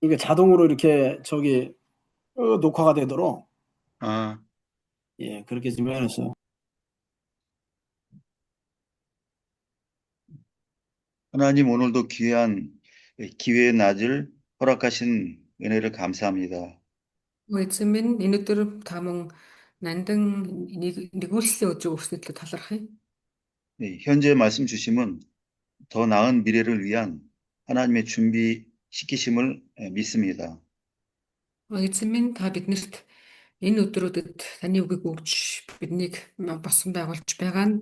이게 자동으로 이렇게 녹화가 되도록 아, 예, 그렇게 좀 해놨어요. 하나님 오늘도 귀한 기회의 낮을 허락하신 은혜를 감사합니다. Эзэн минь өнөөдөр та мөн нандин нэгүүлслийн өдрийг өгснөд талархъя. 네, 현재 말씀 주심은 더 나은 미래를 위한 하나님의 준비시키심을 믿습니다. Эзэн минь та биднэрт энэ өдрүүдэд таны үгийг өгч биднийг босон байгуулж байгаа нь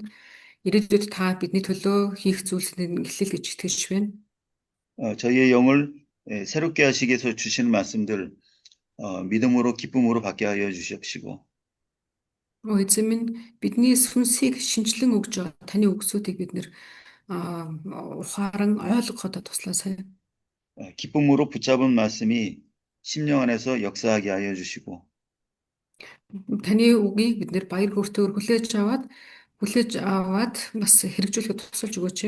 ирээдүйд та бидний төлөө хийх зүйлсийн эхлэл гэж итгэж байна. 저희의 영을 새롭게 하시기 위해서 주시는 말씀들 믿음으로 기쁨으로 받게 하여 주시옵시고 Эзэн минь бидний сүнсийг шинчлэн өгж байгаа таны үгсүүдийг бид нэр ухаан ойлгоход туслаасай. 기쁨으로 붙잡은 말씀이 심령 안에서 역사하게 하여 주시고 Таны үгийг бид нэр баяр хөөртэйгээр хүлээж аваад бас хэрэгжүүлэхэд тусалж өгөөч.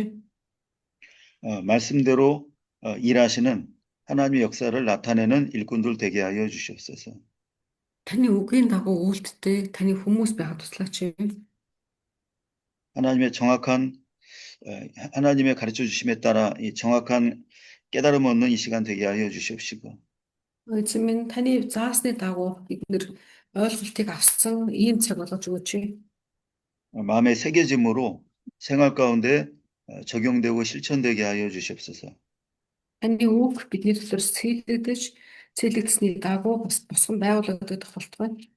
말씀대로 일하시는 하나님의 역사를 나타내는 일꾼들 되게 하여 주시옵소서. Таны үгийн дагуу үйлдэлтэй таны хүмүүс байхад туслаач. 하나님의 가르쳐 주심에 따라 이 정확한 깨달음 얻는 이 시간 되게 하여 주시옵시고. Эзэн минь таны заасны дагуу бид нэр ойлголтыг авсан ийм цаг болгож өгөөч. 마음의 새겨짐으로 생활 가운데 적용되고 실천되게 하여 주시옵소서. Таны үг бидний төлөө цэглэгдсэний дагуу босгон байгуулагдах болтугай.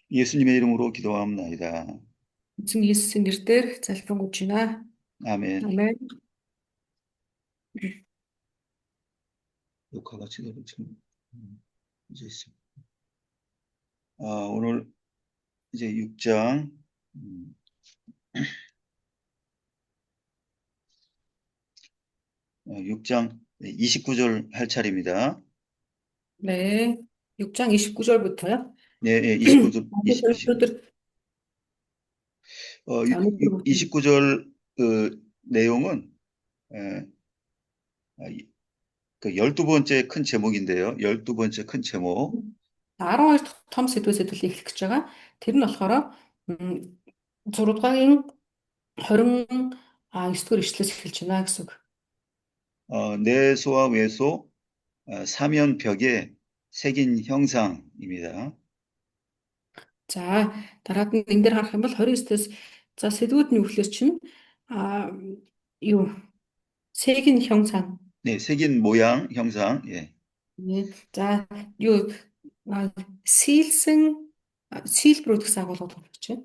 예수님의 이름으로 기도합니다. Эзэн Есүсийн нэрээр залбирanгуйж байна. 아멘. 아멘. 녹화가 지금 이제 있습니다. 오늘 이제 6장 29절 할 차례입니다. 네, 6장 29절부터요. 네, 29절. 29절 그 내용은 그 12번째 큰 제목인데요. 12번째 큰 제목. 12 дахь том сэдвээс эхлэх гэж байгаа. Тэр нь болохоор 6-гийн 29-р ишлээс эхэлж байна гэсэн үг. 내소와 외소 사면벽에 새긴 형상입니다. За, дараад нь энэ дээр харах юм бол 29-ээс за сэдвүүдний үхлээс чинь 새긴 형상. 네, 새긴 모양 형상. 예. 네. За, 시일브로드 агуулгад болж байна.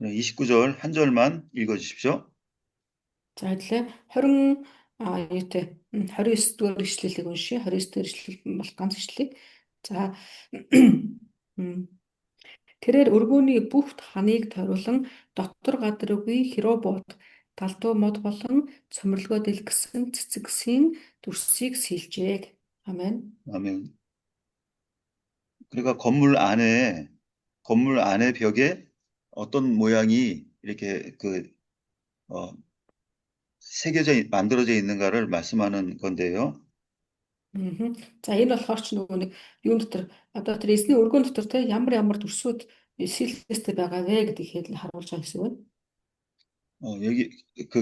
29절 한 절만 읽어 주십시오. За, хэлээ 29-р ишлэлийг уншия. 29-р ишлэл бол ганц ишлэл. За. Тэрээр өргөөний бүх ханыг тойруулан дотор гадаргүй херобот талдуу мод болон цомрлогоо дэлгэсэн цэцэгсийн дүрсийг сэлжээ. 아멘. 아멘. 그러니까 건물 안에 벽에 어떤 모양이 이렇게 만들어져 있는가를 말씀하는 건데요. За энэ болохоор ч нөгөө нэг юун дотор одоо тэр эзний өргөн дотор те ямар дүрсүүд сэлэстэй байгаа вэ гэдгийг харуулж байгаа гэсэн үг. 여기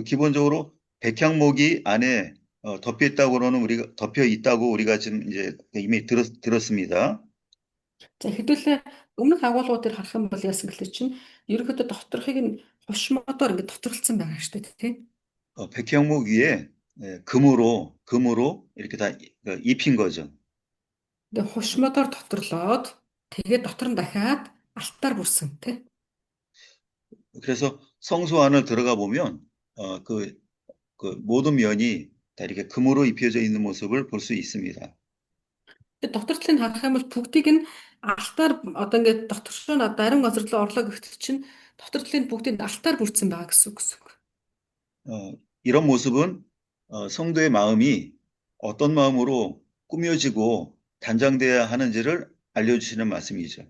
기본적으로 백향목이 안에 덮여 있다고 우리가 지금 이제 이미 들었습니다. За хэдүүлээ өмнөх агуулгууд дээр харах юм бол яасан гэхэл чинь ерөнхийдөө доторхыг нь хушмаадаар ингэ доторлцсон байгаа шүү дээ тийм. 백향목 위에 금으로 이렇게 다 입힌 거죠. Тэгээ хушмаадаар доторлоод тэгээ дотор нь дахиад алтаар бүрсэн тийм. 그래서 성소 안을 들어가 보면 그 모든 면이 다 이렇게 금으로 입혀져 있는 모습을 볼 수 있습니다. Дотор талыг харах юм бол бүгдийг нь алтаар одоо ингээд дотор руу дарин газар руу орлоо гэхэд чинь дотор талыг бүгдийг алтаар бүрдсэн байгаа гэсэн үг. 이런 모습은 성도의 마음이 어떤 마음으로 꾸며지고 단장돼야 하는지를 알려주시는 말씀이죠.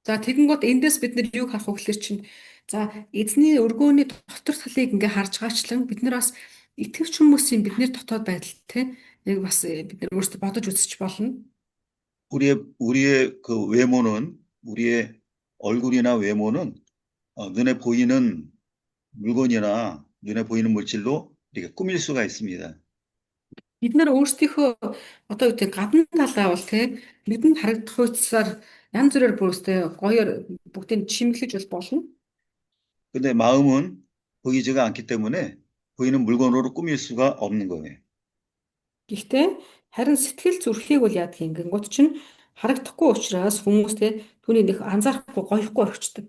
За тэгэнгүүт эндээс бид нэр юг харах вэ гэхээр чинь За эзний өргөөний дотор талыг ингээ харж байгаачлан бид нар бас итгэвч хүмүүсийн бидний дотоод байдал те яг бас бид нар өөрсдөө бодож үзэж болно. 우리의 그 외모는, 우리의 얼굴이나 외모는 눈에 보이는 물건이나 눈에 보이는 물질로 이렇게 꾸밀 수가 있습니다. Бид нар өөрсдийнхөө одоо юу гэдэг гадна талаа бол те бидэнд харагдах үсээр янз бүрээр бүрөөстэй гоёор бүгдийг чимэглэж бол болно. 근데 마음은 보이지가 않기 때문에 보이는 물건으로 꾸밀 수가 없는 거예요. Гэхдээ харин сэтгэл зүрхийг бол яадаг юм гингүүд чинь харагдахгүй учраас хүмүүс те түүний нэг анзаарахгүй гоёхгүй орчдөг.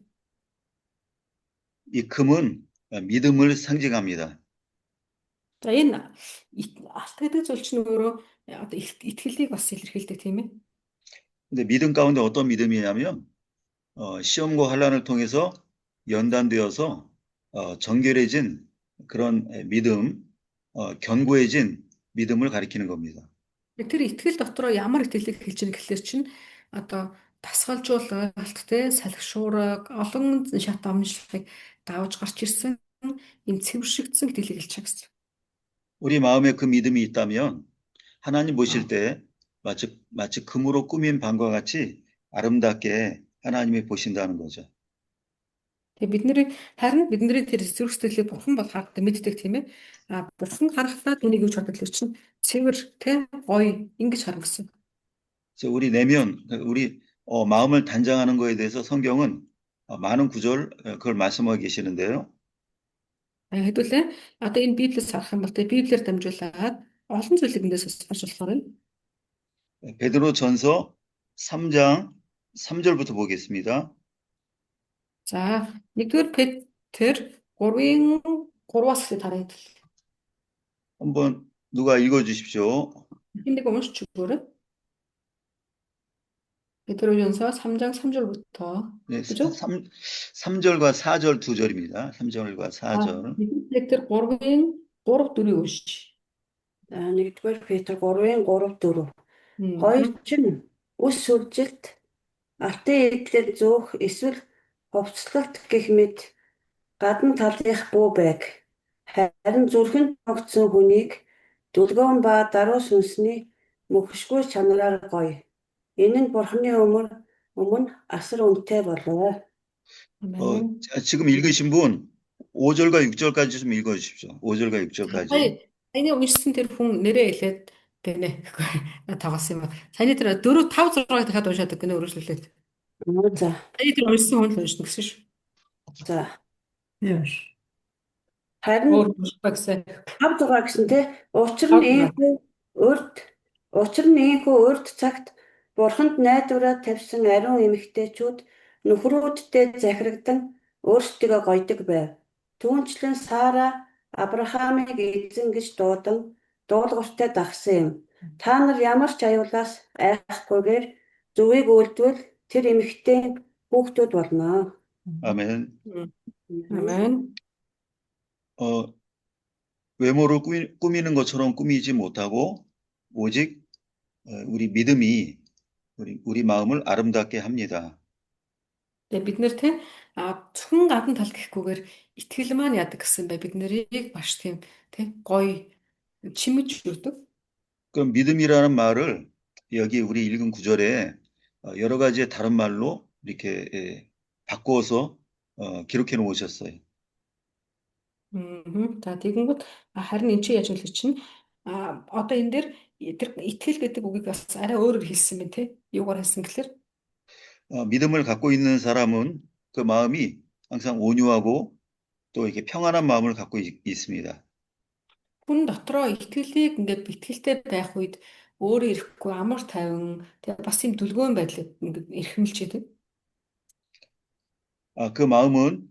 이 금은 믿음을 상징합니다. За энэ алт гэдэг зүйл чинь өөрөө одоо итгэлийг бас илэрхийлдэг тийм ээ. 근데 믿음 가운데 어떤 믿음이냐면 시험과 환란을 통해서 연단되어서 정결해진 그런 믿음, 견고해진 믿음을 가리키는 겁니다. Тэр итгэл дотроо ямар итгэлийг хэлж ийн гэхэлэр чинь одоо тасгалжуулалт те салхишуураг олон шат амжилтыг давж гарч ирсэн энэ цэвэршигдсэн итгэлийг хэлж байгаа гэсэн. 우리 마음에 그 믿음이 있다면 하나님 보실 때 마치 금으로 꾸민 방과 같이 아름답게 하나님이 보신다는 거죠. Тэгээ бидний тэр зүрх сэтгэлийг бурхан бол харахад мэддэг тийм ээ. Бурхан харахтаа түүнийг юу ч бодол чинь цэвэр те гоё ингэж харна гэсэн. 그래서 우리 내면, 우리 마음을 단장하는 거에 대해서 성경은 많은 구절 그걸 말씀하고 계시는데요. Хэдүүлээ одоо энэ Библиэс харах юм бол те Библиэр дамжуулаад олон зүйлийг эндээс харж болохоор нь. 베드로전서 3장 3절부터 보겠습니다. За 1-р Петр 3-ын 3-аас эхлээд харъя. 한번 누가 읽어 주십시오. Энийг уншиж өгөөрэй. 베드로전서 3장 3절부터. 네, 그죠? 3절과 4절 두 절입니다. 3절과 4절. 1-р Петр 3-ын 3-4-ийг уншиж. За 1-р Петр 3-ын 3-4. Мгм. Хоёр чинь үс сүлжилт, алтын итгэл зөөх эсвэл хувцлалт гэх мэт гадна талынх бүү байг. Харин зүрхэнд тогтсон хүнийг дүлгөөн ба даруй сүнсний мөхшгүй чанараар гоё. Энэ нь Бурханы өмнө асар үнэтэй болоо. Амен. 지금 읽으신 분 5절과 6절까지 좀 읽어 주십시오. 5절과 6절까지. Саяны уншсан тэр хүн нэрээ хэлээд гэнэ. Тавгасан юм. Саяны тэр 4 5 6-ыг дахиад уншаад гэнэ өргөжлүүлээд. За. Саяны тэр уншсан хүн л уншна гэсэн шүү. За. Яаш. Харин Өөр багсаа. 5-6 гэсэн те учир нь ийхүү урд цагт Бурханд найдвараа тавьсан ариун эмэгтэйчүүд нөхрүүдтэй захирагдан өөрсдөө гойдог байв. Түүнчлэн Сара Авраамыг эзэн гэж дуулууртай дагсан юм. Та нар ямар ч аюулаас айхгүйгээр зөвийг үйлдвэл тэр эмэгтэй хүүхдүүд болно. 아멘. Амен. 외모를 꾸미는 것처럼 꾸미지 못하고 오직 우리 믿음이 우리 마음을 아름답게 합니다. Тэгээ бид нэр те зөвхөн гадна тал гэхгүйгээр итгэл маань яадаг гэсэн бай бид нарыг маш тийм те гоё чимэж өгдөг. 그 믿음이라는 말을 여기 우리 읽은 구절에 여러 가지의 다른 말로 이렇게 바꾸어서 기록해 놓으셨어요. За тэгэнгүүт харин энэ чи яаж вэ чинь одоо энэ дээр тэр итгэл гэдэг үгийг бас арай өөрөөр хэлсэн байна те. Юугаар хэлсэн гэхээр 믿음을 갖고 있는 사람은 그 마음이 항상 온유하고 또 이렇게 평안한 마음을 갖고 있습니다. хүн дотроо итгэлийг ингээд битгэлтэй байх үед өөрөө ирэхгүй амар тайван тэгээ бас юм дүлгөөн байдлыг ингээд эрхэмлж яадаг. 그 마음은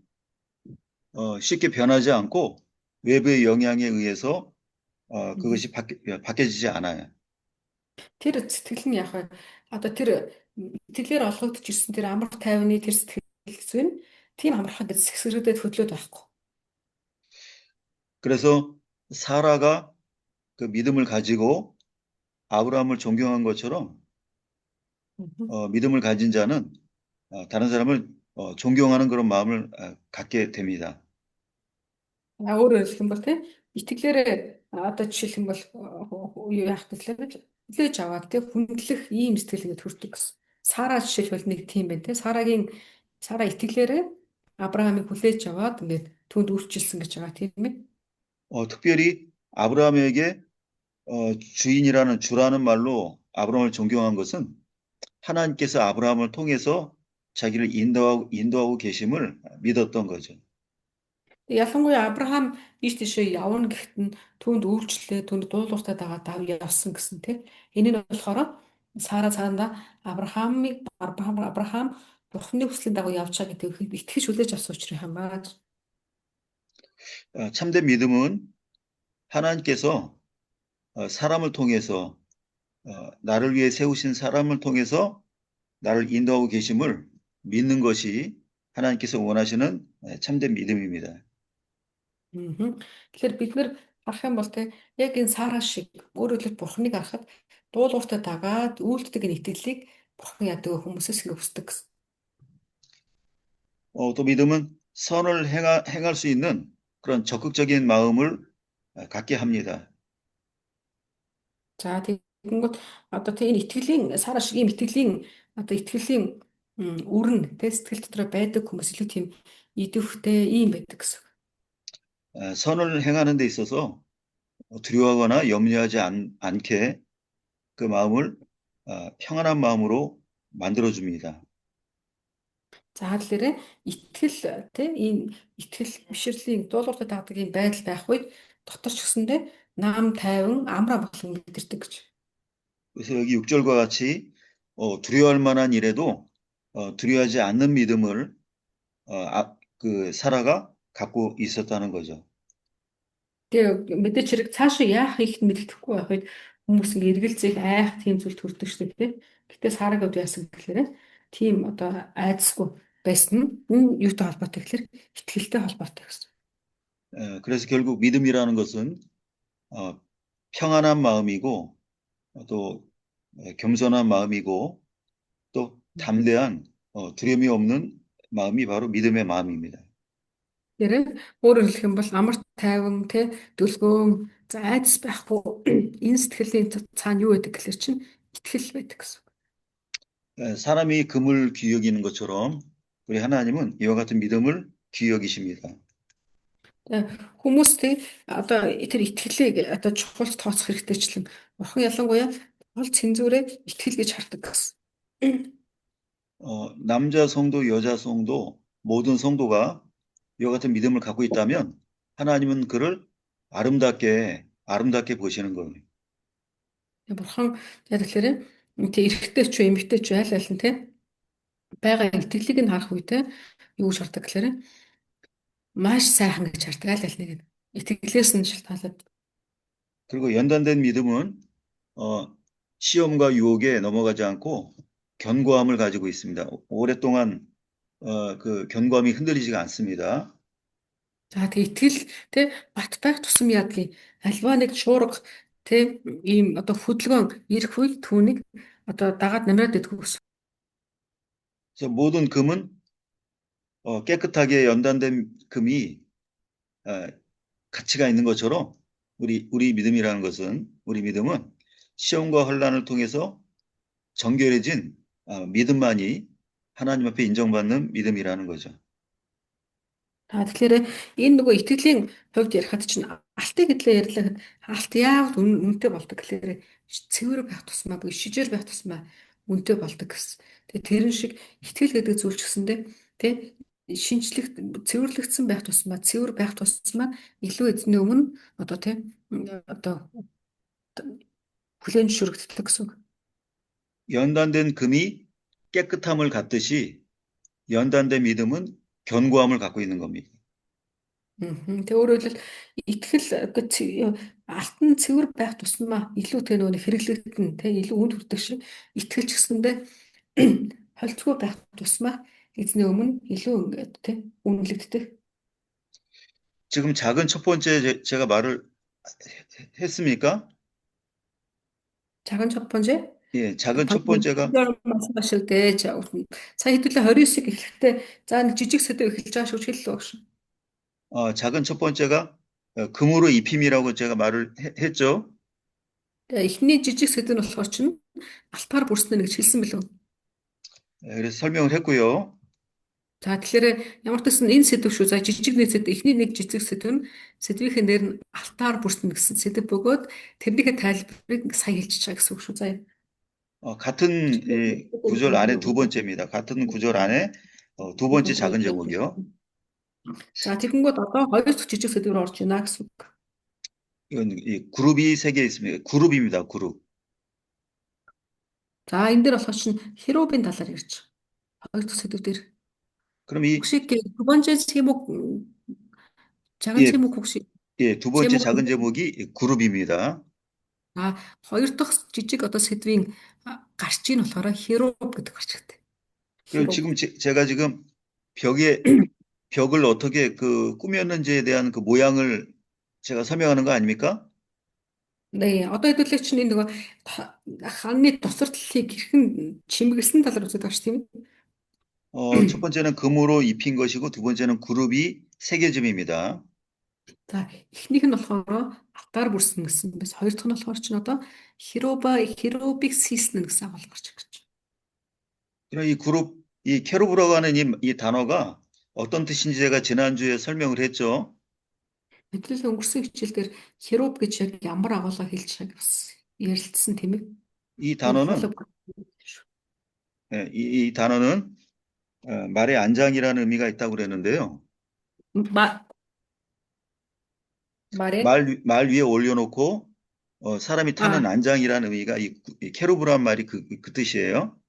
쉽게 변하지 않고 외부의 영향에 의해서 그것이 바뀌어지지 않아요. Тэр сэтгэл нь яг одоо тэр итгэлээр олгогдож ирсэн тэр амар тайвны тэр сэтгэл зүйн тийм амархан гэж сэгсрэгдээд хөдлөөд байхгүй. 그래서 사라가 그 믿음을 가지고 아브라함을 존경한 것처럼 믿음을 가진 자는 다른 사람을 존경하는 그런 마음을 갖게 됩니다. Өөрөөр хэлэх юм бол тийм итгэлээрээ одоо жишээлх юм бол юу яах гэвэл хүлээж аваад тийм хүндлэх ийм сэтгэлгээд хүрдэг гэсэн. Сара жишээлбэл нэг тийм байна тийм. Сара итгэлээрээ Авраамыг хүлээж аваад ингээд түүнд үйлчилсэн гэж байгаа тийм ээ. 특별히 아브라함에게 주라는 말로 아브라함을 존경한 것은 하나님께서 아브라함을 통해서 자기를 인도하고 계심을 믿었던 거죠. Ялангуяа Авраам ийш тийшээ явна гэхэд нь түүнд үйлчлээ, түүнд дуулууртай дагаад явсан гэсэн тийм. Энэ нь болохоор Сара цаанда Авраам Бурхны хүслийн дагуу явж байгаа гэдэг итгэж хүлээж авсан учраас хамаа. 참된 믿음은 하나님께서 사람을 통해서 나를 위해 세우신 사람을 통해서 나를 인도하고 계심을 믿는 것이 하나님께서 원하시는 참된 믿음입니다. Тэгэхээр бид нэр харах юм бол те яг энэ Сара шиг өөрөөр хэлбэл Бурхныг харахад дуулууртай дагаад үйлддэг энэ итгэлийг Бурхан яадаг хүмүүсээс хүсдэг гэсэн. 또 믿음은 선을 행할 수 있는 그런 적극적인 마음을 갖게 합니다. За тэгэнгүүт одоо тэ энэ итгэлийн Сара шиг ийм итгэлийн одоо итгэлийн үрэн тэ сэтгэл дотор байдаг хүмүүс илүү тийм идэвхтэй ийм байдаг гэсэн. 선을 행하는 데 있어서 두려워하거나 염려하지 않게 그 마음을 평안한 마음으로 만들어줍니다. За тэгэхээр итгэл тэ ийм итгэл бишрлийн дуулууртай дадаг ийм байдал байх үед дотор ч гэсэндээ нам тайван амраа болгон мэдэрдэг гэж. 그래서 여기 6절과 같이 두려워할 만한 일에도 두려워하지 않는 믿음을 그 사라가 갖고 있었다는 거죠. Тэгээ мэдээч хэрэг цаашаа яах ихт мэддэхгүй байх үед хүмүүс ингэ эргэлзэх айх тийм зүйл төрдөг шүү дээ. Гэтэ Сараг өд яасан гэхээр тийм одоо айдасгүй байсан нь юутай холбоотой гэхээр итгэлтэй холбоотой гэсэн. 그래서 결국 믿음이라는 것은 평안한 마음이고 또 겸손한 마음이고 또 담대한 두려움이 없는 마음이 바로 믿음의 마음입니다. Тэр өөрөөр хэлэх юм бол амар тайван тэ дүлгөөн за айдас байхгүй энэ сэтгэлийн цаана юу байдаг гэхээр чинь итгэл байдаг гэсэн. 사람이 금을 귀히 여기는 것처럼 우리 하나님은 이와 같은 믿음을 귀히 여기십니다. Хүмүүс тэ одоо тэр итгэлийг одоо чухалд тооцох хэрэгтэйчлэн Бурхан ялангуяа гол цэнзүүрээ итгэл гэж хардаг гэсэн. 남자 성도, 여자 성도 모든 성도가 이와 같은 믿음을 갖고 있다면 하나님은 그를 아름답게 보시는 거예요. Бурхан яг тэгэхээр тэ эрэгтэй ч эмэгтэй ч аль аль нь тэ байгаа итгэлийг нь харах үедээ юу гэж хардаг гэхээр маш сайхан гэж хардаг аль аль нэг нь итгэлээс нь шалтгаалаад. 그리고 연단된 믿음은 시험과 유혹에 넘어가지 않고 견고함을 가지고 있습니다. 오랫동안 그 견고함이 흔들리지가 않습니다. За тэг итгэл тэ бат байх тусам яадгийг альва нэг шуурга тэ ийм одоо хөдөлгөөн ирэх үед түүнийг одоо дагаад намраад идэх гэсэн. 그래서 모든 금은 깨끗하게 연단된 금이 가치가 있는 것처럼 우리 믿음이라는 것은 우리 믿음은 시험과 혼란을 통해서 정결해진 믿음만이 하나님 앞에 인정받는 믿음이라는 거죠. Тэгэхээр энэ нөгөө итгэлийн хувьд ярихад чинь алтын гэдлээ ярьлаа. Алт яавал үнэтэй болдог гэхээр цэвэр байх тусмаа буюу шижээр байх тусмаа үнэтэй болдог гэсэн. Тэгээ тэрэн шиг итгэл гэдэг зүйл ч гэсэндээ тий шинжлэх цэвэрлэгдсэн байх тусмаа цэвэр байх тусмаа илүү эзний өмнө одоо тий одоо хүлээн зөвшөөрөгддөг гэсэн. 연단된 금이 깨끗함을 갖듯이 연단된 믿음은 견고함을 갖고 있는 겁니다. Тэгээ өөрөөр хэлбэл итгэл алтан цэвэр байх тусмаа илүү тэ нөгөө хэрэглэгдэн тэ илүү үнд хүрдэг шиг итгэл ч гэсэндээ холцгүй байх тусмаа эзний өмнө илүү ингээд тэ үнэлэгддэг. 지금 작은 첫 번째 제가 말을 했습니까? 작은 첫 번째 예, 작은 첫 번째가 말씀하실 때 сая хэдүүлээ 29-ыг эхлэхдээ за нэг жижиг сэдв эхэлж байгаа шүү хэллээ багш. 작은 첫 번째가 금으로 입힘이라고 제가 말을 했죠. Эхний жижиг сэдв нь болохоор чинь алтаар бүрснэ гэж хэлсэн билүү. 그래서 설명을 했고요. За тэгэхээр ямар ч гэсэн энэ сэдв шүү. За жижиг нэг сэдв, эхний нэг жижиг сэдв нь сэдвийн дээр нь алтаар бүрснэ гэсэн сэдв бөгөөд тэрнийхээ тайлбарыг сая хэлчихэж байгаа гэсэн үг шүү. За 같은 구절 안에 두 번째입니다. 같은 구절 안에 두 번째 작은 제목이요. За тэгэнгүүт одоо хоёр дахь жижиг сэдвээр орж байна гэсэн үг. 이건 이 그룹이 세 개 있습니다. 그룹입니다. 그룹. За энэ дээр болохоор чинь херобын талаар ярьж байгаа. Хоёр дахь сэдв дээр. 그럼 이 혹시 두 번째 제목 작은 예, 제목 혹시 예, 두 번째 제목은 작은 제목이 그룹입니다. хоёр дахь жижиг одоо сэдвийн гарчийг нь болохоор хероб гэдэг гарч байгаа. 그리고 지금 제가 지금 벽을 어떻게 꾸몄는지에 대한 그 모양을 제가 설명하는 거 아닙니까? 네, одоо хэдүүлээ чинь энэ нөгөө хааны тосролтыг хэрхэн чимэглэсэн талаар үзэж байгаа ш тийм үү? 첫 번째는 금으로 입힌 것이고 두 번째는 그룹이 세 개쯤입니다. За эхнийх нь болохоор алтаар бүрсэн гэсэн бас хоёр дахь нь болохоор чинь одоо херобик хийсэн гэсэн агуулга гарч ирж байна. 그럼 이 그룹, 이 케루브라고 하는 이 단어가 어떤 뜻인지 제가 지난주에 설명을 했죠. Хэдүүлээ өнгөрсөн хичээлдэр хероб гэж яг ямар агуулга хэлж байгааг бас ярилцсан тийм ээ. 이 단어는 이 단어는 말의 안장이라는 의미가 있다고 그랬는데요. 말 위에 올려놓고 사람이 타는 안장이라는 의미가 이 케루브란 말이 그 뜻이에요.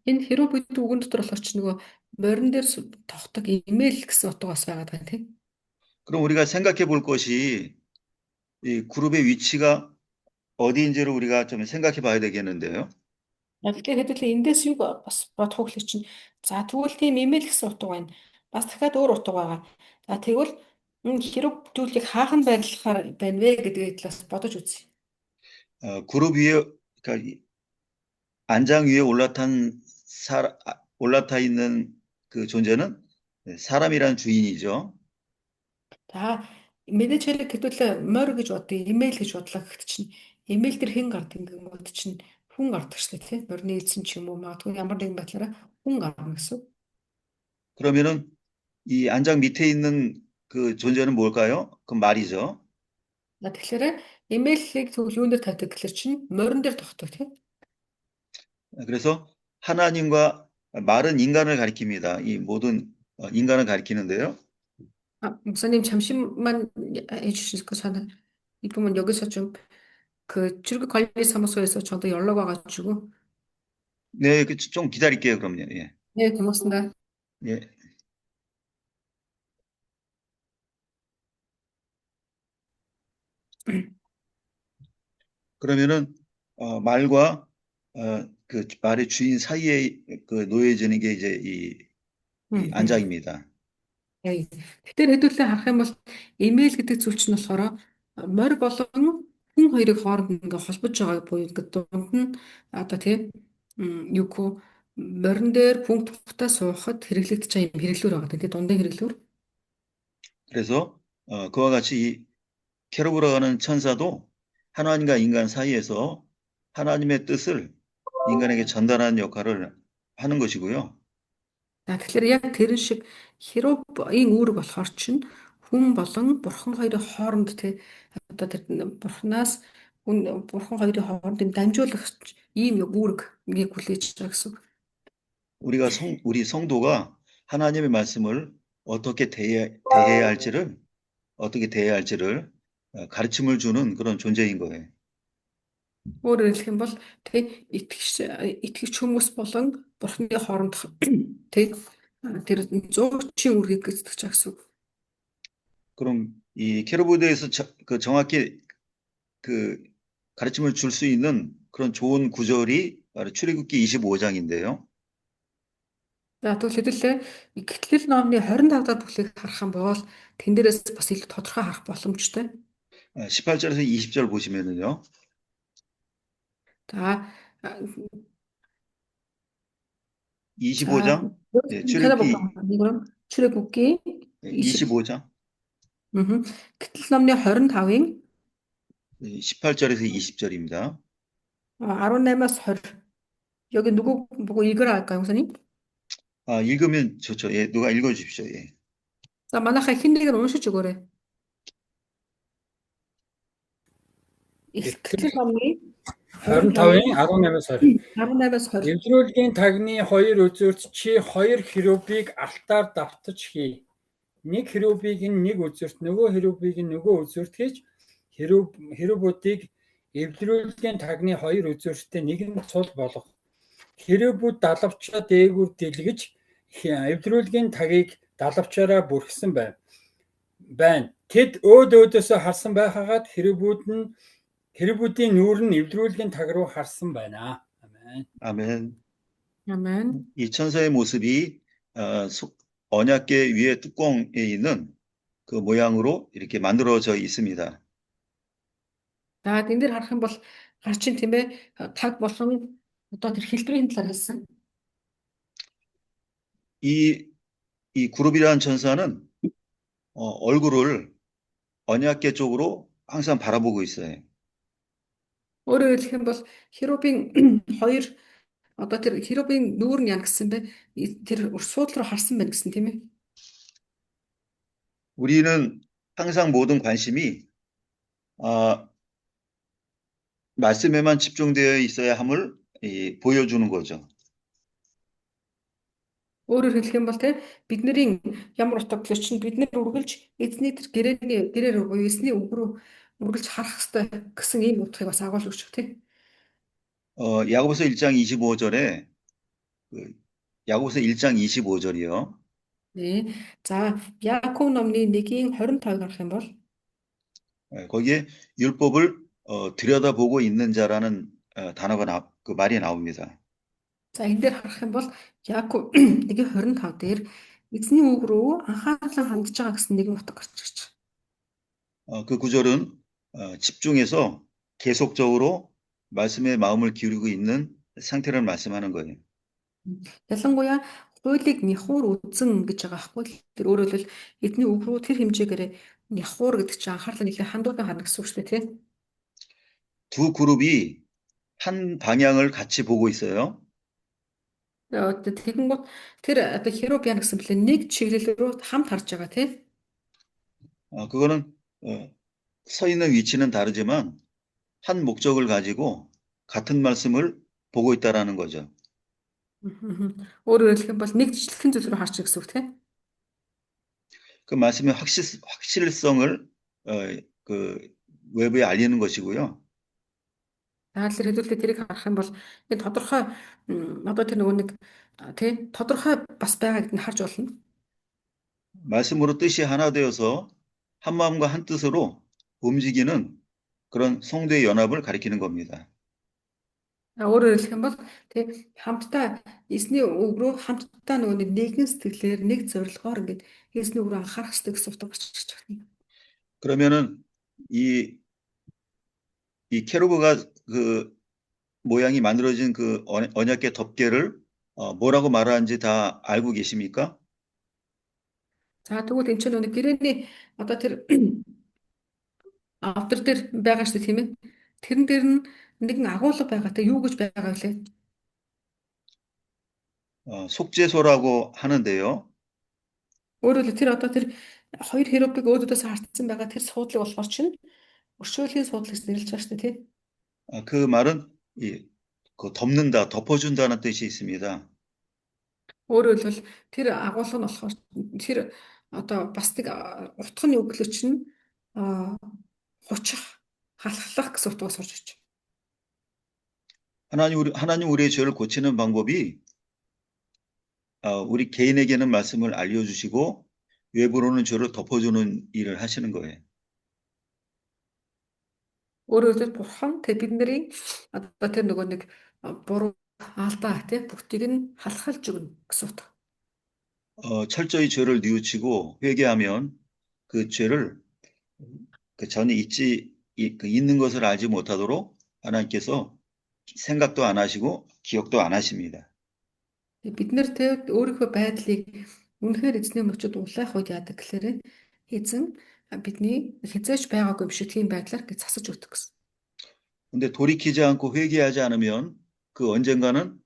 Энэ хероб гэдэг үгэн дотор болохоор ч нөгөө морин дээр тогтдог имэйл гэсэн утгаас байгаад байна тийм. 그럼 우리가 생각해 볼 것이 이 그룹의 위치가 어디인지를 우리가 좀 생각해 봐야 되겠는데요. Тэгэхээр хэдүүлээ эндээс юу бас бодох хэлэх чинь за тэгвэл тийм имэйл гэсэн утга байна. Бас дахиад өөр утга байгаа. За тэгвэл хероб зүйлийг хаахан байрлахаар байна вэ гэдгийг талаас бодож үзье. 그룹 위에 그러니까 안장 위에 올라타 있는 그 존재는 사람이란 주인이죠. За мэдээж хэрэг хэдүүлээ морь гэж бодъё, имэйл гэж бодлоо гэхэд чинь имэйл дээр хэн гардаг юм гээд чинь хүн гардаг шүү дээ тийм. Морины эзэн ч юм уу магадгүй ямар нэгэн байдлаараа хүн гарна гэсэн. 그러면은 이 안장 밑에 있는 그 존재는 뭘까요? 그 말이죠. Тэгэхээр имэйлийг тэгвэл юун дээр тавьдаг гэхэлэр чинь морин дээр тогтдог тийм. 그래서 하나님과 말은 인간을 가리킵니다. 이 모든 인간을 가리키는데요. 목사님 잠시만 해주실 거 저는 이 부분 여기서 좀 그 출국관리사무소에서 저도 연락 와가지고 네, 좀 기다릴게요. 그럼요. 예. 네, 고맙습니다. 예. 그러면은 말과 그 말의 주인 사이에 그 놓여지는 게 이제 이 안장입니다. Тэгэхээр хэдүүлээ харах юм бол имэйл гэдэг зүйл чинь болохоор морь болон хүн хоёрыг хооронд ингээ холбож байгаа буюу ингээ дунд нь одоо тийм юуко морин дээр хүн тухтай суухад хэрэглэгдэж байгаа юм хэрэглүүр байгаа тийм дундын хэрэглүүр. 그래서 그와 같이 이 케루브라고 하는 천사도 하나님과 인간 사이에서 하나님의 뜻을 인간에게 전달하는 역할을 하는 것이고요. Тэгэхээр яг тэр шиг херобын үүрэг болохоор чинь хүн болон бурхан хоёрын хооронд те одоо тэр бурханаас бурхан хоёрын хооронд дамжуулах ийм үүргийг хүлээж байгаа гэсэн. 우리 성도가 하나님의 말씀을 어떻게 대해야 할지를 가르침을 주는 그런 존재인 거예요. Өөрөөр хэлэх юм бол тэг итгэгч хүмүүс болон бурханы хооронд тэг тэр зургийн үргийг гүйцэтгэж байгаа гэсэн. 그럼 이 케루브대에서 정확히 그 가르침을 줄 수 있는 그런 좋은 구절이 바로 출애굽기 25장인데요. За тэгвэл хэдүүлээ Гэтэл номны 25 дахь бүхлийг харах юм бол тэн дээрээс бас илүү тодорхой харах боломжтой. 18절에서 20절 보시면은요. За, а, 25장, 네, 찾아볼까? 그럼 출애굽기 20. 25장, 기틀 ном의 25인 18절에서 20절입니다. 18에서 20. 여기 누구 보고 읽으라 할까요, 목사님? 읽으면 좋죠. 예, 누가 읽어주십시오. 예. 자, 만약에 흰색을 уншиж өгөөрэй. 기틀 ном의 25-ийн 18-аас 20. 18에서 20. Эвдрүүлгийн тагны хоёр үзүүрт чи хоёр херувийг алтаар давтаж хий. Нэг херувийг нь нэг үзүүрт, нөгөө херувийг нь нөгөө үзүүрт хийж херувуудыг эвдрүүлгийн тагны хоёр үзүүртээ нэгэнд цул болгох. Херувүүд далавчаа дээгүүр дэлгэж эвдрүүлгийн тагийг далавчаараа бүрхсэн байна. Тэд өөдөөсөө харсан байхаагаад херувүүдийн нүүр нь эвдрүүлгийн таг руу харсан байна. 아멘. 아멘. 아멘. 이 천사의 모습이 언약궤 위에 뚜껑에 있는 그 모양으로 이렇게 만들어져 있습니다. За, энэ дээр харах юм бол гарчин тийм ээ таг болон одоо тэр хэлбэрийн талаар хэлсэн. 이 그룹이라는 천사는 얼굴을 언약궤 쪽으로 항상 바라보고 있어요. Өөрөөр хэлэх юм бол херувийн хоёр одоо тэр херувийн нүүр нь яа гэсэн бэ? Тэр суудал руу харсан байна гэсэн тийм ээ. 우리는 항상 모든 관심이 말씀에만 집중되어 있어야 함을 보여주는 거죠. Өөрөөр хэлэх юм бол тийм бидний ямар утга гэвэл чинь бид нэр үргэлж эзний тэр гэрээр буюу эзний үг рүү үргэлж харах хэрэгтэй гэсэн ийм утгыг бас агуулж өгч тийм. 야고보서 1장 25절에 야고보서 1장 25절이요. 네. 자, 야곱 номны 1-ийн 25-ыг харах юм бол 거기에 율법을 들여다보고 있는 자라는 단어가 그 말이 나옵니다. за энэ дээр харах юм бол Яаков 1:25 дээр эзний үг рүү анхаарлан хандж байгаа гэсэн нэгэн утга гарч ирж байна. 그 구절은 집중해서 계속적으로 말씀에 마음을 기울이고 있는 상태를 말씀하는 거예요. Ялангуяа хуулийг няхуур үзэн гэж байгаа байхгүй. Тэр өөрөөр хэлбэл эзний үг рүү тэр хэмжээгээр няхуур гэдэг чинь анхаарлаа нэхээ хандуулан харна гэсэн үг шүү дээ, тийм. 두 그룹이 한 방향을 같이 보고 있어요. Тэгэнгүүт тэр одоо херуб яа гэсэн бэлээ нэг чиглэл рүү хамт харж байгаа, тийм. 그거는 서 있는 위치는 다르지만 한 목적을 가지고 같은 말씀을 보고 있다라는 거죠. өөрөөр хэлэх юм бол нэг жижигхэн зүйл рүү харж байгаа гэсэн үг, тийм. 그 말씀의 확실성을 그 외부에 알리는 것이고요. Тааллар хэлүүлээ тэрийг харах юм бол энэ тодорхой одоо тэр нөгөө нэг тийм тодорхой бас байгаа гэдгийг харж болно. 말씀으로 뜻이 하나 되어서 한 마음과 한 뜻으로 움직이는 그런 성도의 연합을 가리키는 겁니다. Өөрөөр хэлэх юм бол тийм хамтдаа эзний үг рүү хамтдаа нөгөө нэгэн сэтгэлээр нэг зорилгоор ингээд эзний үг рүү анхаарах хэрэгтэй гэсэн утга гарч ирж байна. 그러면은 이 케루브가 그 모양이 만들어진 그 언약궤 덮개를 뭐라고 말하는지 다 알고 계십니까? За тэгвэл энэ ч нэг гэрээний одоо тэр автор дээр байгаа шүү дээ тийм ээ. Тэрэн дээр нь нэгэн агуулга байгаа. Тэг юу гэж байгаа вэ? 속죄소라고 하는데요. Өөрөөр хэлбэл тэр одоо тэр хоёр херубыг өөдөөс хартсан байгаа тэр суудлыг болохоор чинь өршөөлийн суудлыг нэрлэж байгаа шүү дээ тийм. 그 말은 그 덮는다, 덮어준다는 뜻이 있습니다. Өөрөөр хэлбэл тэр агуулга нь болохоор тэр одоо бас нэг утганы өглөө чинь хучих, халахлах гэсэн утгаас орж ирж 하나님 우리의 죄를 고치는 방법이 우리 개인에게는 말씀을 알려주시고 외부로는 죄를 덮어주는 일을 하시는 거예요. Өөрөөр хэлбэл бурхан тэр бидний одоо тэр нөгөө нэг буруу алдаа тийм бүгдийг нь халахалж өгнө гэсэн утга. 철저히 죄를 뉘우치고 회개하면 그 죄를 전에 있는 것을 알지 못하도록 하나님께서 생각도 안 하시고 기억도 안 하십니다. Бид нар те өөрийнхөө байдлыг үнэхээр эзний мөчөд улайх үед яадаг гэхээр эзэн бидний хязгаарч байгаагүй юм шиг тийм байдлаар гэж засаж өгдөг гэсэн. 근데 돌이키지 않고 회개하지 않으면 그 언젠가는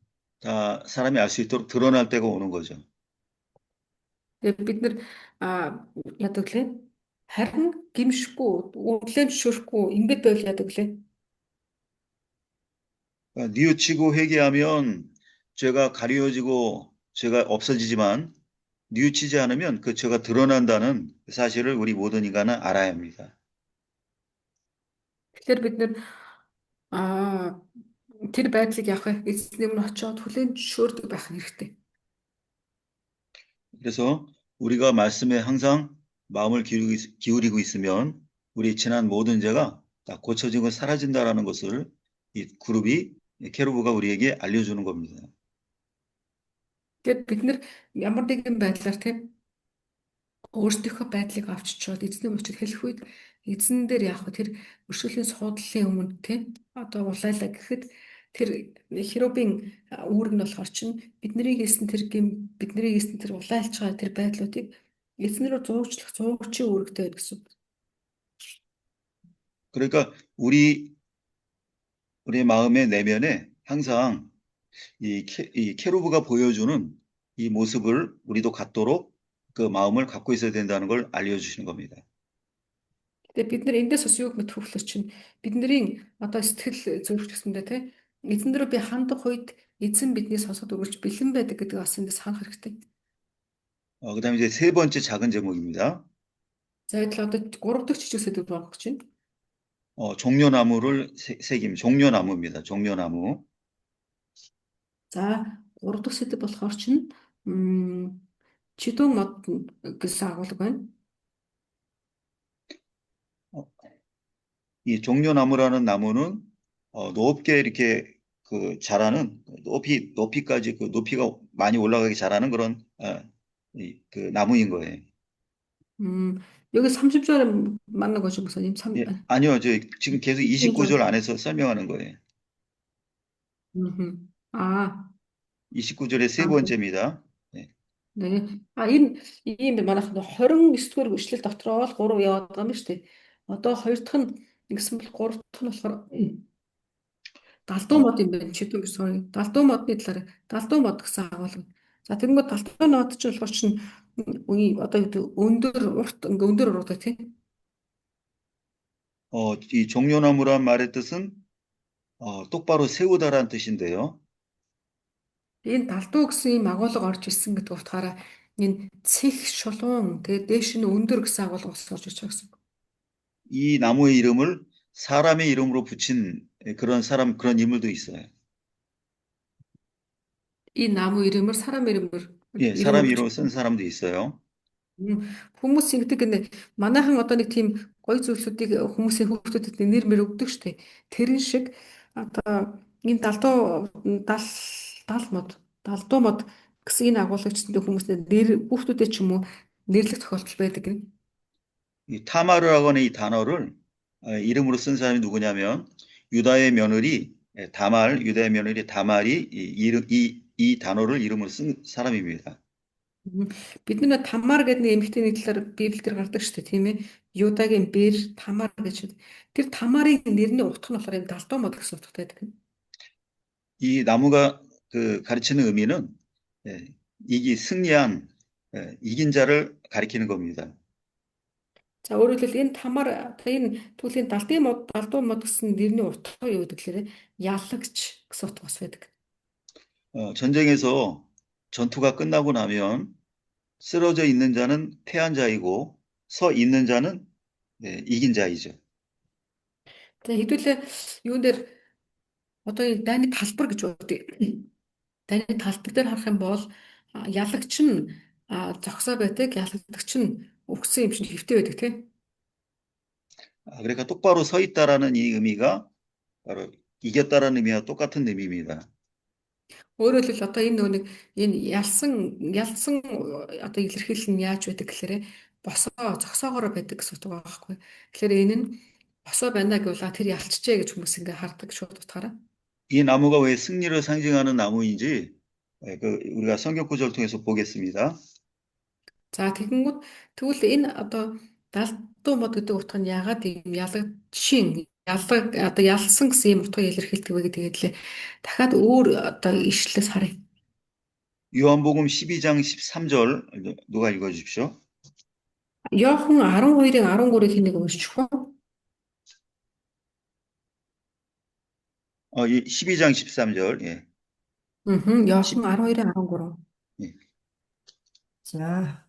다 사람이 알 수 있도록 드러날 때가 오는 거죠. Тэгээд бид нар яадаг лээ. Харин гимшгүй, үлээмжшөөрөхгүй ингэж байвал яадаг лээ. 그러니까 뉘우치고 회개하면 죄가 가려지고 죄가 없어지지만 뉘우치지 않으면 그 죄가 드러난다는 사실을 우리 모든 인간은 알아야 합니다. Тэгэхээр бид нар тэр байдлыг явах эзний өмнө очиод хүлээн зөвшөөрдөг байх хэрэгтэй. 그래서 우리가 말씀에 항상 마음을 기울이고 있으면 우리 지난 모든 죄가 다 고쳐지고 사라진다라는 것을 이 그룹이 케루브가 우리에게 알려주는 겁니다. Тэгээд бид нар ямар нэгэн байдлаар тийм өөрсдийнхөө байдлыг авч чад эзний мөчөд хэлэх үед эзэн дээр яг тэр өршөлийн суудлын өмнө тийм одоо улайлаа гэхэд тэр херубийн үүрэг нь болохоор чинь бидний хийсэн тэр улайлж байгаа тэр байдлуудыг эзнэрөө зуучлах зуугчийн үүрэгтэй байдаг гэсэн. 그러니까 우리 마음의 내면에 항상 이 케루브가 보여주는 이 모습을 우리도 갖도록 그 마음을 갖고 있어야 된다는 걸 알려주시는 겁니다. Тэгээд бид нар эндээс бас юуг мэдхүлэр чинь бидний одоо сэтгэл зөвлөх гэсэндээ тийм эзэн дээр би хандах үед эзэн бидний сонсоод өгүүлж бэлэн байдаг гэдэг бас эндээс санах хэрэгтэй. 그다음에 이제 세 번째 작은 제목입니다. За адил одоо 3 дахь жижиг сэдв болох гэж байна. 종려나무를 종려나무입니다. 종려나무. За 3 дахь сэдв болохоор чинь чидүүн мод гэсэн агуулга байна. 이 종려나무라는 나무는 높게 이렇게 그 자라는 높이까지 그 높이가 많이 올라가게 자라는 그런 그 나무인 거예요. 여기 30절에 맞는 거죠, 목사님? 예, 아니요, 지금 계속 29절 안에서 설명하는 거예요. 29절의 세 번째입니다. 네. Энэ манайх 29-р гүшлэл дотроо л 3 яваад байгаа юм шүү дээ. Одоо 2 дахь нь гэсэн бол 3 дахь нь болохоор далдуу мод юм байна. Чидүүн sorry. Далдуу модны талаар далдуу мод гэсэн агуулга. За тэгэнгүүт далдуу мод чинь болохоор чинь одоо өндөр уруутай тийм. 이 종려나무란 말의 뜻은 똑바로 세우다라는 뜻인데요. Энэ далдуу гэсэн ийм агуулга орж ирсэн гэдэг утгаараа энэ цэх шулуун тэгээд дээш нь өндөр гэсэн агуулга орж ирж байгаа гэсэн. 이 나무의 이름을 사람의 이름으로 붙인 그런 인물도 있어요. 이 나무 이름을 사람 이름으로 예, 사람 이름으로 쓴 사람도 있어요. хүмүүс ингэдэг гэнэ манайхан одоо нэг тийм гоё зүйлсүүдийг хүмүүсийн хүүхдүүдэд нэр мэр өгдөг штэ. Тэрэн шиг одоо энэ далдуу мод гэсэн энэ агуулгачдын хүмүүсийн нэр хүүхдүүдэд ч юм уу нэрлэх тохиолдол байдаг гэнэ. 이 타마르라고 하는 이 단어를 이름으로 쓴 사람이 누구냐면 유다의 며느리 다말이 이 단어를 이름으로 쓴 사람입니다. Бид нар Тамар гэдэг эмэгтэйний талаар Библиэлд гардаг шүү дээ, тийм ээ. Юдагийн Бэр Тамар гэж. Тэр Тамарын нэрний утга нь болохоор энэ далдуу мод гэсэн утгатай байдаг. 이 나무가 그 가르치는 의미는 승리한 이긴 자를 가리키는 겁니다. За өөрөөр хэлбэл энэ түүлийн далдуу мод гэсэн нэрний утга юу гэдэг лээ? Ялагч гэсэн утга бас байдаг. 전쟁에서 전투가 끝나고 나면 쓰러져 있는 자는 패한 자이고 서 있는 자는 이긴 자이죠. За хэдүүлээ юун дээр одоо энэ дайны талбар гэж үүдэг. Дайны талбар дээр харах юм бол ялагч нь зогсоо байдаг, ялагдагч нь өгсөн юм шиг хэвтэй байдаг тийм. 그러니까 똑바로 서 있다라는 이 의미가 바로 이겼다라는 의미와 똑같은 의미입니다. Өөрөөр хэлбэл одоо энэ ялсан одоо илэрхийлэл нь яаж байдаг гэхээр зогсоогоор байдаг гэсэн үг байхгүй. Тэгэхээр энэ нь босоо байна гэвэл тэр ялчжээ гэж хүмүүс ингээ хардаг шууд утгаараа. 이 나무가 왜 승리를 상징하는 나무인지 우리가 성경 구절을 통해서 보겠습니다. За тэгэнгүүт тэгвэл энэ одоо далдуу мод гэдэг утга нь ягаад ийм ялагчийн одоо ялсан гэсэн ийм утга илэрхийлдэг вэ гэдэг лээ. Дахиад өөр одоо ишлэлээс харъя. 요한복음 12장 13절 누가 읽어주십시오. Иохан 12-ын 13-ыг хэнийг уншчих вэ? 12장 13절. 예. Иохан 12-ын 13. 예. За,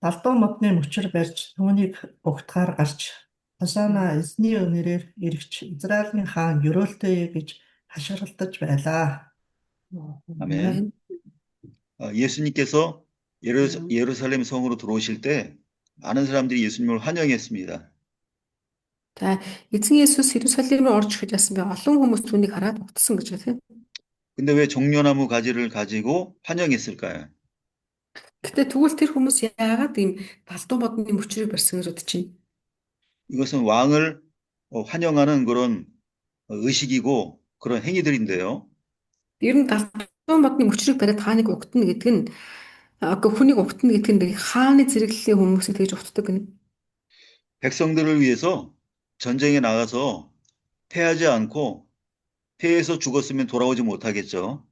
далдуу модны мөчөр барьж түүнийг угтахаар гарч Хосана эзний өнөрөөр ирэгч Израилийн хаан ёроолтой гэж хашгиралдаж байлаа. 아멘. 예수님께서 예루살렘 성으로 들어오실 때 많은 사람들이 예수님을 환영했습니다. За эзэн Есүс Иерусалим руу орж ирж яасан бэ? Олон хүмүүс түүнийг хараад утсан гэж байна. 근데 왜 종려나무 가지를 가지고 환영했을까요? Гэтэ тэгвэл тэр хүмүүс яагаад ийм далдуу модны мөчрийг барьсан гэж бодож байна? 이것은 왕을 환영하는 그런 의식이고 그런 행위들인데요. Ер нь далдуу модны мөчрийг бариад хааныг угтна гэдэг нь хүнийг угтна гэдэг нь хааны зэрэглэлийн хүмүүсийг тэгж угтдаг гэнэ. 백성들을 위해서 전쟁에 나가서 패하지 않고 패해서 죽었으면 돌아오지 못하겠죠.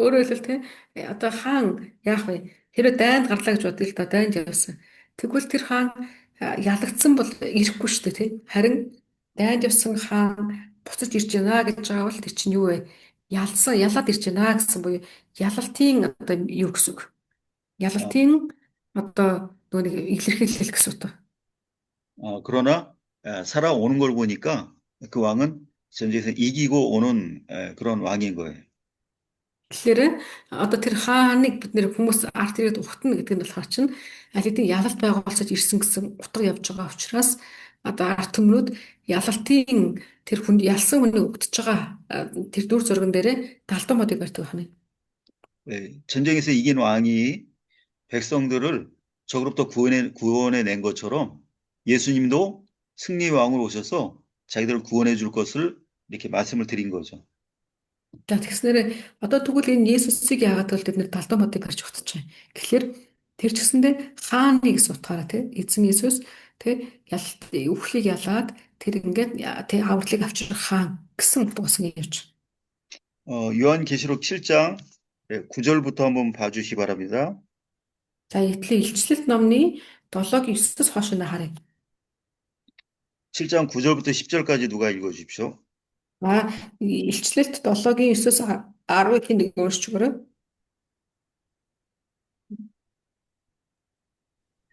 Өөрөөр хэлбэл те одоо хаан яах вэ? Хэрэв дайнд гарлаа гэж бодъё л да дайнд явсан. Тэгвэл тэр хаан ялагдсан бол ирэхгүй шүү дээ те. Харин дайнд явсан хаан буцаж ирж байна гэж байгаа бол тэр чинь юу вэ? Ялаад ирж байна гэсэн буюу ялалтын одоо юу гэсэн үг? Ялалтын одоо нөгөө нэг илэрхийлэл гэсэн үг. 그러나 살아오는 걸 보니까 그 왕은 전쟁에서 이기고 오는 그런 왕인 거예요. Тэгэхээр одоо тэр хааныг бид нэр хүмүүс арт ирээд ухтана гэдэг нь болохоор чинь аль хэдийн ялалт байгуулсаж ирсэн гэсэн утга явж байгаа учраас одоо арт түмнүүд ялалтын тэр хүн ялсан хүнийг өгдөж байгаа тэр дүр зурган дээрээ далдуу модыг барьдаг байна. 전쟁에서 이긴 왕이 백성들을 적으로부터 구원해 낸 것처럼 예수님도 승리 왕으로 오셔서 자기들을 구원해 줄 것을 이렇게 말씀을 드린 거죠. За тэгснээр одоо тэгвэл энэ Есүсийг яагаад бол бид нэр далдуу модыг барьж өгч байгаа. Тэгэхээр тэр ч гэсэндээ хааны гэсэн утгаараа тий эзэн Есүс тий ялалт үхлийг ялаад тэр ингээд тий авралыг авчрах хаан гэсэн утгаас ингэж. 요한계시록 7장 9절부터 한번 봐주시기 바랍니다. За итгэлийн илчлэлт номны 7-9-с хойш нь харъя. 7장 9절부터 10절까지 누가 읽어주십시오. Илчлэлт 7-9-с 10-ыг нэг уншиж өгөөрэй.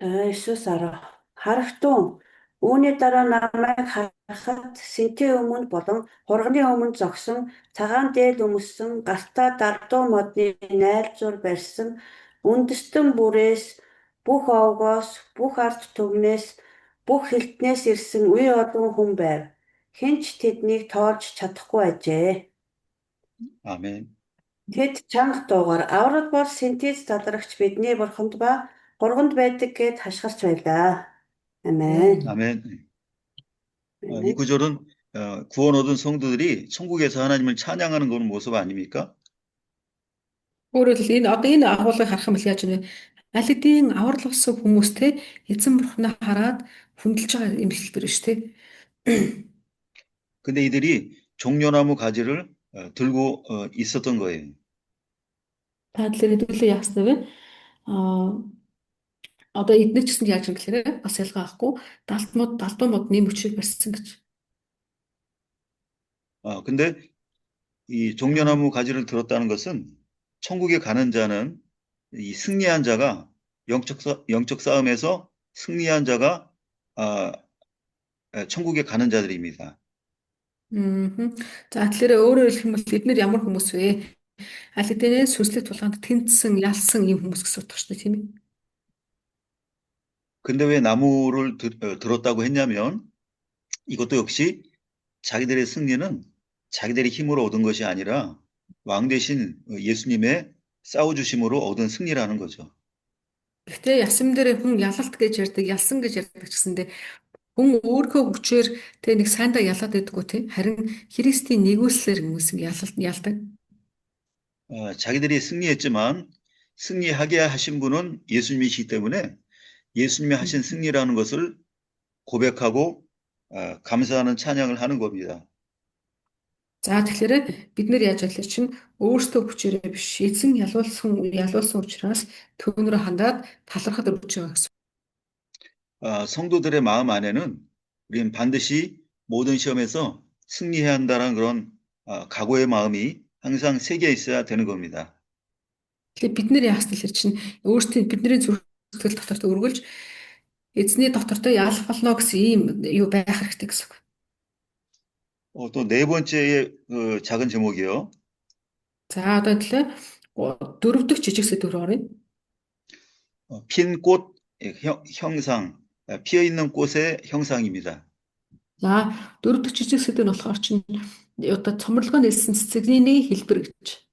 Иесус харагтун үүний дараа намайг харахад сэнтээ өмнө болон хурганы өмнө зогсон цагаан дээд өмссөн гартаа далдуу модны найлзуур барьсан үндэстэн бүрээс бүх овгоос бүх ард түмнээс бүх хилтнээс ирсэн үе олон хүн байв. Хинч тэднийг тоолж чадахгүй ажээ. 아멘. Тэд чанга дуугаар аврал бол синтез задрагч бидний бурханд ба хурганд байдаг гэд хашгирч байлаа. 아멘. 아멘. 이 구절은 구원 얻은 성도들이 천국에서 하나님을 찬양하는 그런 모습 아닙니까? Өөрөөр хэлбэл энэ агуулгыг харах юм бол яаж вэ? Аль хэдийн аврал болсон хүмүүстэй эзэн бурхнаа хараад хүндэлж байгаа юм хэлбэр шүү дээ. 근데 이들이 종려나무 가지를 들고 있었던 거예요. Та тэгэхээр хэдүүлээ яасан вэ? Одоо эдгээр ч гэсэн яаж юм гэхээр бас ялгаа авахгүй далдуу модны мөчрийг барьсан гэж. 근데 이 종려나무 가지를 들었다는 것은 천국에 가는 자는 이 승리한 자가 영적 싸움에서 승리한 자가 천국에 가는 자들입니다. За тэгэхээр өөрөөр хэлэх юм бол эдгээр ямар хүмүүс вэ? Аль хэдийн сүнслэг тулгаанд тэнцсэн, ялсан ийм хүмүүс гэсэн утгатай шүү дээ, тийм ээ. 근데 왜 나무를 들었다고 했냐면 이것도 역시 자기들의 승리는 자기들의 힘으로 얻은 것이 아니라 왕 대신 예수님의 싸워주심으로 얻은 승리라는 거죠. Гэхдээ ясам дээр хүн ялалт гэж ярьдаг, ялсан гэж ярьдаг гэсэндээ Хүн өөрийнхөө хүчээр тэг нэг сайндаа ялаад байдаггүй тий. Харин Христийн нэгүүлсээр хүмүүсийг ялдаг. 자기들이 승리했지만 승리하게 하신 분은 예수님이시기 때문에 예수님이 하신 승리라는 것을 고백하고 감사하는 찬양을 하는 겁니다. За тэгэхээр бид нэр яаж ялах чинь өөрсдөө хүчээрээ биш эзэн ялуулсан учраас түүнрөө хандаад талархад өргөж байгаа гэсэн. 성도들의 마음 안에는 우리는 반드시 모든 시험에서 승리해야 한다는 그런 각오의 마음이 항상 새겨 있어야 되는 겁니다. Тэгэхээр бид нэр яах вэ чинь өөрсдөө бидний зүрх дотор өргөлж эзний дотортой ялах болно гэсэн ийм юу байх хэрэгтэй гэсэн. 또 네 번째의 그 작은 제목이요. За одоо төлөө дөрөв дэх жижиг сэдвээр оръё. 핀 꽃 형상, 피어 있는 꽃의 형상입니다. За дөрөв дэх жижиг сэдв нь болохоор чинь одоо цомрлогоо нэлсэн цэцэгний хэлбэр гэж.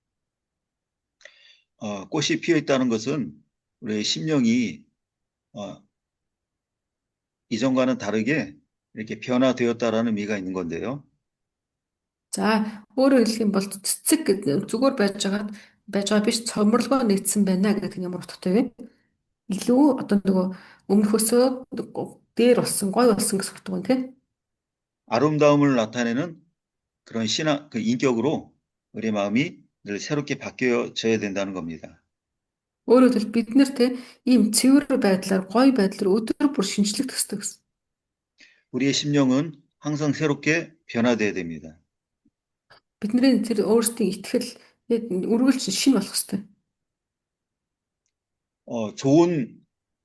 꽃이 피어 있다는 것은 우리의 심령이 이전과는 다르게 이렇게 변화되었다라는 의미가 있는 건데요. За өөрөөр хэлэх юм бол цэцэг зүгээр байж байгаа биш цомрлогоо нэгдсэн байна гэдэг нь ямар утгатай вэ? Илүү одоо нөгөө өмнөхөөсөө дээр болсон гой болсон гэсэн утга байна тийм. 아름다움을 나타내는 그런 신앙, 그 인격으로 우리 마음이 늘 새롭게 바뀌어져야 된다는 겁니다. Өөрөөр хэлбэл бид нэр те ийм цэвэр байдлаар гой байдлаар өдөр бүр шинжлэх төстэй гэсэн. 우리의 심령은 항상 새롭게 변화돼야 됩니다. Бидний тэр өөрсдийн итгэл үргэлж шинэ болох хэрэгтэй.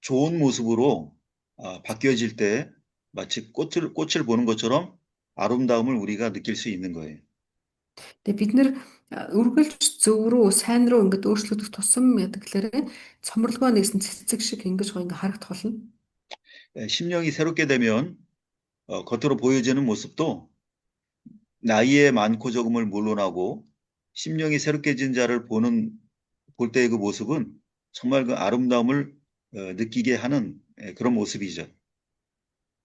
좋은 모습으로 바뀌어질 때 마치 꽃을 보는 것처럼 아름다움을 우리가 느낄 수 있는 거예요. Тэгээ бид нэр үргэлж зөв рүү сайн руу ингээд өөрчлөгдөх тусам ядглаарэ цомрлогоо нэгсэн цэцэг шиг ингэж гоё ингээд харагдах болно. 심령이 새롭게 되면 겉으로 보여지는 모습도 나이의 많고 적음을 물론하고 심령이 새롭게진 자를 볼 때의 그 모습은 정말 그 아름다움을 느끼게 하는 그런 모습이죠.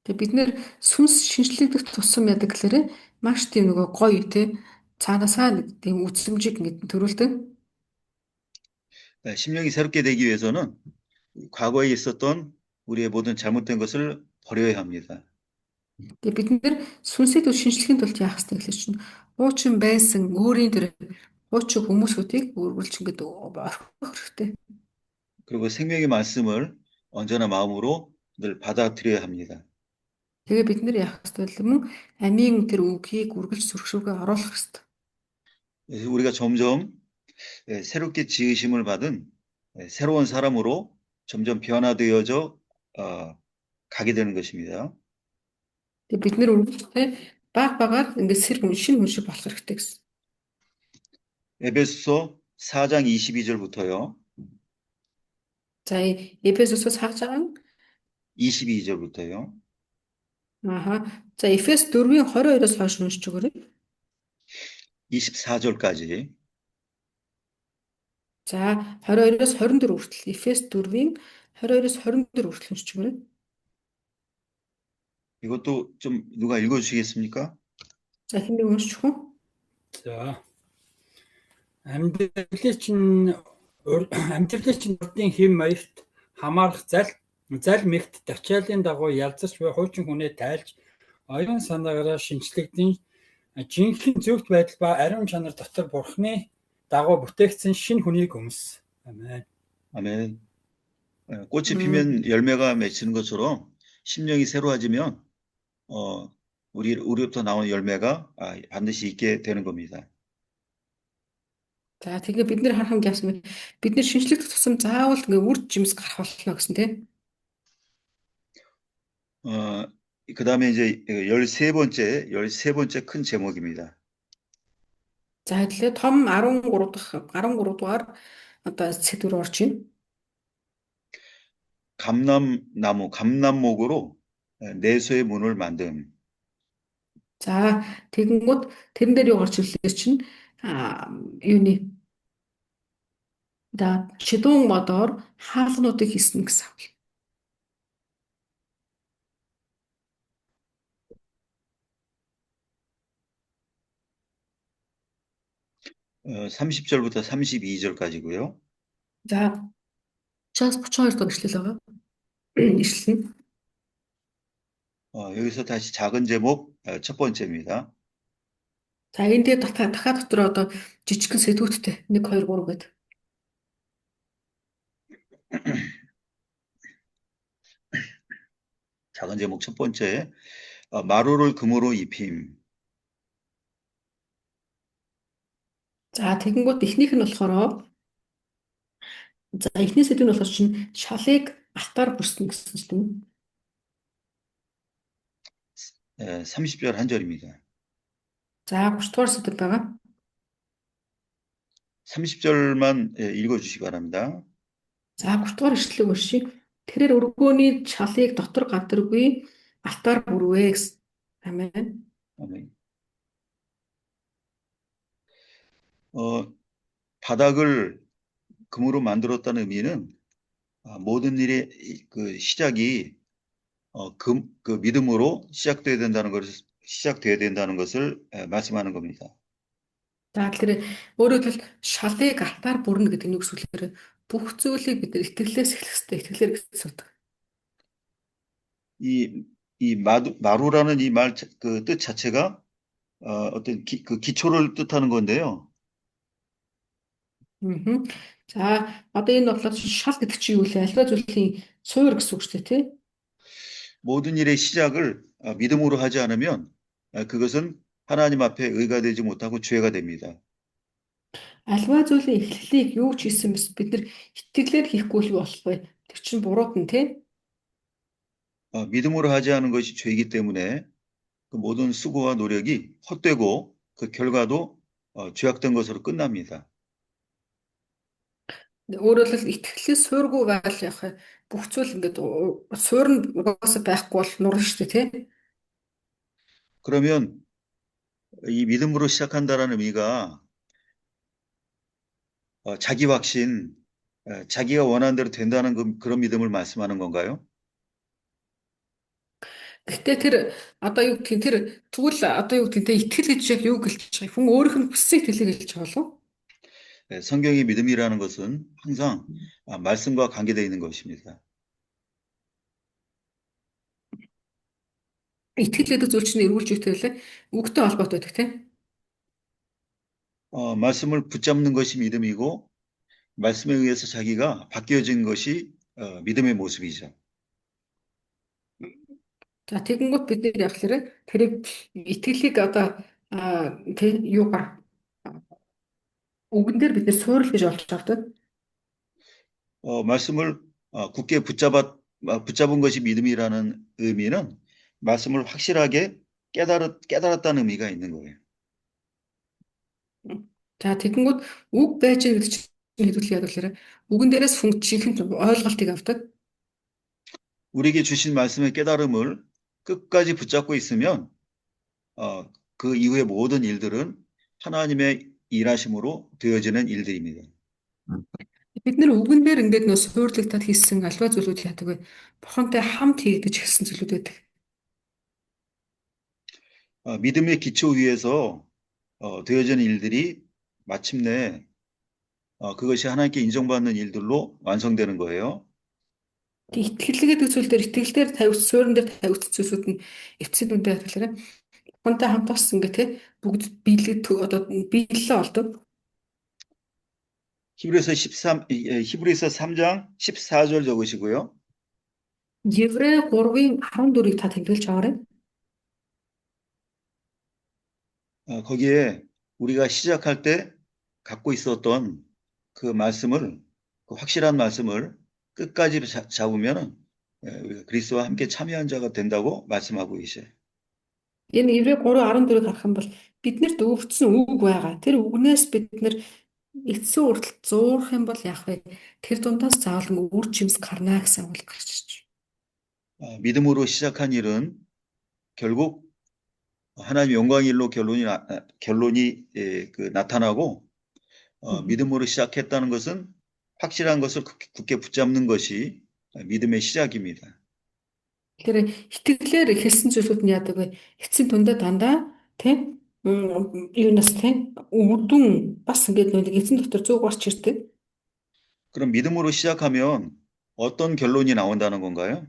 Тэгээ бид нэр сүнс шинжлэгдэх тусам ядглаарэ маш тийм нөгөө гоё те цаанаасаа нэг тийм үзлэмжийг ингээд төрүүлдэг. 심령이 새롭게 되기 위해서는 과거에 있었던 우리의 모든 잘못된 것을 버려야 합니다. Тэгээ бид нэр сүнсээ төв шинжлэхийн тулд яах ёстой гэхэл чинь хуучин байсан өөрийн тэр хуучин хүмүүсүүдийг үргэлж ингээд орхих хэрэгтэй. 그리고 생명의 말씀을 언제나 마음으로 늘 받아들여야 합니다. Тэгээ бид нэр яах ёстой вэ? Амийн тэр үгийг үргэлж сүрхшүүгээ оруулах хэрэгтэй. 그래서 우리가 점점 새롭게 지으심을 받은 새로운 사람으로 점점 변화되어져 가게 되는 것입니다. Тэгээ бид нэр үргэлжлээ баг багаар ингээд шинэ хүн шиг болох хэрэгтэй гэсэн. 에베소서 4장 22절부터요. За Эфесосоос харж байгаа. 22절부터요. Ааха. За Эфес 4-ийн 22-оос хойш уншиж өгөөрэй. 24절까지. За 22-оос 24 хүртэл Эфес 4-ийн 22-оос 24 хүртэл уншиж өгөөрэй. 이것도 좀 누가 읽어주시겠습니까? За хэн нэг уншиж өгөх үү? За. Амьдралын чинь урдын хэм маягт хамаарах зал мэгт тачаалын дагуу ялзарч буй хуучин хүнээ тайлж оюун санаагаараа шинчлэгдэн жинхэнэ зөвхт байдал ба ариун чанар дотор бурхны дагуу бүтээгдсэн шинэ хүнийг өмс. 아멘. 아멘. 꽃이 피면 열매가 맺히는 것처럼 심령이 새로워지면 우리로부터 나오는 열매가 반드시 있게 되는 겁니다. За тэгээ бид нэр харах юм яасан бэ? Бид нэр шинжлэх тусам заавал ингээ үр жимс гарах болно гэсэн тийм. 그다음에 이제 13번째 큰 제목입니다. За хэдлээ том 13 дугаар одоо сэдвэр орж ийн. 감람목으로 내소의 문을 만듦. За тэгэнгүүт тэрэн дээр юу гарч ирлээ чинь юуны да шидүүн модоор хаалгануудыг хийсэн гэсэн үг. 30절부터 32절까지고요. За 30-аас 32 дахь ишлэл байгаа. Ишлэл нь 여기서 다시 작은 제목 첫 번째입니다. за энэ дээр дахиад дотор одоо жижигхэн сэдвүүдтэй 1 2 3 гэдэг. 작은 제목 첫 번째, 마루를 금으로 입힘. За тэгэнгүүт эхнийх нь болохоор за эхний сэдв нь болохоор чинь шалыг алтаар бүрснэ гэсэн чинь тийм. 30절 한 절입니다. За 30 дугаар сэдв байгаа. 30절만 읽어주시기 바랍니다. За 30 дугаар ишлэлийг уншийе. Тэрээр өргөөний шалыг дотор гадаргүй алтаар бүрвэ гэсэн. Амен. 아멘. 바닥을 금으로 만들었다는 의미는 모든 일의 그 시작이 그 믿음으로 시작돼야 된다는 것을 말씀하는 겁니다. За тэгэхээр өөрөөр хэлбэл шалыг алтаар бүрнэ гэдэг нь юу гэсэн үг вэ? Бүх зүйлийг бид итгэлээс эхлэх хэрэгтэй. итгэлээр гэсэн үг. 이 마루라는 이 말 그 뜻 자체가 어떤 그 기초를 뜻하는 건데요. За одоо энэ болохоор шал гэдэг чинь юу вэ? Альва зүйлийн суур гэсэн үг шүү дээ, тий? 모든 일의 시작을 믿음으로 하지 않으면 그것은 하나님 앞에 의가 되지 못하고 죄가 됩니다. Альва зүйлийн эхлэлийг юу ч хийсэн мэс бид нар итгэлээр хийхгүй л болох бай. Тэр чинь бурууд нь тий? 믿음으로 하지 않은 것이 죄이기 때문에 그 모든 수고와 노력이 헛되고 그 결과도 죄악된 것으로 끝납니다. Өөрөөр хэлбэл итгэлээс суургүй байл яах бүх зүйл ингээд суур нь угаасаа байхгүй бол нурна шүү дээ, тий? 그러면 이 믿음으로 시작한다라는 의미가 자기 확신, 자기가 원하는 대로 된다는 그런 믿음을 말씀하는 건가요? Гэтэ тэр одоо юу гэх тэр тэгвэл одоо юу гэх тэ итгэл гэж яг юу гэлж байгаа хүн өөрийнх нь хүссэн итгэлийг хэлж байгаа болов? 성경의 믿음이라는 것은 항상 말씀과 관계되어 있는 것입니다. Итгэл гэдэг зүйл чинь эргүүлж өгтэй байлаа. Үгтэй холбоотой байдаг тийм. 말씀을 붙잡는 것이 믿음이고 말씀에 의해서 자기가 바뀌어진 것이 믿음의 모습이죠. За тэгэнгүүт бид нэр яг тэрийг итгэлийг одоо тэг юугаар үгэн дээр бид нэр суурил гэж олж авдаг. 말씀을 굳게 붙잡은 것이 믿음이라는 의미는 말씀을 확실하게 깨달았다는 의미가 있는 거예요. За тэгэнгүүт үг байж байгаа гэдэг чинь хэдүүлээ яг л үгэн дээрээс жинхэнэ ойлголтыг авдаг. 우리에게 주신 말씀의 깨달음을 끝까지 붙잡고 있으면 그 이후의 모든 일들은 하나님의 일하심으로 되어지는 일들입니다. Бид нэр үгэн дээр ингээд нөө суурилтад хийсэн альва зүйлүүд яадаг вэ? Бурхантай хамт хийгдэж хэлсэн зүйлүүд байдаг. 믿음의 기초 위에서 되어지는 일들이 마침내 그것이 하나님께 인정받는 일들로 완성되는 거예요. Итгэл гэдэг зүйл дээр итгэл дээр тавьсан суурин дээр тавьсан зүйлсүүд нь эцсийн дүндээ тэгэхээр Бурхантай хамт болсон гэх тээ бүгд биелэлээ олдог. 히브리서 3장 14절 적으시고요. Еврей 3-ын 14-ийг та тэмдэглэж аваарай. 거기에 우리가 시작할 때 갖고 있었던 그 말씀을, 그 확실한 말씀을 끝까지 잡으면 우리가 그리스도와 함께 참여한 자가 된다고 말씀하고 계셔요. Энэ Еврей 3:14-ийг харах юм бол биднэрт өвдсөн үг байгаа. Тэр үгнээс бид нэр эцсийн үрдэл зуурах юм бол яах вэ? Тэр дундаас заавал үр жимс гарна гэсэн үг гарч ирж байна. 믿음으로 시작한 일은 결국 하나님 영광의 일로 결론이 나타나고 믿음으로 시작했다는 것은 확실한 것을 굳게 붙잡는 것이 믿음의 시작입니다. Тэгэхээр итгэлээр хэлсэн зүйлүүд нь яадаг вэ? Эцсийн дүндээ дандаа тийм юунаас тийм үрдүн бас ингээд нэг эзэн дотор 100 гарч ирдэг. 그럼 믿음으로 시작하면 어떤 결론이 나온다는 건가요?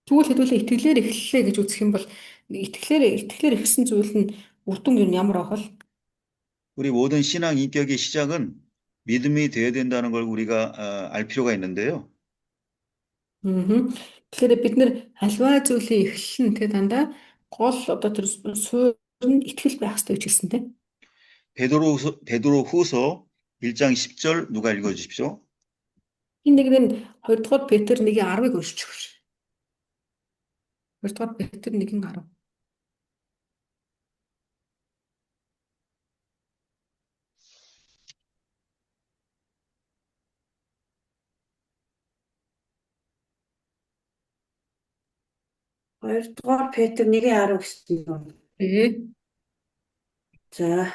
Тэгвэл хэдүүлээ итгэлээр эхэллээ гэж үзэх юм бол итгэлээр эхэлсэн зүйл нь үрдүн юу ямар ах вэ? 우리 모든 신앙 인격의 시작은 믿음이 되어야 된다는 걸 우리가 알 필요가 있는데요. Тэгэхээр бид нэр альва зүйлийн эхлэл нь тэгээ дандаа гол одоо тэр суурь нь итгэл байх хэрэгтэй гэж хэлсэн тийм. 베드로후서 1장 10절 누가 읽어 주십시오. Энэ нэг нь 2 дугаар Петр 1:10-ыг уншиж өгч. 2 дугаар Петр 1:10. Хоёрдугаар Петр 1:10 гэсэн юм. Ээ. За.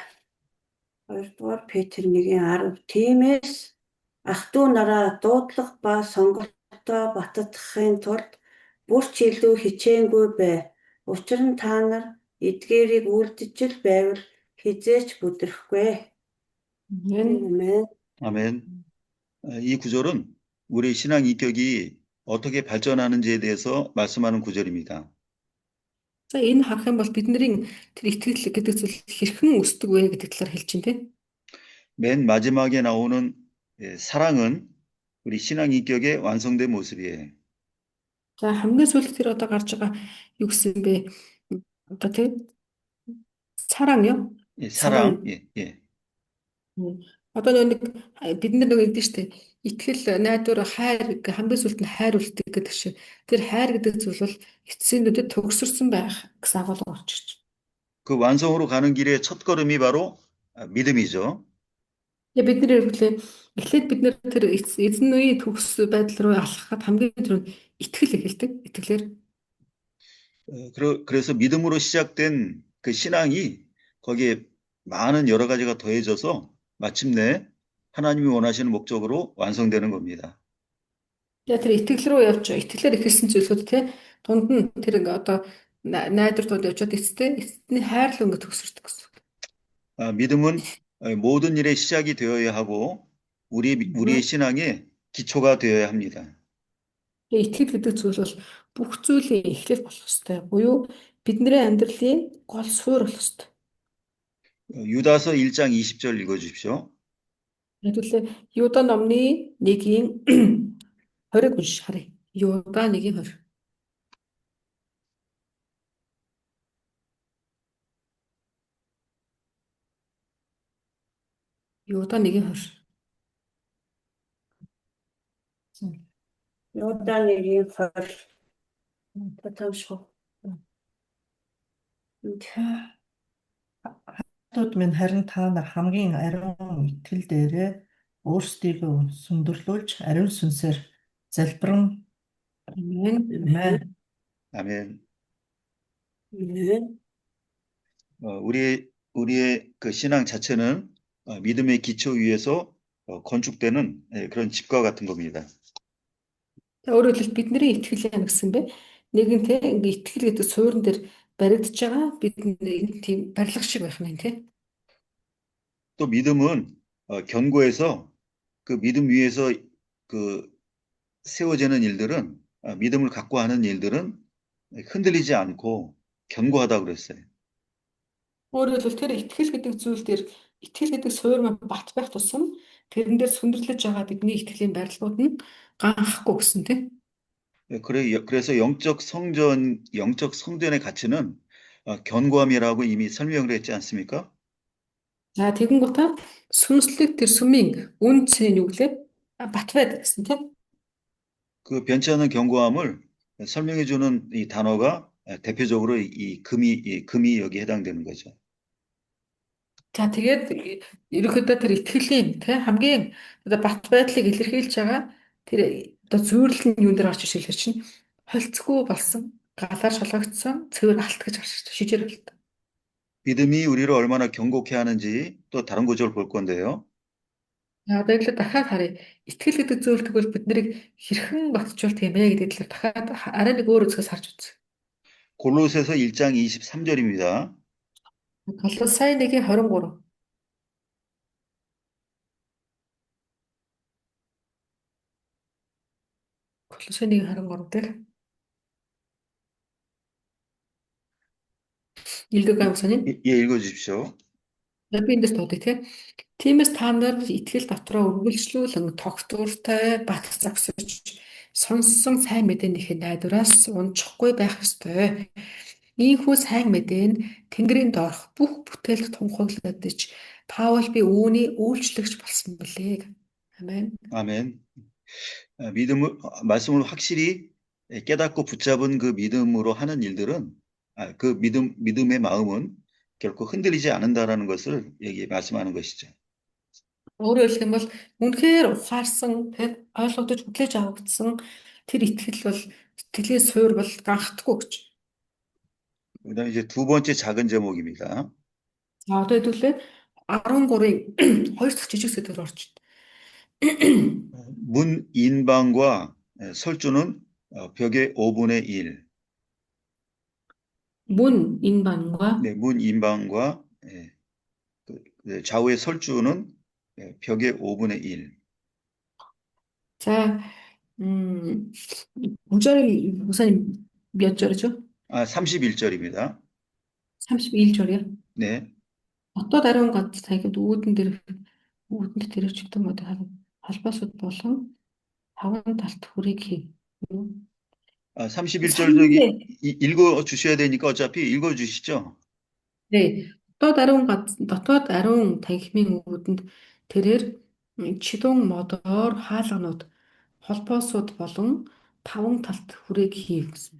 Хоёрдугаар Петр 1:10. Тиймээс ах トゥ нараа дуудлах ба сонголтоо баттгахын тулд бүрч илүү хичээнгүй бай. Учир нь та нар эдгээрийг үлдэж л байвал хизээч бүдрэхгүй. Амен. 아멘. 이 구절은 우리 신앙 인격이 어떻게 발전하는지에 대해서 말씀하는 구절입니다. За энэ харах юм бол бидний тэр итгэл гэдэг зүйл хэрхэн өсдөг вэ гэдэг талаар хэлж байна тийм. 맨 마지막에 나오는 사랑은 우리 신앙 인격의 완성된 모습이에요. За хамгийн сүүлд тэр одоо гарч байгаа юу гэсэн бэ? Одоо тийм царан юу? 예, 사랑. 예, 예. Одоо нэг бид нар нэг гэдэг чинь итгэл найдвар хайр хамгийн сүүлд нь хайр үлддэг гэдэг шиг тэр хайр гэдэг зүйл бол эцсийнүүдэд төгсөрсөн байх гэсэн агуулга орж ирж байна. 그 완성으로 가는 길의 첫 걸음이 바로 믿음이죠. Тэгээ бид нэр эхлээд бид нэр тэр эзэн үеийн төгс байдал руу алхахад хамгийн түрүүнд итгэл эхэлдэг. итгэлээр. 그래서 믿음으로 시작된 그 신앙이 거기에 많은 여러 가지가 더해져서 마침내 하나님이 원하시는 목적으로 완성되는 겁니다. Тэгээ тэр итгэл рүү явж итгэлээр эхэлсэн зүйлүүд те дунд нь тэр одоо найдвар явжаад эцэстний хайрлуу ингэ төгсөрдөг гэсэн. 믿음은 모든 일의 시작이 되어야 하고 우리의 신앙의 기초가 되어야 합니다. Итгэл гэдэг зүйл бол бүх зүйлийн эхлэл болох ёстой. Буюу бидний амьдралын гол суурь болох ёстой. 유다서 1장 20절 읽어 주십시오. Хэдүүлээ Юда номны 1-ийн 20-ыг уншиж харъя. Юда 1-ийн 20. Юда 1-ийн 20. Юда 1:20. Татамшгүй. Хотод минь харин та нар хамгийн ариун итгэл дээрээ өөрсдийгөө сүндэрлүүлж ариун сүнсээр залбиран Амен. 아멘. Амен. 우리의 그 신앙 자체는 믿음의 기초 위에서 건축되는 그런 집과 같은 겁니다. Өөрөөр хэлбэл бидний итгэл яа гэсэн бэ? Нэгэн те ингээ итгэл гэдэг суурин дээр баригдаж байгаа бидний тийм барилга шиг байх нь те. 또 믿음은 견고해서 그 믿음 위에서 그 세워지는 일들은 믿음을 갖고 하는 일들은 흔들리지 않고 견고하다고 그랬어요. Өөрөөр хэлбэл тэр итгэл гэдэг зүйл дээр итгэл гэдэг суурь маань бат байх тусам тэрэн дээр сүндэрлэж байгаа бидний итгэлийн барилгууд нь ганхахгүй гэсэн тийм. 그래서 영적 성전의 가치는 견고함이라고 이미 설명을 했지 않습니까? За тэгэн гутаа сүнслэг тэр сүмийн үнц нь юу гэлээ бат байдаг гэсэн тийм. 그 변치 않는 견고함을 설명해주는 이 단어가 대표적으로 이 금이 여기 해당되는 거죠. За тэгээд ерөнхийдөө тэр итгэлийн тийм хамгийн одоо бат байдлыг илэрхийлж байгаа тэр одоо зүйрлэл нь юун дээр орж ирж хэлэх чинь холцгүй болсон галаар шалгагдсан цэвэр алт гэж гарч ирж шижээр алт. 믿음이 우리를 얼마나 견고케 하는지 또 다른 구절 볼 건데요. Одоо яг л дахиад харъя. Итгэл гэдэг зүйл тэгвэл бид нарыг хэрхэн багтжуулт юм бэ гэдэг талаар дахиад арай нэг өөр үзгээс харж үзье. 골로새서 1장 23절입니다. Колосай 1:23. Колосай 1:23 дээр 읽어가요, 목사님? 예, 읽어주십시오. Би эндээс дуудъя тийм. Тиймээс та нар итгэл дотроо үргэлжлүүлэн тогтвортой бат зогсож сонссон сайн мэдээнийхээ найдвараас унчихгүй байх ёстой. Ийхүү сайн мэдээ нь Тэнгэрийн доорх бүх бүтээлд тунхаглагдаж Паул би үүний үйлчлэгч болсон билээ. 아멘. 아멘. 말씀을 확실히 깨닫고 붙잡은 그 믿음으로 하는 일들은, 그 믿음의 마음은 결코 흔들리지 않는다라는 것을 여기 말씀하는 것이죠. Өөрөөр хэлбэл үнэхээр ухаарсан тэр ойлгогдож хүлээж авагдсан тэр итгэл бол сэтгэлийн суурь бол гахтгүй гэж. 그다음에 이제 두 번째 작은 제목입니다. За одоо хэдүүлээ 13-ийн 2 дахь жижиг сэдвээр орчих. 문 인방과 설주는 벽의 5분의 1. Мөн энэ банга 네, 문 인방과 좌우의 설주는 벽의 5분의 1. за 문자를 우선 몇 절이죠? 31절입니다. 31절이요. 네. Хотод ариун ганц тайгад үүдэнд тэрэж гэдэг юм уу холбоосод болон таван талт хүрийг хий. 31절 저기 읽어 주셔야 되니까 어차피 읽어 주시죠. 네. дотоод ариун танхимын үүдэнд тэрээр чидүүн модоор хаалганууд холбоосууд болон таван талт хүрийг хийв гэсэн.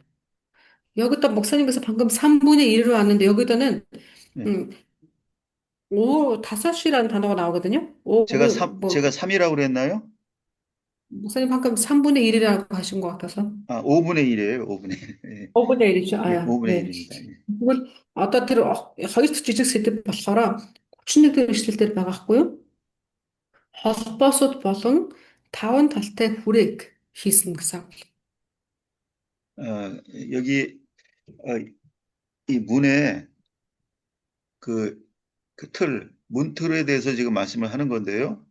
여기다 목사님께서 방금 3분의 1로 왔는데 여기다는 네. 다섯이라는 단어가 나오거든요. 제가 3이라고 그랬나요? 목사님 방금 3분의 1이라고 하신 것 같아서. 5분의 1이에요. 5분의 1. 5분의 1이죠. 네, 5분의 1입니다. тэгвэл одоо тэр хоёр дахь жижиг сэдв болохоор 31 дэх эшлэл дээр байгаа хгүй юу? холбоосууд болон таван талтай хүрээг хийсэн гэсэн. 여기 이 문에 문틀에 대해서 지금 말씀을 하는 건데요.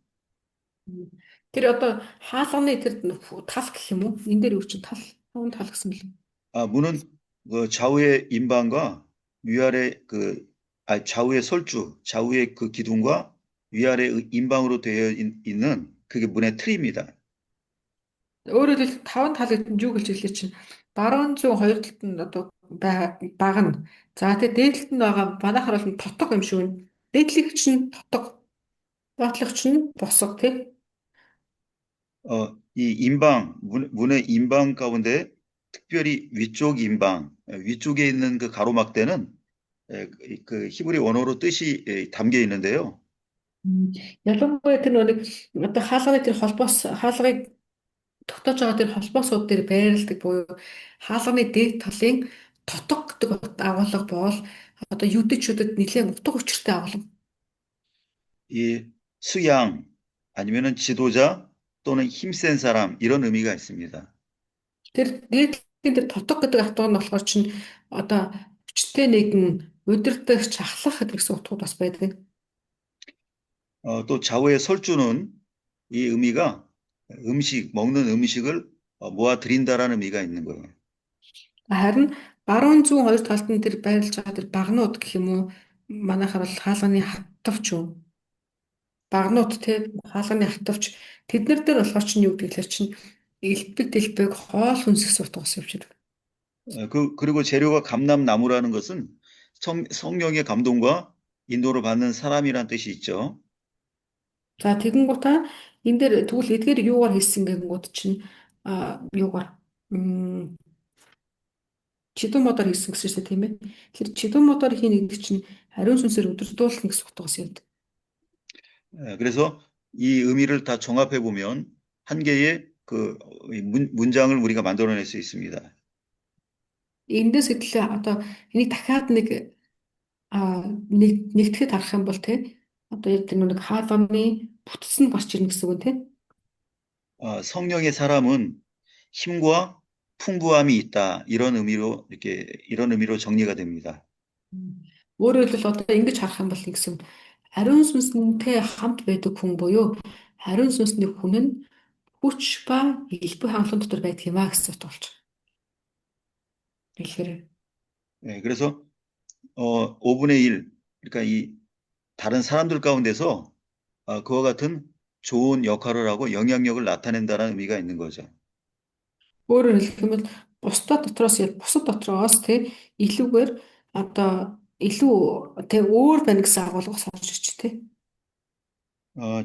Тэр одоо хаалганы тэр тал гэх юм уу? Энэ дээр юу чинь таван тал гэсэн бэл. 문은 그 좌우의 인방과 위아래 좌우의 설주, 좌우의 그 기둥과 위아래 인방으로 되어 있는 그게 문의 틀입니다. өөрөөр хэлбэл таван тал гэдэг нь юу гэлж хэлээ чинь баруун зүүн хоёр талд нь одоо багна. За тэгээ дээдлэлт нь байгаа манайхаар бол тотог юм шиг байна. Дээдлэгч нь тотог, доотлогч нь босго тий. 이 문의 인방 가운데 특별히 위쪽 인방, 위쪽에 있는 그 가로막대는 그 히브리 원어로 뜻이 담겨 있는데요. ялангуяа тэр нэг одоо хаалганы тэр хаалгыг тогтоож байгаа тэр холбоосууд дээр байрладаг буюу хаалганы дээд талын тотог гэдэг агуулга бол одоо юдэчүүдэд нэлээд утга учиртай агуулга. 이 수양 아니면은 지도자 또는 힘센 사람 이런 의미가 있습니다. Тэр дээдлийн тэр тотог гэдэг хатуг нь болохоор чинь одоо хүчтэй нэгэн удирдахч ахлах гэсэн утгууд бас байдаг. 또 좌우의 설주는 이 의미가 먹는 음식을 모아 드린다라는 의미가 있는 거예요. Харин баруун зүүн хоёр талд нь тэр байрлаж байгаа тэр багнууд гэх юм уу манайхаар бол хаалганы хатвч юу багнууд те хаалганы хатвч тэднэр дээр болохоор чинь юу гэвэл чинь элбэг хоол хүнсэх сутгаас явчихдаг. 그리고 재료가 감람나무라는 것은 성령의 감동과 인도를 받는 사람이란 뜻이 있죠. За тэгэнгუутаа энэ дээр тэгвэл эдгээр юугаар хийсэн гэнгүүт чинь юугаар чидүүн модоор хийсэн гэсэн чинь тийм ээ. Тэр чидүүн модоор хийнэ гэдэг чинь ариун сүнсээр өдөрдүүлэх гэсэн утгаас явдаг. 그래서 이 의미를 다 종합해 보면 한 개의 그 문장을 우리가 만들어낼 수 있습니다. Эндээс хэдлээ одоо энийг дахиад нэгтгэхэд харах юм бол тий одоо яг тэр нэг хаалганы бүтц нь гарч ирнэ гэсэн үг тий. 성령의 사람은 힘과 풍부함이 있다 이런 의미로 정리가 됩니다. Өөрөөр хэлбэл одоо ингэж харах юм бол гэсэн ариун сүнсэнтэй хамт байдаг хүн буюу ариун сүнсний хүн нь хүч ба элбэг хангалуун дотор байдаг юм а гэсэн үг болж байна. Тэгэхээр 예, 그래서 5분의 1, 그러니까 이 다른 사람들 가운데서 그와 같은 좋은 역할을 하고 영향력을 나타낸다는 의미가 있는 거죠. өөрөөр хэлэх юм бол бусад дотроос тий илүүгээр одоо илүү тий өөр байна гэсэн агуулга сурч ич тий.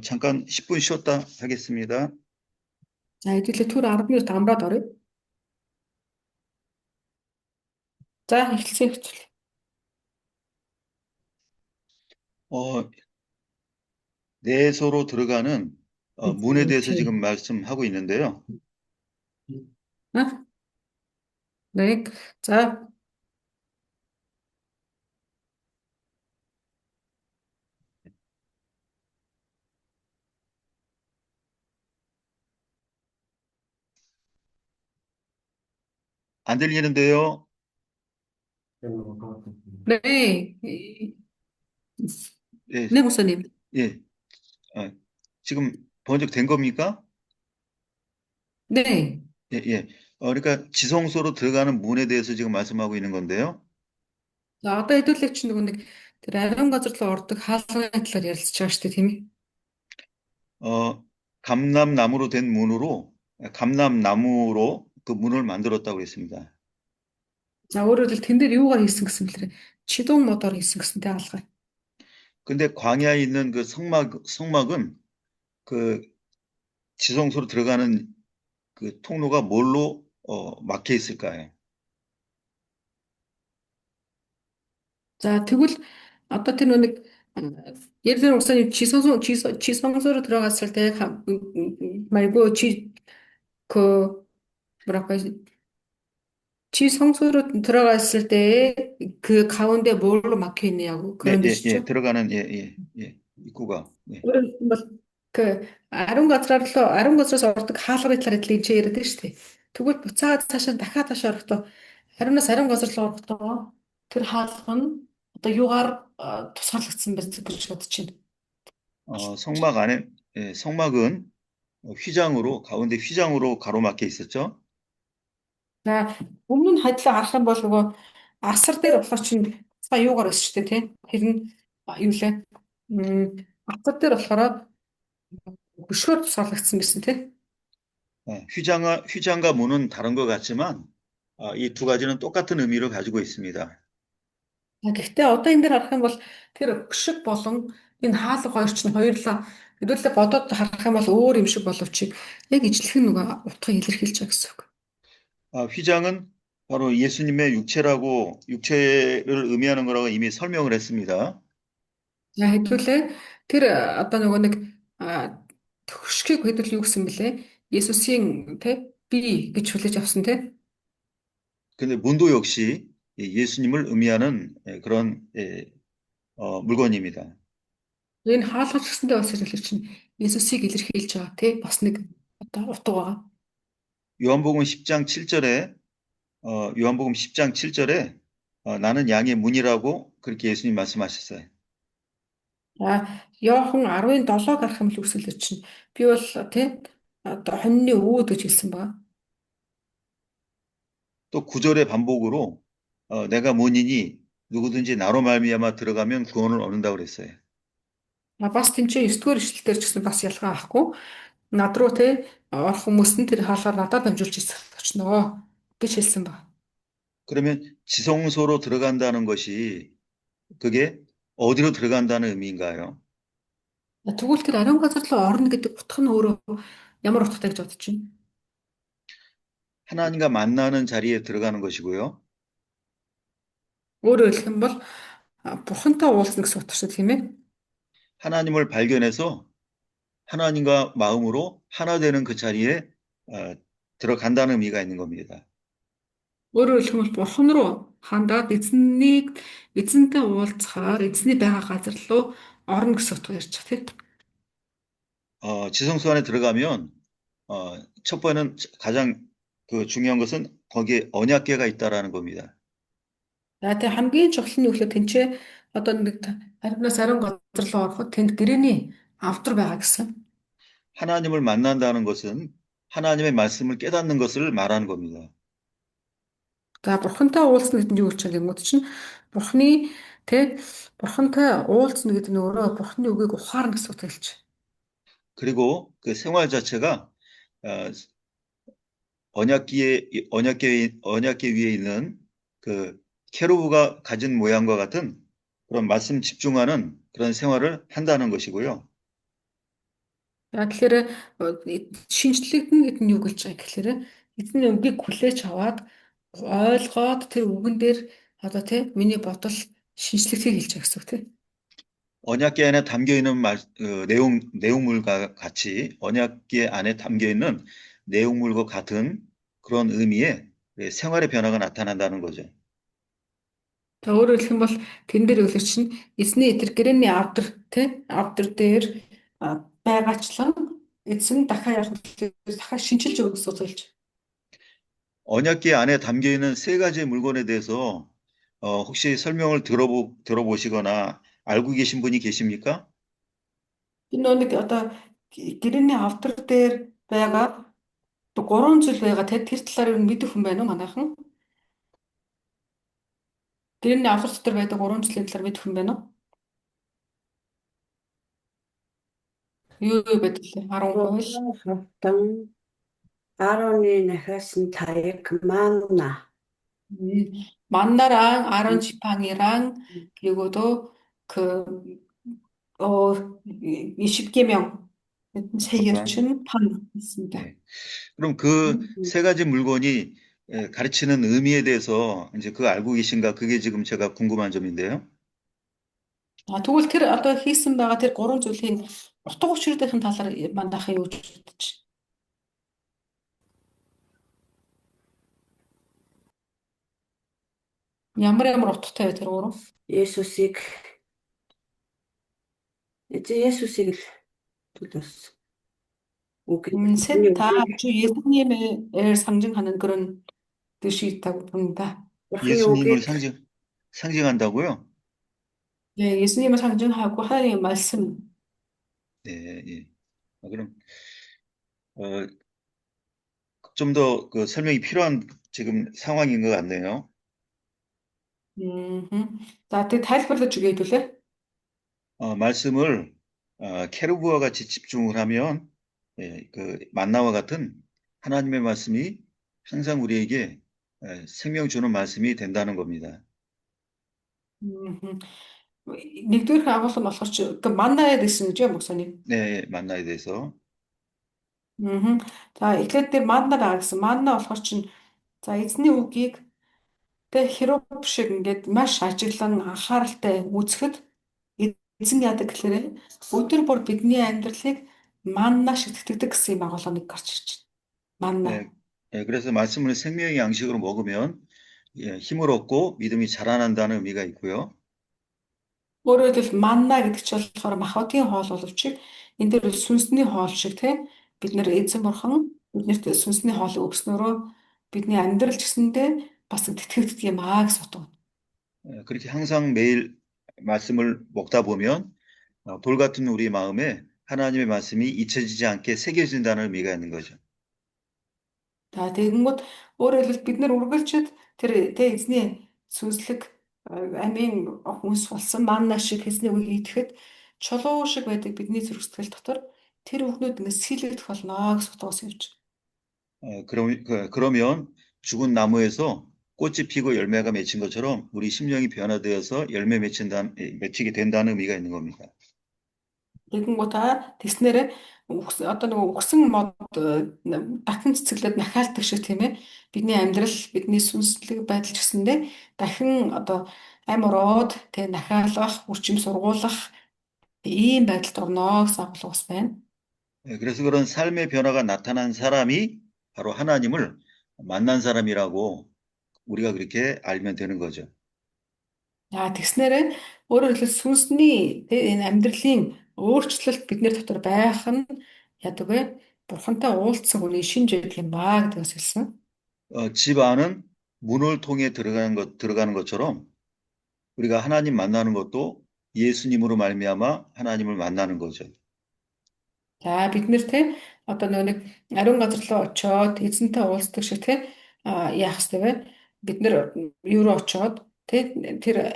잠깐 10분 쉬었다 하겠습니다. За хэдүүлээ түр 10 минут амраад оръё. За эхэлсэн хэвчээ. 내소로 들어가는 문에 대해서 지금 말씀하고 있는데요. 네. 자. 안 들리는데요. 네. 예, 네, 목사님. 예. 지금 번역된 겁니까? 네. 예, 예. 그러니까 지성소로 들어가는 문에 대해서 지금 말씀하고 있는 건데요. За одоо хэдүүлээ чи нөгөө нэг тэр ариун газар руу ордог хаалганы талаар ярилцж байгаа шүү дээ, тийм ээ. 감람나무로 된 문으로 감람나무로 그 문을 만들었다고 했습니다. За өөрөөр хэлбэл тэн дээр юугаар хийсэн гэсэн бэлэр чидүүн модоор хийсэн гэсэнтэй хаалгаа. 근데 광야에 있는 그 성막은 그 지성소로 들어가는 그 통로가 뭘로 막혀 있을까요? За тэгвэл одоо тэр нэг ярьсан 목사님 지성소로 들어갔을 때 말고 뭐랄까 지성소로 들어갔을 때 그 가운데 뭘로 막혀 있냐고 그런 뜻이죠? 들어가는 입구가. 예. 그 아론 газраас ордог хаалганы талаар хэлж яриад шүү дээ. Тэгвэл буцаад цаашаа дахиад цаашаа орохдоо ариунаас ариун газар руу орохдоо тэр хаалга нь одоо юугаар тусгаарлагдсан бэ гэж бодож байна. 성막 안에 성막은 가운데 휘장으로 가로막혀 있었죠. За өмнө нь хадлаа харах юм бол нөгөө асар дээр болохоор чинь цаа юугаар байсан шүү дээ тийм. Тэр нь юу лээ? Асар дээр болохоор хөшгөөр тусгаарлагдсан байсан тийм. 휘장과 문은 다른 것 같지만 이 두 가지는 똑같은 의미를 가지고 있습니다. Гэхдээ одоо энэ дээр харах юм бол тэр хөшиг болон энэ хаалга хоёр ч нь хоёрлаа хэдүүлээ бодоод харах юм бол өөр юм шиг боловч яг ижлэх нөгөө утгыг илэрхийлж байгаа гэсэн үг. 휘장은 바로 예수님의 육체를 의미하는 거라고 이미 설명을 했습니다. За хэдүүлээ тэр одоо нөгөө нэг хөшгийг хэдүүл юу гэсэн бэлээ? 예수스ийн би гэж хүлээж авсан тий. 근데 문도 역시 예수님을 의미하는 그런 물건입니다. Энэ хаалгач гэсэндээ бас хэлэх чинь 예수스ийг илэрхийлж байгаа тий. Бас нэг одоо утга байгаа. 요한복음 10장 7절에 나는 양의 문이라고 그렇게 예수님 말씀하셨어요. Йохан 10:7 гарах юм л үгсэлэр чинь би бол тий одоо хоньны өвөд гэж хэлсэн ба. 또 9절의 반복으로 내가 문이니 누구든지 나로 말미암아 들어가면 구원을 얻는다고 그랬어요. Бас тэнцээ 9-р эшлэлээр ч гэсэн бас ялгаа авахгүй. Над руу тий орох хүмүүс нь тэр хаалгаар надад дамжуулж очно гэж хэлсэн ба. 그러면 지성소로 들어간다는 것이 그게 어디로 들어간다는 의미인가요? Тэгвэл тэр ариун газар руу орно гэдэг утга нь өөрөө ямар утгатай гэж бодож байна? 하나님과 만나는 자리에 들어가는 것이고요. Өөрөөр хэлэх юм бол бурхантай уулзна гэсэн утгатай тийм ээ. 하나님을 발견해서 하나님과 마음으로 하나 되는 그 자리에 들어간다는 의미가 있는 겁니다. Өөрөөр хэлэх юм бол бурхан руу хандаад эзэнтэй уулзахаар эзний байгаа газар руу орно гэсэн утгаар ярьж байгаа тийм. 지성소 안에 들어가면 첫 번째는 가장 그 중요한 것은 거기에 언약궤가 있다라는 겁니다. За тэг хамгийн чухал нь юу гэхээр тэнцээ Одоо нэг ариунаас ариун газар руу ороход тэнд гэрээний авдар байгаа гэсэн. 하나님을 만난다는 것은 하나님의 말씀을 깨닫는 것을 말하는 겁니다. За бурхантай уулзна гэдэг нь юу гэж юм бэ чинь бурхны тэ бурхантай уулзна гэдэг нь өөрөө бурхны үгийг ухаарна гэсэн үг хэлж. 그리고 그 생활 자체가 어, 언약계 위에 있는 그 케루브가 가진 모양과 같은 그런 말씀 집중하는 그런 생활을 한다는 것이고요. За тэгэхээр шинжлэгдэн гэдэг нь юу гэлж байгаа гэхээр эзний үгийг хүлээж аваад ойлгоод тэр үгэн дээр одоо тэ миний бодол шинжлэхийг хэлж байгаа гэсэн үг тэ. 언약계 안에 담겨 있는 내용물과 같이 언약계 안에 담겨 있는 내용물과 같은 그런 의미의 생활의 변화가 나타난다는 거죠. За өөрөөр хэлэх юм бол тэн дээр үлэр чинь эзний тэр гэрээний авдар тэ авдар дээр байгаачлан эзэн дахиад шинжилж өгөх гэсэн үг хэлж. 언약계 안에 담겨 있는 세 가지 물건에 대해서 혹시 설명을 들어보시거나 알고 계신 분이 계십니까? Энэ нэг одоо гэрээний авдар дээр байгаа гурван зүйл байгаа тэ тэр талаар юу мэдэх хүн байна уу манайхан? Гэрээний авдар дотор байдаг гурван зүйлийн талаар мэдэх хүн байна уу? Юу байдаг лээ? 10%. хавтан Аароны нахаас нь таяг манна. 만나랑 아론 지팡이랑 그리고 또 그, 20계명 세계ችን 판 있습니다. 네. 그럼 그 세 가지 물건이 가르치는 의미에 대해서 이제 그거 알고 계신가? 그게 지금 제가 궁금한 점인데요. Тэгвэл тэр одоо хийсэн байгаа тэр гурван зүйлийн утга учирын талаар манайхан юу гэж бодож байна? Ямар утгатай вэ тэр гурав? Есүсийг л төлөөс. 셋 다 주 예수님을 상징하는 그런 뜻이 있다고 봅니다. 예수님을 상징한다고요? 네, 예수님을 상징하고 하나님의 말씀. 네, 예. 그럼 좀 더 그 설명이 필요한 지금 상황인 것 같네요. 자, 그 тайлбарлаж өгье хэвлээ. 말씀을 케루브와 같이 집중을 하면 그 만나와 같은 하나님의 말씀이 항상 우리에게 생명 주는 말씀이 된다는 겁니다. Нэгдүгээр агуулга нь болохоор чи манна гэсэн гэж юм уу? 네, 만나에 대해서. За, эхлээд дээр манна байгаа гэсэн. Манна болохоор чинь за эзний үгийг тэ хэрэг шиг ингээд маш ажиглан анхааралтай үзэхэд эзэн яадаг гэхээр өдөр бүр бидний амьдралыг манна шиг тэтгэдэг гэсэн юм агуулга нэг гарч ирж байна. манна. 네, 그래서 말씀을 생명의 양식으로 먹으면 힘을 얻고 믿음이 자라난다는 의미가 있고요. Өөрөөр хэлбэл манна гэдэг чинь болохоор махбодийн хоол боловч энэ дээр сүнсний хоол шиг тийм бид нэр эзэн бурхан биднэрт сүнсний хоолыг өгснөөрөө бидний амьдрал ч гэсэндээ бас тэтгэгддэг юм аа гэж боддог. 그렇게 항상 매일 말씀을 먹다 보면 돌 같은 우리 마음에 하나님의 말씀이 잊혀지지 않게 새겨진다는 의미가 있는 거죠. За тэгэнгүүт өөрөөр хэлбэл бид нар үргэлжид тэр эзний сүнслэг амийн хүнс болсон манна шиг эзний үгийг идэхэд чулуу шиг байдаг бидний зүрх сэтгэл дотор тэр үгнүүд ингэ сэлгэх болно гэж бодгоос явж. 그러면 죽은 나무에서 꽃이 피고 열매가 맺힌 것처럼 우리 심령이 변화되어서 맺히게 된다는 의미가 있는 겁니다. Тэгэнгүүт тэгснээрээ одоо нөгөө өгсөн мод дахин цэцэглээд нахаалдаг шиг тийм ээ бидний амьдрал бидний сүнслэг байдал ч гэсэндээ дахин одоо амь ороод тэг нахаалгах үрчим сургуулах ийм байдалд орно гэсэн агуулга бас байна. 그래서 그런 삶의 변화가 나타난 사람이 바로 하나님을 만난 사람이라고 우리가 그렇게 알면 되는 거죠. Тэгснээрээ өөрөөр хэлбэл сүнсний энэ амьдралын өөрчлөлт бидний дотор байх нь яадаг вэ? Бурхантай уулзсан хүний шинж байдаг юм ба гэдгээс хэлсэн. 집 안은 문을 통해 들어가는 것처럼 우리가 하나님 만나는 것도 예수님으로 말미암아 하나님을 만나는 거죠. За бид нэр те одоо нэг ариун газар руу очиод эзэнтэй уулздаг шиг те яах ёстой вэ? Бид нэр юу руу очиод те тэр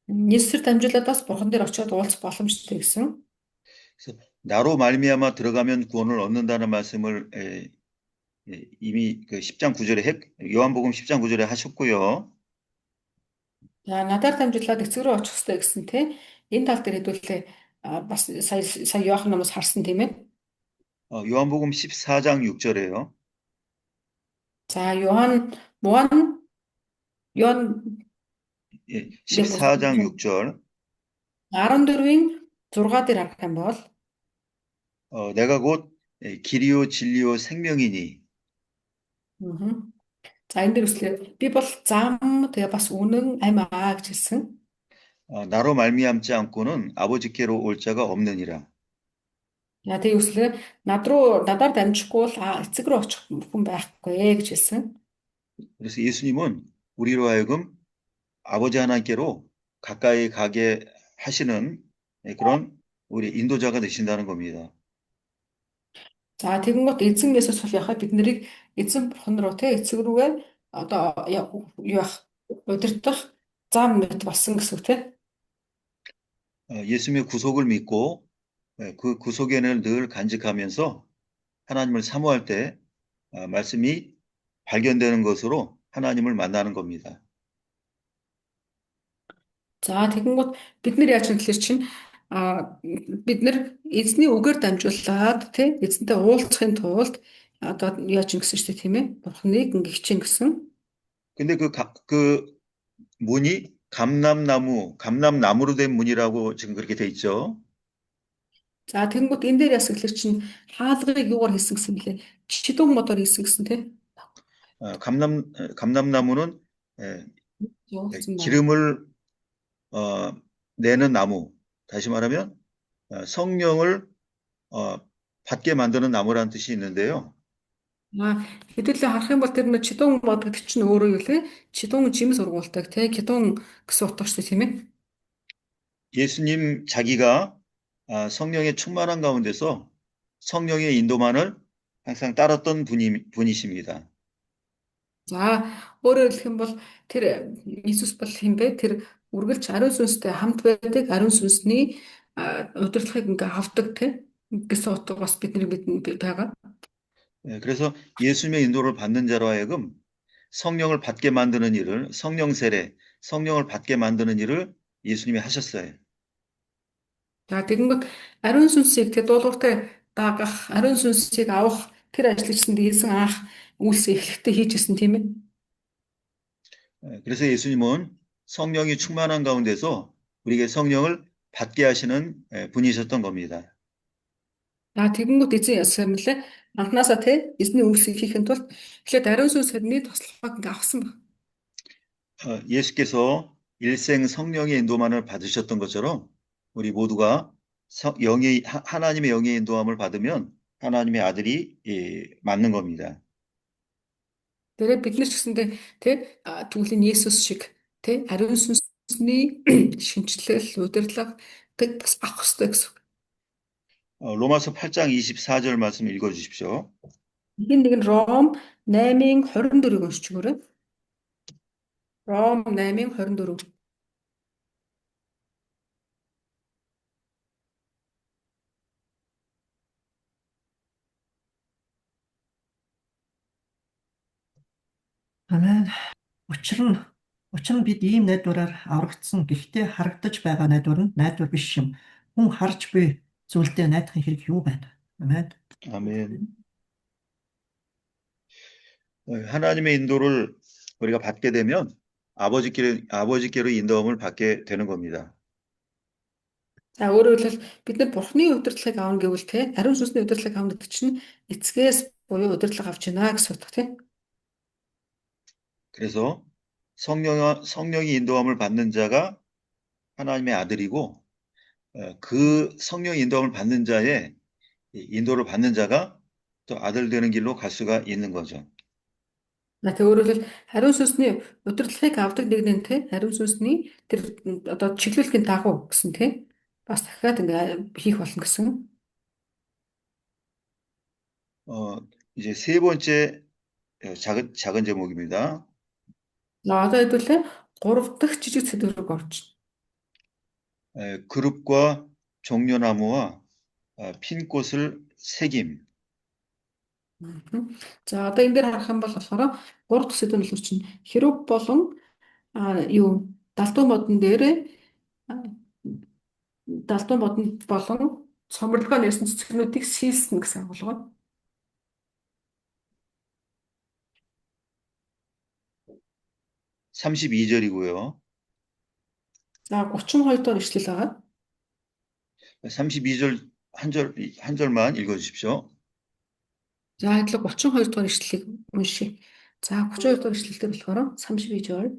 Есүсээр дамжуулаад бас бурхан дээр очиод уулзах боломжтой гэсэн. 그래서 나로 말미암아 들어가면 구원을 얻는다는 말씀을 이미 그 10장 9절에 요한복음 10장 9절에 하셨고요. За надаар дамжуулаад эцэг рүү очих хэрэгтэй гэсэн те энэ тал дээр хэдүүлээ бас сая Иохан номоос харсан тийм ээ. 요한복음 14장 6절에요. За Йохан 14장 6절. 14-ийн 6 дээр харах юм бол 내가 곧 길이요 진리요 생명이니. За энэ дээр үслээ би бол зам тэгээ бас үнэн амь гэж хэлсэн. 나로 말미암지 않고는 아버지께로 올 자가 없느니라. За тэгээ үслээ надаар дамжихгүй бол эцэг рүү очих хүн байхгүй гэж хэлсэн. 그래서 예수님은 우리로 하여금 아버지 하나님께로 가까이 가게 하시는 그런 우리 인도자가 되신다는 겁니다. За тэгэнгүүт эзэн Есүс бол яхаа бид нарыг эзэн бурхан руу те эцэг рүүгээ одоо юу яах удирдах зам мэт болсон гэсэн үг те. 예수님의 구속을 믿고 그 구속에는 늘 간직하면서 하나님을 사모할 때 말씀이 발견되는 것으로 하나님을 만나는 겁니다. За тэгэнгүүт бид нар яаж юм гэхэлэр чинь бид нар эзний үгээр дамжуулаад тий эзэнтэй уулзахын тулд одоо яаж юм гэсэн шүү дээ тийм ээ бурхныг ингэх чинь гэсэн. 근데 그 문이 감람나무로 된 문이라고 지금 그렇게 돼 있죠. За тэгэнгүүт энэ дээр яс гэхэлэр чинь хаалгыг юугаар хийсэн гэсэн бэлээ чидүүн модоор хийсэн гэсэн тий. 감람나무는 Явуулсан байна. 기름을 내는 나무, 다시 말하면 성령을 받게 만드는 나무라는 뜻이 있는데요. Хэдүүлээ харах юм бол тэр нэг чидүүн мод гэдэг чинь өөрөө юу лээ? Чидүүн жимс ургуулдаг тий кидүүн гэсэн утга шүү дээ тийм ээ. 예수님 자기가 성령의 충만한 가운데서 성령의 인도만을 항상 따랐던 분이십니다. За өөрөөр хэлэх юм бол тэр Иесус бол юм бэ? Тэр үргэлж ариун сүнстэй хамт байдаг, ариун сүнсний удирдлагыг ингээ авдаг тий гэсэн утга бас бидний байгаа. 그래서 예수님의 인도를 받는 자로 하여금 성령을 받게 만드는 일을 성령 세례, 성령을 받게 만드는 일을 예수님이 하셨어요. За тэгэнгүүт ариун сүнсийг тэр дуулууртай дагах, ариун сүнсийг авах тэр ажлыг чинь Иесус анх үйлсээ эхлэхдээ хийжсэн тийм ээ. 그래서 예수님은 성령이 충만한 가운데서 우리에게 성령을 받게 하시는 분이셨던 겁니다. За тэгэнгүүт эзэн яасан юм лээ. Анхнаасаа те эзний үйлсийг хийхэд тулд эхлээд ариун сүнс хэрний туслахыг ингээ авсан баг. 예수께서 일생 성령의 인도만을 받으셨던 것처럼 우리 모두가 하나님의 영의 인도함을 받으면 하나님의 아들이 맞는 겁니다. Тэгээ бид нар ч гэсэндээ те түүлийн Есүс шиг те ариун сүнсний шинчлэл, удирдлага тэг бас авах хэрэгтэй гэсэн. 로마서 8장 24절 말씀 읽어 주십시오. Нэг нь Ром 8:24-ийг уншиж өгөөрэй. Ром 8:24. Амен. Учир нь бид ийм найдвараар аврагдсан. Гэхдээ харагдаж байгаа найдвар нь найдвар биш юм. Хүн харж буй зүйлдээ найдахын хэрэг юу байна? Амен. 아멘. 하나님의 인도를 우리가 받게 되면 아버지께로 인도함을 받게 되는 겁니다. За өөрөөр хэлбэл бид нар Бурхны удирдлагыг аавна гэвэл те ариун сүнсний удирдлагыг аавна гэдэг чинь эцгээс буюу удирдлага авч байна гэсэн утга те. 그래서 성령이 인도함을 받는 자가 하나님의 아들이고 그 성령 인도함을 받는 자의 인도를 받는 자가 또 아들 되는 길로 갈 수가 있는 거죠. Тэг өөрөөр хэлбэл хариун сүнсний удирдлагыг авдаг нэг нь те хариун сүнсний тэр одоо чиглүүлэхийн дагуу гэсэн те бас дахиад ингээ хийх болно гэсэн. 이제 세 번째 작은 제목입니다. За одоо хэдүүлээ 3 дахь жижиг сэдв рүү орж. 그룹과 종려나무와 핀꽃을 새김. За одоо энэ дээр харах юм бол болохоор 3 дахь сэдв нь болохоор чинь хэрэг болон юу далдуу модон дээр далдуу модон болон цомрлогоо нэрсэн цэцгнүүдийг сийлсэн гэсэн агуулга. 32절이고요. За 32 дугаар ишлэл байгаа. 32절 한 절만 읽어주십시오. За адилхан 32 дугаар ишлэлийг уншия. За 32 дугаар ишлэлдэр болохоор 32 жол.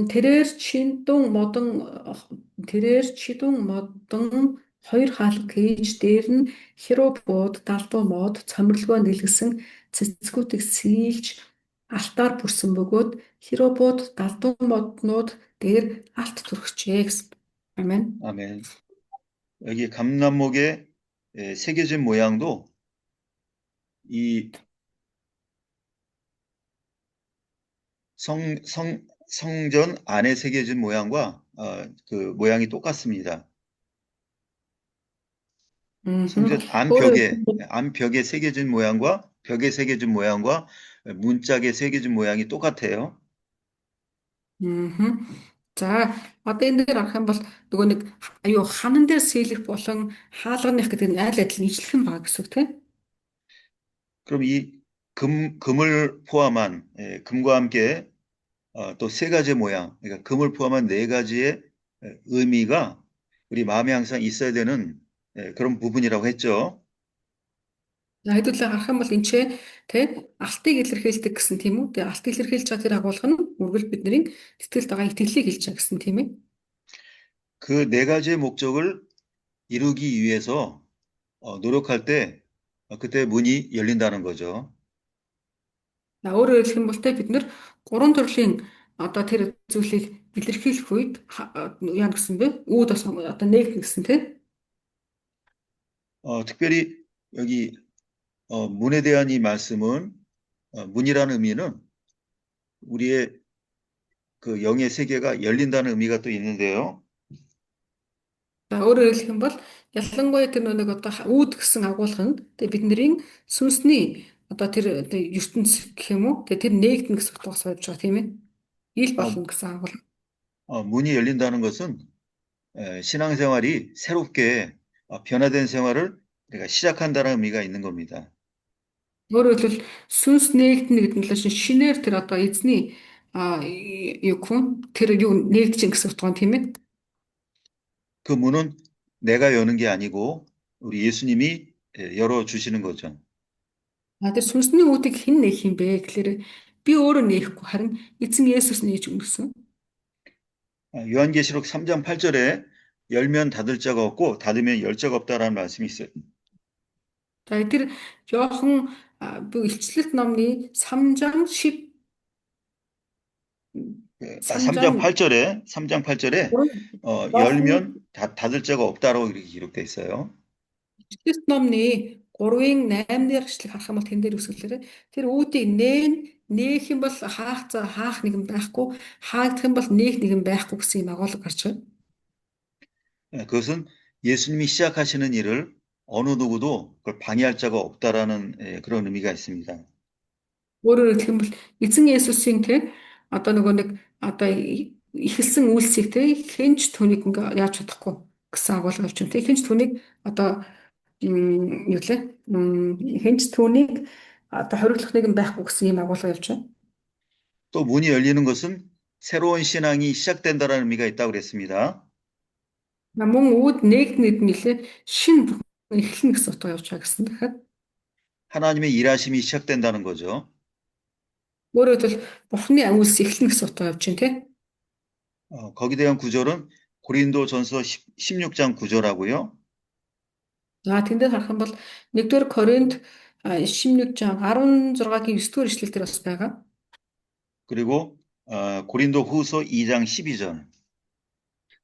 Тэрээр чидүн модон хоёр хаалга хийж дээр нь херубууд далдуу мод цомрлогоо нэлгэсэн цэцгүүдийг сийлж алтаар бүрсэн бөгөөд херубууд далдуу моднууд дээр алт түрхжээ гэсэн. 아멘. 아멘. 여기 감람목에 새겨진 모양도 이 성전 안에 새겨진 모양과 그 모양이 똑같습니다. 성전 안벽에 새겨진 모양과 벽에 새겨진 모양과 문짝에 새겨진 모양이 똑같아요. За одоо энэ дээр арах юм бол нөгөө нэг аюу ханан дээр сэлэх болон хаалганых гэдэг нь айл адил нийцлэх юм байна гэсэн үг тийм. 그럼 이 금을 포함한 금과 함께 또 세 가지 모양, 그러니까 금을 포함한 네 가지의 의미가 우리 마음에 항상 있어야 되는 그런 부분이라고 했죠. За хэдүүлээ харах юм бол энэ ч тий алтыг илэрхийлдэг гэсэн тийм үү? Тэгээ алтыг илэрхийлж байгаа тэр агуулга нь үргэлж бидний сэтгэлд байгаа итгэлийг хэлж байгаа гэсэн тийм ээ. 그 네 가지의 목적을 이루기 위해서 노력할 때 그때 문이 열린다는 거죠. За өөрөөр хэлэх юм бол тэ бид нэр гурван төрлийн одоо тэр зүйлийг илэрхийлэх үед яа гэсэн бэ? Үүд бас одоо нэгт гэсэн тий. 특별히 여기 문에 대한 이 말씀은 문이라는 의미는 우리의 그 영의 세계가 열린다는 의미가 또 있는데요. За өөрөөр хэлэх юм бол ялангуяа тэр нэг одоо үүд гэсэн агуулга нь тэгээ бидний сүнсний одоо тэр ертөнц гэх юм уу тэгээ тэр нэгдэн гэсэн утгаас байж байгаа тийм ээ. Ил болно гэсэн агуулга. 문이 열린다는 것은 신앙생활이 새롭게 변화된 생활을 우리가 시작한다는 의미가 있는 겁니다. Өөрөөр хэлбэл сүнс нэгдэнэ гэдэг нь л шинээр тэр одоо эзний юу хүн тэр юу нэгдэж гэсэн утга тийм ээ. 그 문은 내가 여는 게 아니고 우리 예수님이 열어 주시는 거죠. Тэр сүнсний үүдийг хэн нээх юм бэ гэхээр би өөрөө нээхгүй харин эзэн Есүс нээж өгнө гэсэн. 요한계시록 3장 8절에 열면 닫을 자가 없고 닫으면 열 자가 없다라는 말씀이 있어요. За тэр Иохан илчлэлт номны 3장 8절에 열면 닫을 자가 없다라고 이렇게 기록되어 있어요. илчлэлт номны 3-ын 8-ны эшлэг харах юм бол тэн дээр үсгэлээрээ тэр үүдийг нээх юм бол хаах нэгэн байхгүй хаагдах юм бол нээх нэгэн байхгүй гэсэн юм агуулга гарч байгаа. 그것은 예수님이 시작하시는 일을 어느 누구도 그걸 방해할 자가 없다라는 그런 의미가 있습니다. Өөрөөр хэлэх юм бол эзэн Есүсийн тэ одоо нөгөө нэг одоо ихэлсэн үйлсийг тэ хинч түүнийг ингээ яаж чадахгүй гэсэн агуулга авч юм тэ хинч түүнийг одоо юу лээ хинч түүнийг одоо хориглох нэгэн байхгүй гэсэн юм агуулга явж байна. 또 문이 열리는 것은 새로운 신앙이 시작된다라는 의미가 있다고 그랬습니다. Мөн үүд нэгд нэлээ шин эхлэн гэсэн утга явж байгаа гэсэн дахиад 하나님의 일하심이 시작된다는 거죠. өөрөөр хэлбэл Бурхны үйлс эхлэн гэсэн утга явж байна тийм. 거기에 대한 구절은 고린도전서 16장 9절하고요. За тэнд дээр харах юм бол 1-р Коринт 16장 16гийн 9-р ишлэл дээр бас байгаа. 그리고 고린도 후서 2장 12절.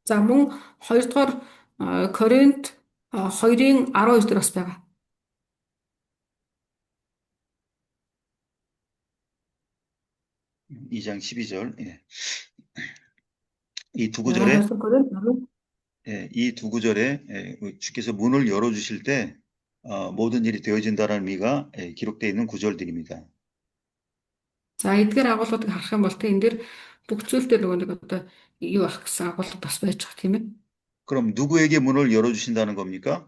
За мөн 2-р Коринт 2-ын 12 дээр бас байгаа. 2장 12절. 예. 이 두 За 구절에 2-р Коринт 12. 예, 이 두 구절에 주께서 문을 열어주실 때 모든 일이 되어진다는 의미가 기록되어 있는 구절들입니다. За эдгээр агуулгуудыг харах юм бол тэ энэ дэр бүх зүйлтэй нөгөө нэг одоо юу ах гэсэн агуулга бас байж байгаа тийм ээ. 그럼 누구에게 문을 열어주신다는 겁니까?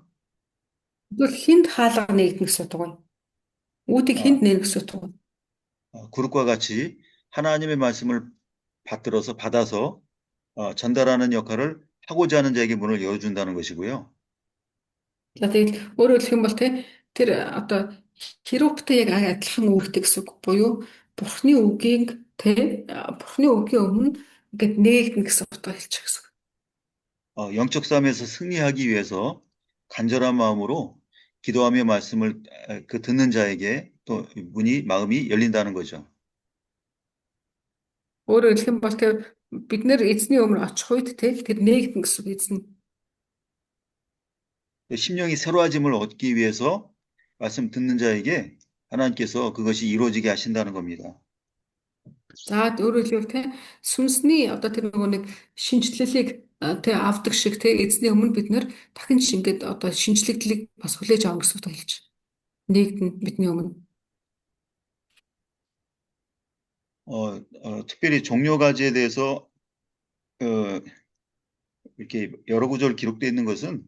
Тэгвэл хинд хаалга нэгдэх гэсэн утга байна. Үүдийг хинд нэрэх гэсэн утга байна. 그룹과 같이 하나님의 말씀을 받아서 전달하는 역할을 하고자 하는 자에게 문을 열어준다는 것이고요. За тэгээд өөрөөр хэлэх юм бол тэр одоо херувтай яг адилхан үүрэгтэй гэсэн үг буюу Бурхны үгийн Бурхны үгийн өмнө ингээд нээгдэнэ гэсэн утгаар хэлчих гэсэн үг. 영적 싸움에서 승리하기 위해서 간절한 마음으로 기도하며 말씀을 듣는 자에게 또 마음이 열린다는 거죠. Өөрөөр хэлэх юм бол бид нэр эзний өмнө очих үед тэр нээгдэнэ гэсэн үг эзэн. 심령이 새로워짐을 얻기 위해서 말씀 듣는 자에게 하나님께서 그것이 이루어지게 하신다는 겁니다. За өөрөөр хэлбэл сүнсний одоо тэр нөгөө нэг шинжлэлийг авдаг шиг эзний өмнө бид нэр дахин шингээд одоо шинжлэгдлийг бас хүлээж авах гэсэн үг хэлж нэгдэн бидний өмнө. 특별히 종료가지에 대해서 이렇게 여러 구절 기록되어 있는 것은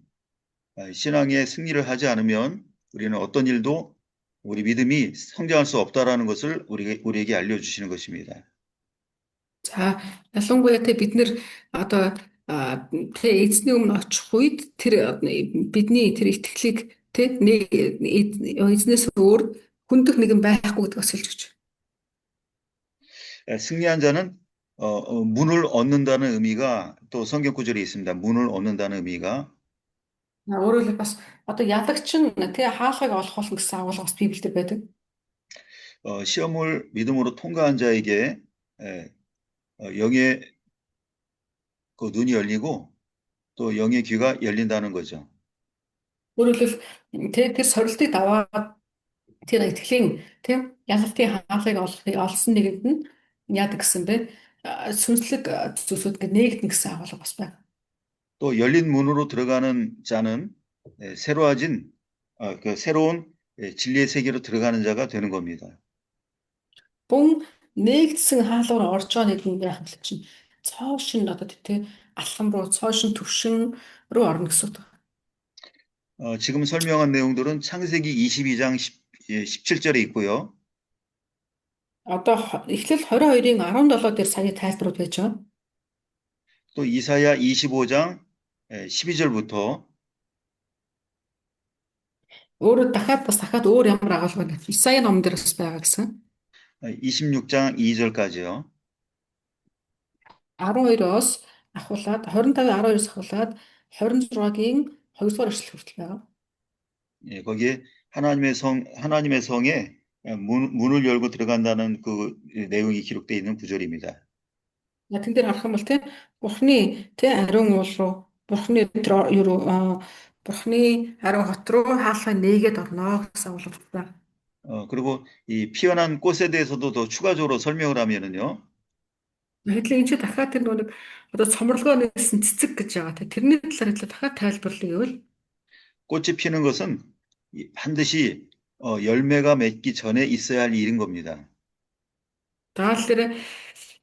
신앙의 승리를 하지 않으면 우리는 어떤 일도 우리 믿음이 성장할 수 없다라는 것을 우리에게 알려주시는 것입니다. За ялангуяа бид нэр одоо эзний өмнө очих үед тэр бидний тэр итгэлийг эзнээс өөр хүндэх нэгэн байхгүй гэдгийг бас хэлж өгч. 승리한 자는 문을 얻는다는 의미가 또 성경 구절에 있습니다. 문을 얻는다는 의미가 Өөрөөр хэлбэл бас одоо ялагч нь хаалгыг олох болно гэсэн агуулга бас Библиэд байдаг. 시험을 믿음으로 통과한 자에게 영의 그 눈이 열리고 또 영의 귀가 열린다는 거죠. Өөрөөр хэлбэл тэр сорилтыг даваад тэр итгэлийн ялалтын хаалгыг олсон нэгэнд нь яадаг гэсэн бэ? Сүнслэг зүйлсүүд нээгдэнэ гэсэн агуулга бас байна. 또 열린 문으로 들어가는 자는 새로워진 그 새로운 진리의 세계로 들어가는 자가 되는 겁니다. Бун нээгдсэн хаалгаар орж байгаа нэгэн байх юм чинь цоо шин одоо алхам руу цоо шин төвшин рүү орно гэсэн үг. 지금 설명한 내용들은 창세기 22장 17절에 있고요. Одоо Эхлэл 22-ын 17 дээр сая тайлбарууд байж байгаа. 또 이사야 25장 12절부터 Өөрөө дахиад өөр ямар агуулга байна. Исая номон дээр бас байгаа гэсэн. 26장 2절까지요. 12-оос ахуулаад 25-12-оос ахуулаад 26-гийн 2-р эшлэл хүртэл байгаа. 예, 거기에 하나님의 성에 문을 열고 들어간다는 그 내용이 기록되어 있는 구절입니다. Тэн дээр харах юм бол Бурхны ариун уул руу Бурхны ариун хот руу хаалхаа нээгээд орно гэсэн агуулга байна. 그리고 이 피어난 꽃에 대해서도 더 추가적으로 설명을 하면은요. Хэдлийн энэ дахиад тэр нэг одоо цомрлогоо нээсэн цэцэг гэж байгаа. Тэрний талаар дахиад тайлбарлая гэвэл 꽃이 피는 것은 반드시 열매가 맺기 전에 있어야 할 일인 겁니다. даал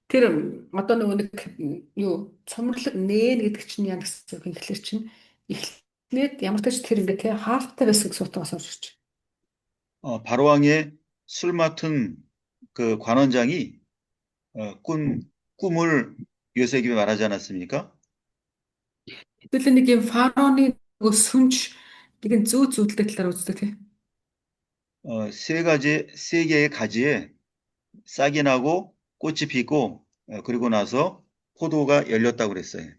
тэр одоо нэг юу цомрлог нээн гэдэг чинь яа гэсэн үг юм гэхэлэр чинь эхлээд ямар ч тэр ингээ хаалттай байсан гэсэн утгаас орж ирж. 바로왕의 술 맡은 그 관원장이 꿈을 요셉에게 말하지 않았습니까? Хэдүүлээ нэг юм фараоны нөгөө сүнж нэгэн зүйлтэй талаар үздэг тийм. 세 개의 가지에 싹이 나고 꽃이 피고 그리고 나서 포도가 열렸다고 그랬어요.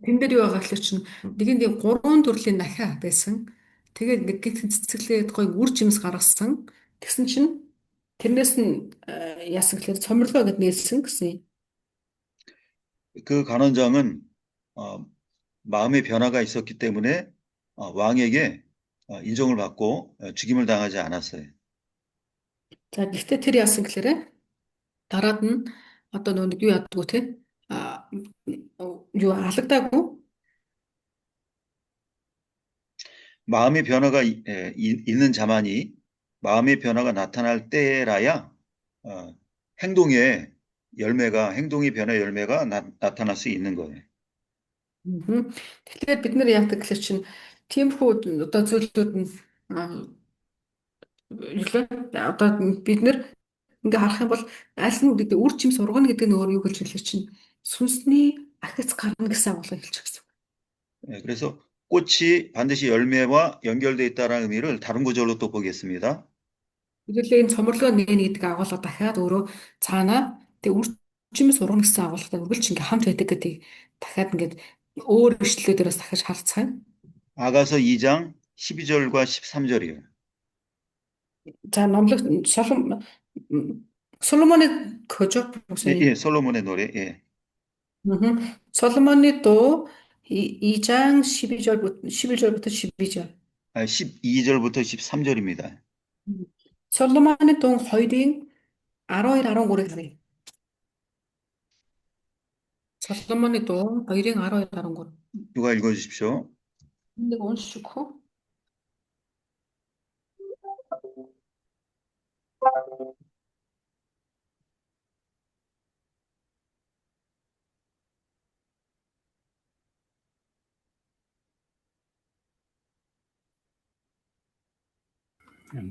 Тэн дээр юу байгаа гэхэлэр чинь нэг юм 3 төрлийн нахиа байсан. Тэгээд ингээд гихтэн цэцгэлээд гоё үр жимс гаргасан. Тэгсэн чинь тэрнээс нь яасан гэхээр цомрлогоо гэд нээсэн гэсэн. 그 간원장은 마음의 변화가 있었기 때문에 왕에게 인정을 받고 죽임을 당하지 않았어요. За гэхдээ тэр яасан гэхээр дараад нь одоо нэг юу яадгүй те юу алагдаагүй. 마음의 변화가 있는 자만이 마음의 변화가 나타날 때라야 행동의 변화의 열매가 나타날 수 있는 거예요. Тэгэхээр бид нэр яадаг гэхэлэр чинь тиймэрхүү одоо зүйлүүд нь одоо бид нэр ингээ харах юм бол аль нь гэдэг үр жим сургана гэдэг нь өөр юу хэлж хэлэх чинь сүнсний ахиц гарна гэсэн агуулгыг хэлж байгаа юм. 네, 그래서 꽃이 반드시 열매와 연결되어 있다는 의미를 다른 구절로 또 보겠습니다. Хэдүүлээ энэ цомрлогоо нээнэ гэдэг агуулга дахиад өөрөө цаанаа тэг үр жим сургана гэсэн агуулгатай үргэлж ингээ хамт байдаг гэдэг дахиад ингээд өөр ишлэлүүдээс дахиж харцгаая. 아가서 2장 12절과 13절이에요. За номлог Соломоны көжөг 예, 솔로몬의 노래. 예. Соломоны дуу 2장 11절부터 12절. 12절부터 13절입니다. 솔로몬의 дуу 2-ын 12 13-ыг харъя. 솔로몬의 дуу 2-ын 12 13. 누가 읽어주십시오. Нэг уншчихв.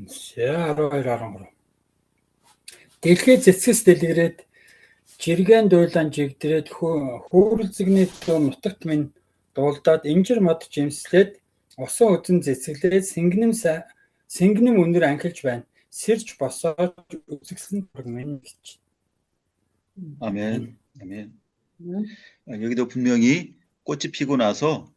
За 12 13. Дэлхий цэцгэс дэлгэрээд жиргэн дуйлан жигдрээд хөөрөлзөгний дуу нутагт минь дуулдаад инжир мод жимслээд усан үзэн цэцгэлээд сэнгэнэм өнөр анхилж байна. Сэрж босоод үзэгсэн тург минь гэж. 아멘. 아멘. 여기도 분명히 꽃이 피고 나서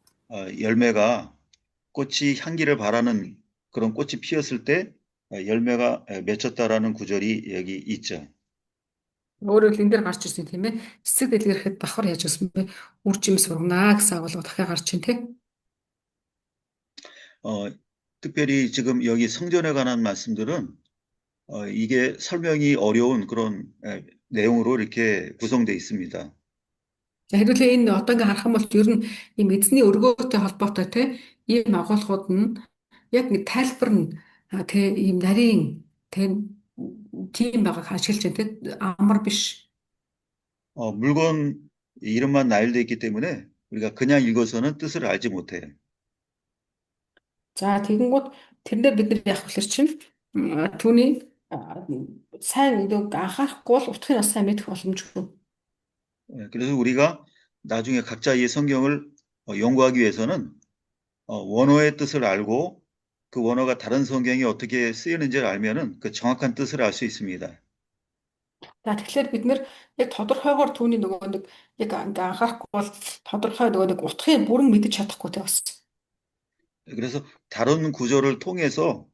꽃이 향기를 바라는 그런 꽃이 피었을 때 열매가 맺혔다라는 구절이 여기 있죠. Өөрөөр хэл энэ дээр гарч ирсэн тийм ээ. Цэцэг дэлгэрэхэд давхар яаж өсөн бэ? Үр жим сургана гэсэн агуулга дахиад гарч ийн тийм. 특별히 지금 여기 성전에 관한 말씀들은 이게 설명이 어려운 그런 내용으로 이렇게 구성되어 있습니다. За хэдүүлээ энэ одоо ингээ харах юм бол ер нь ийм эзний өргөөтэй холбоотой тийм ийм агуулгууд нь яг ингээ тайлбар нь тийм ийм нарийн тийм байгааг ашиглаж байна тийм амар биш. 물건 이름만 나열되어 있기 때문에 우리가 그냥 읽어서는 뜻을 알지 못해요. За тэгэнгүүт тэрнээр бид нар яах вэ чинь түүний сайн нэг анхаарахгүй бол утгыг бас сайн мэдэх боломжгүй. 그래서 우리가 나중에 각자 이 성경을 연구하기 위해서는 원어의 뜻을 알고 그 원어가 다른 성경에 어떻게 쓰이는지를 알면은 그 정확한 뜻을 알 수 있습니다. За тэгэхээр бид нэр яг тодорхойгоор түүний нөгөө нэг яг ингээ анхаарахгүй бол тодорхой нөгөө нэг утгыг бүрэн мэдэж чадахгүй те бас. 그래서 다른 구절을 통해서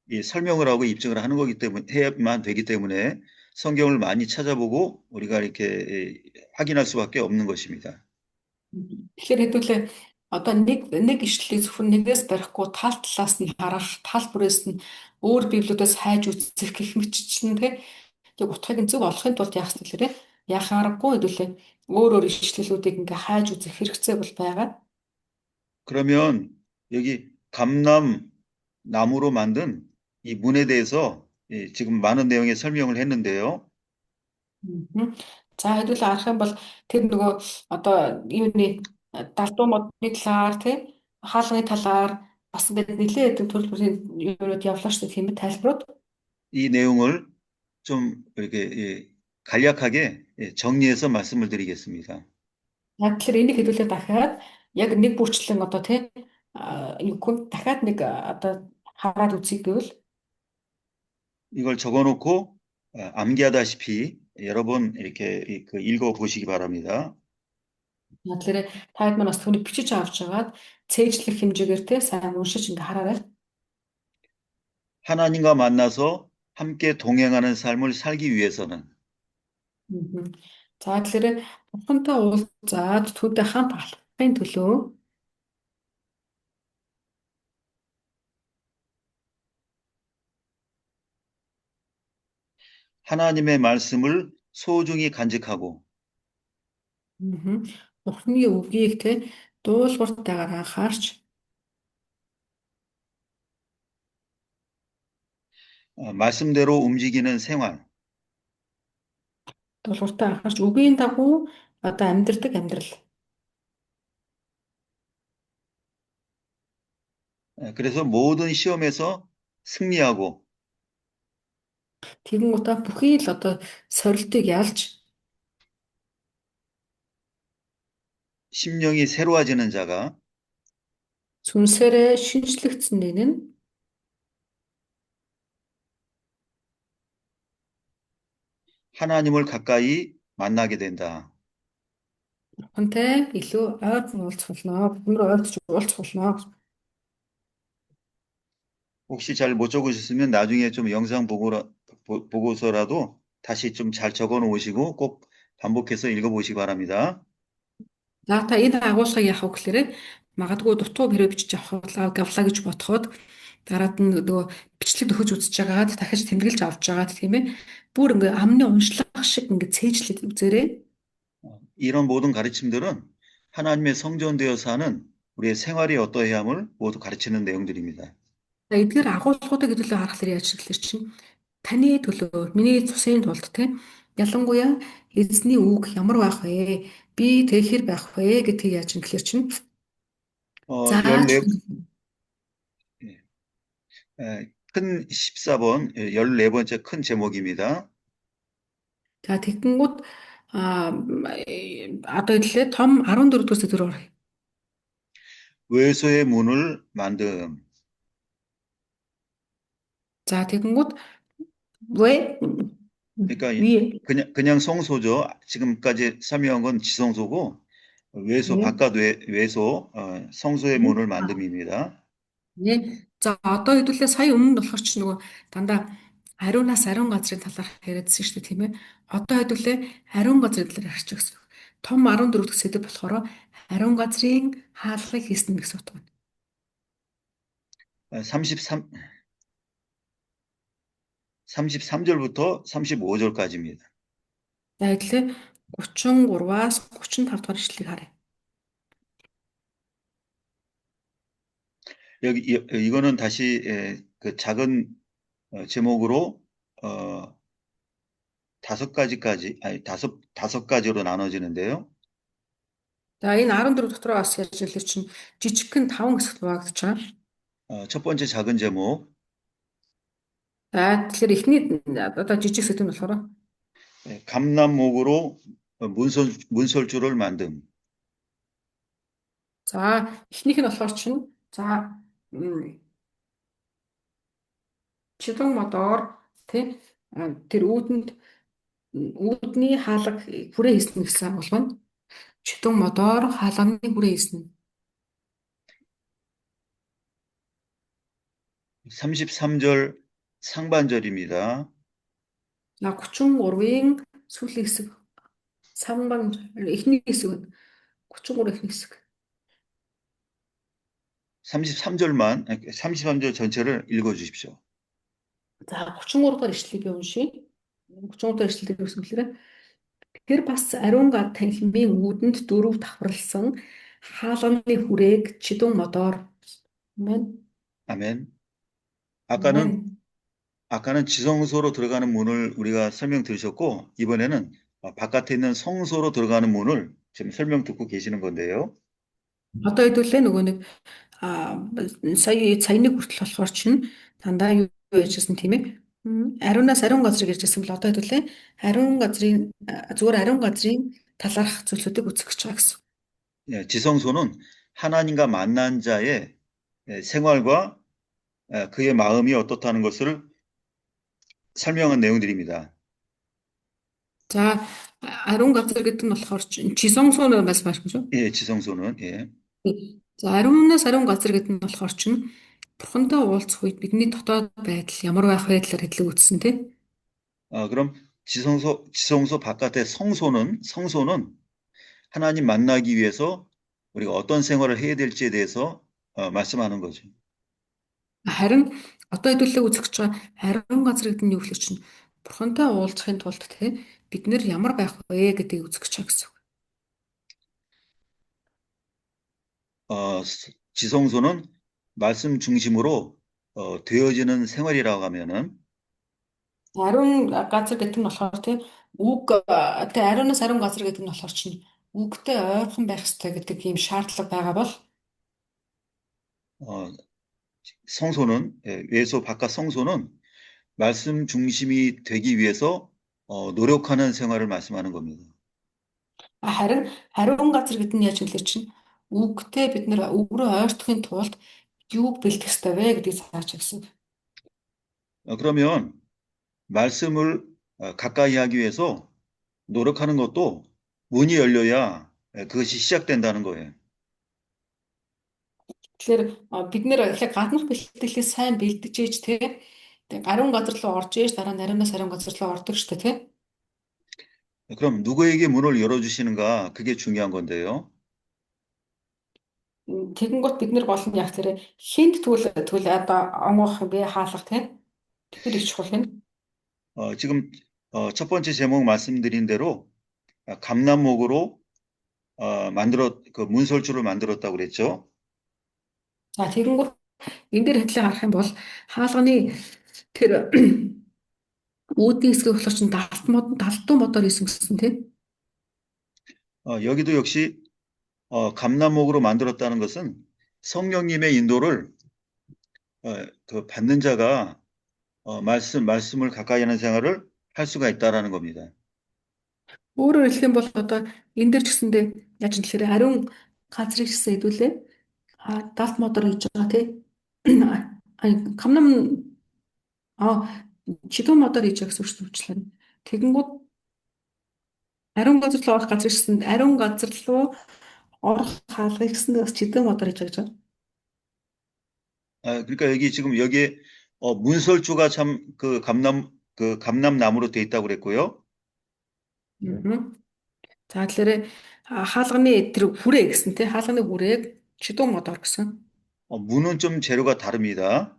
이 설명을 하고 입증을 하는 거기 때문에 해야만 되기 때문에 성경을 많이 찾아보고 우리가 이렇게 확인할 수밖에 없는 것입니다. Тэгэхээр хэдүүлээ одоо нэг ишлэлийг зөвхөн нэгээс барихгүй тал талаас нь харах, тал бүрээс нь өөр библиудаас хайж үзэх гэх мэт чинь те яг утгыг зөв олохын тулд яах вэ? Яах аргагүй хэдүүлээ өөр ишлэлүүдийг ингээ хайж үзэх хэрэгцээ бол байгаа. 그러면 여기 감람 나무로 만든 이 문에 대해서 지금 많은 내용의 설명을 했는데요. За хэдүүлээ харах юм бол тэр нөгөө одоо юуны далдуу модны талаар тий хаалганы талаар бас ингээд нэлээд хэдэн төлбөрийн юунууд явлаа шүү дээ тийм ээ тайлбарууд. 이 내용을 좀 이렇게 간략하게 정리해서 말씀을 드리겠습니다. Яг тэгэхээр энийг хэдүүлээ дахиад яг нэг бүрчлэн одоо тий дахиад нэг одоо хараад үзье гэвэл 이걸 적어놓고 암기하다시피 여러 번 이렇게 읽어 보시기 바랍니다. Тэгэхээр та хэд маань бас түүнийг бичиж авч жагаад цээжлэх хэмжээгээр те сайн уншиж ингээ хараарай. 하나님과 만나서 함께 동행하는 삶을 살기 위해서는 Мгм. За тэгэхээр бурхантай уулзаад түүнтэй хамт алхахын төлөө 하나님의 말씀을 소중히 간직하고 мгм, Бурхны үгийг те дуулууртайгаар анхаарч 말씀대로 움직이는 생활, дуулууртай анхаарч үгийн дагуу одоо амьдрдаг амьдрал. 그래서 모든 시험에서 승리하고 Тэгэн удаа бүхий л одоо сорилтыг ялж 심령이 새로워지는 자가 сүнсээрээ шинжлэгдсэн нэг нь 하나님을 가까이 만나게 된다. бурхантай илүү ойрхон уулзах болно. Бурхнаар ойртож уулзах болно. 혹시 잘 못 적으셨으면 나중에 좀 영상 보고서라도 다시 좀 잘 적어 놓으시고 꼭 반복해서 읽어보시기 바랍니다. За та энэ агуулгыг яах вэ гэхээр магадгүй дутуу хэрэг бичиж авах гавлаа гэж бодоход дараад нь нөгөө бичлэг төхөж үзэж байгаад дахиж тэмдэглэж авч байгаад тийм ээ. Бүр ингээ амны уншлах шиг ингээ цээжлээд үзээрэй. 이런 모든 가르침들은 하나님의 성전 되어서 하는 우리의 생활이 어떠해야 함을 모두 가르치는 내용들입니다. За эдгээр агуулгуудыг хэдүүлээ харахаар яаж гэхээр чинь таны төлөө миний цусын тулд тийм ялангуяа эзний үг ямар байх вэ? Би тэр байх вэ гэдгийг яаж юм гэхээр чинь зааж 14, 큰 14번, 14번째 큰 제목입니다. за тэгэнгүүт одоо хэлээ том 14 дэх сэдвээр оръё. 외소의 문을 만듦. За тэгэнгүүт 왜 그러니까 위 그냥 성소죠. 지금까지 설명한 건 지성소고 외소 네. 바깥 외소 성소의 문을 만듦입니다. Нэ. За одоо хэдүүлээ сая өмнө нь болохоор ч нөгөө дандаа ариунаас ариун газрын талаар яриадсан шүү дээ тийм ээ. Одоо хэдүүлээ ариун газрын талаар ярьчих гэсэн. Том 14 дэх сэдв болохоор ариун газрын хаалгыг хийсэн гэсэн утга байна. 33절부터 35절까지입니다. За хэдүүлээ 33-аас 35 дахь ишлэгийг харъя. 이거는 다시 그 작은 제목으로 다섯 가지로 나눠지는데요. За энэ 14 дотроо бас ярьж хэлэх чинь жижигхэн 5 хэсэгт хуваагдаж байгаа. 첫 번째 작은 제목, За тэгэхээр эхний одоо жижиг сэдв нь болохоор 감람목으로 문설주를 만듦. за эхнийх нь болохоор чинь за чидэн модоор тий тэр үүдний хаалга хүрээ хийсэн гэсэн агуулга нь чидэн модоор хаалганы хүрээ хийсэн. 33절 상반절입니다. За 33-ын сүүлийн хэсэг самбан эхний хэсэг нь 33 эхний хэсэг. 33절 전체를 읽어 주십시오. За 33 дахь ишлэлийг уншийе. 33 дахь ишлэлийг юусэн гэхээр тэр бас ариун гад танхимын үүдэнд дөрөв давхарлсан хаалганы хүрээг чидэн модоор амен. 아멘. 아멘. 아까는 지성소로 들어가는 문을 우리가 설명 들으셨고 이번에는 바깥에 있는 성소로 들어가는 문을 지금 설명 듣고 계시는 건데요. Одоо хэдүүлээ нөгөө нэг саяны хүртэл болохоор чинь дандаа юу яжсэн тийм ээ. Ариунаас ариун газрыг ярьжсэн бол одоо хэдүүлээ зүгээр ариун газрын талаарх зүйлсүүдийг үзэх гэж байгаа гэсэн. 예, 지성소는 하나님과 만난 자의 생활과 그의 마음이 어떻다는 것을 설명한 내용들입니다. За ариун газар гэдэг нь болохоор 지성소는 말씀하시죠? 예, 지성소는 예. За ариунаас ариун газар гэдэг нь болохоор бурхантай уулзах үед бидний дотоод байдал ямар байх вэ талаар хэлэлгүүцсэн тий. 그럼 지성소 바깥의 성소는 하나님 만나기 위해서 우리가 어떤 생활을 해야 될지에 대해서 말씀하는 거죠. Харин одоо хэдүүлээ үзэж байгаа ариун газар гэдэг нь юу гэхээр бурхантай уулзахын тулд тий бид нэр ямар байх вэ гэдгийг үзэж байгаа гэсэн үг. 지성소는 말씀 중심으로 되어지는 생활이라고 하면은 Ариун газар гэдэг нь болохоор тий үг тий ариунаас ариун газар гэдэг нь болохоор үгтэй ойрхон байх хэрэгтэй гэдэг ийм шаардлага байгаа бол 어, 외소 바깥 성소는 말씀 중심이 되기 위해서 노력하는 생활을 말씀하는 겁니다. харин ариун газар гэдэг нь яаж хэлэх үгтэй бид нэр үг рүү ойртохын тулд юуг бэлдэх ёстой вэ гэдгийг зааж өгсөн. 그러면 말씀을 가까이 하기 위해서 노력하는 것도 문이 열려야 그것이 시작된다는 거예요. Тэгэхээр бид нэр их гаднах бэлтгэлээ сайн бэлдэж ээж тий ариун газар руу орж ээж дараа нь ариунаас ариун газар руу ордог шүү дээ тий. 그럼 누구에게 문을 열어주시는가 그게 중요한 건데요. Тэгэнгუთ бид нэр гол нь яг тэр хинт тэгвэл одоо онгоох бэ хаалгах тий. Тэр их чухал юм. 지금 첫 번째 제목 말씀드린 대로 감람목으로 그 문설주를 만들었다고 그랬죠. За тэгэнгუთ энэ дээр хэдлээ гарах юм бол хаалганы тэр үүдний хэсэг болохоор далтуу модоор хийсэн гэсэн тий. 여기도 역시 감람목으로 만들었다는 것은 성령님의 인도를 그 받는 자가 말씀을 가까이 하는 생활을 할 수가 있다라는 겁니다. Өөрөөр хэлэх юм бол одоо энэ дэр ч гэсэндээ яаж юм тэгэхээр ариун газрыг гэсэн хэдүүлээ далд модоор хийж байгаа тий. Камнам чидүү модоор хийж байгаа гэсэн үг шүү дээ. Тэгэнгүүт ариун газар руу орох газар гэсэн ариун газар руу орох хаалгыг гэсэн бас чидүү модоор хийж байгаа гэж байна. 그러니까 여기에 문설주가 참 그 감람나무로 돼 있다고 그랬고요. За тэгэхээр хаалганы тэр хүрээ гэсэн тий хаалганы хүрээг чидүү модоор гэсэн. 문은 좀 재료가 다릅니다.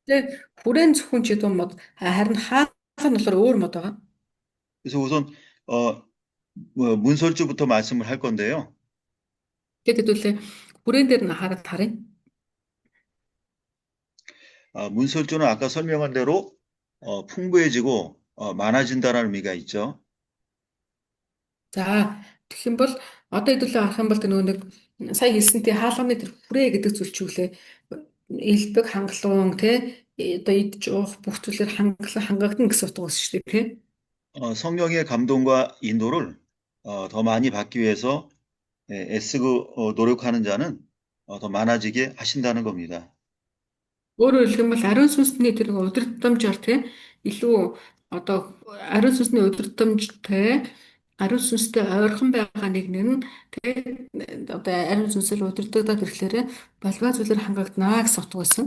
Тэгээ хүрээний зөвхөн чидүү мод харин хаалга нь болохоор өөр мод байгаа. 그래서 우선 문설주부터 말씀을 할 건데요. Тэгээд хэдүүлээ хүрээн дээр нь харъя. 문설주는 아까 설명한 대로 풍부해지고 많아진다는 의미가 있죠. За тэгэх юм бол одоо хэдүүлээ харах юм бол тэр нэг сая хэлсэнтэй хаалганы тэр хүрээ гэдэг зүйл чиглэлээ элбэг хангалуун тий одоо идж уух бүх зүйлээр хангагдана гэсэн утга үүсэж шүү дээ тий. 성령의 감동과 인도를 더 많이 받기 위해서 애쓰고 노력하는 자는 더 많아지게 하신다는 겁니다. Өөрөөр хэлэх юм бол ариун сүнсний тэр удирдамжаар тий илүү одоо ариун сүнсний удирдамжтай ариун сүнстэй ойрхон байгаа нэг нь тий одоо ариун сүнсээр удирдагдаад ирэхлээр балбаа зүйлээр хангагдана гэсэн утга байсан.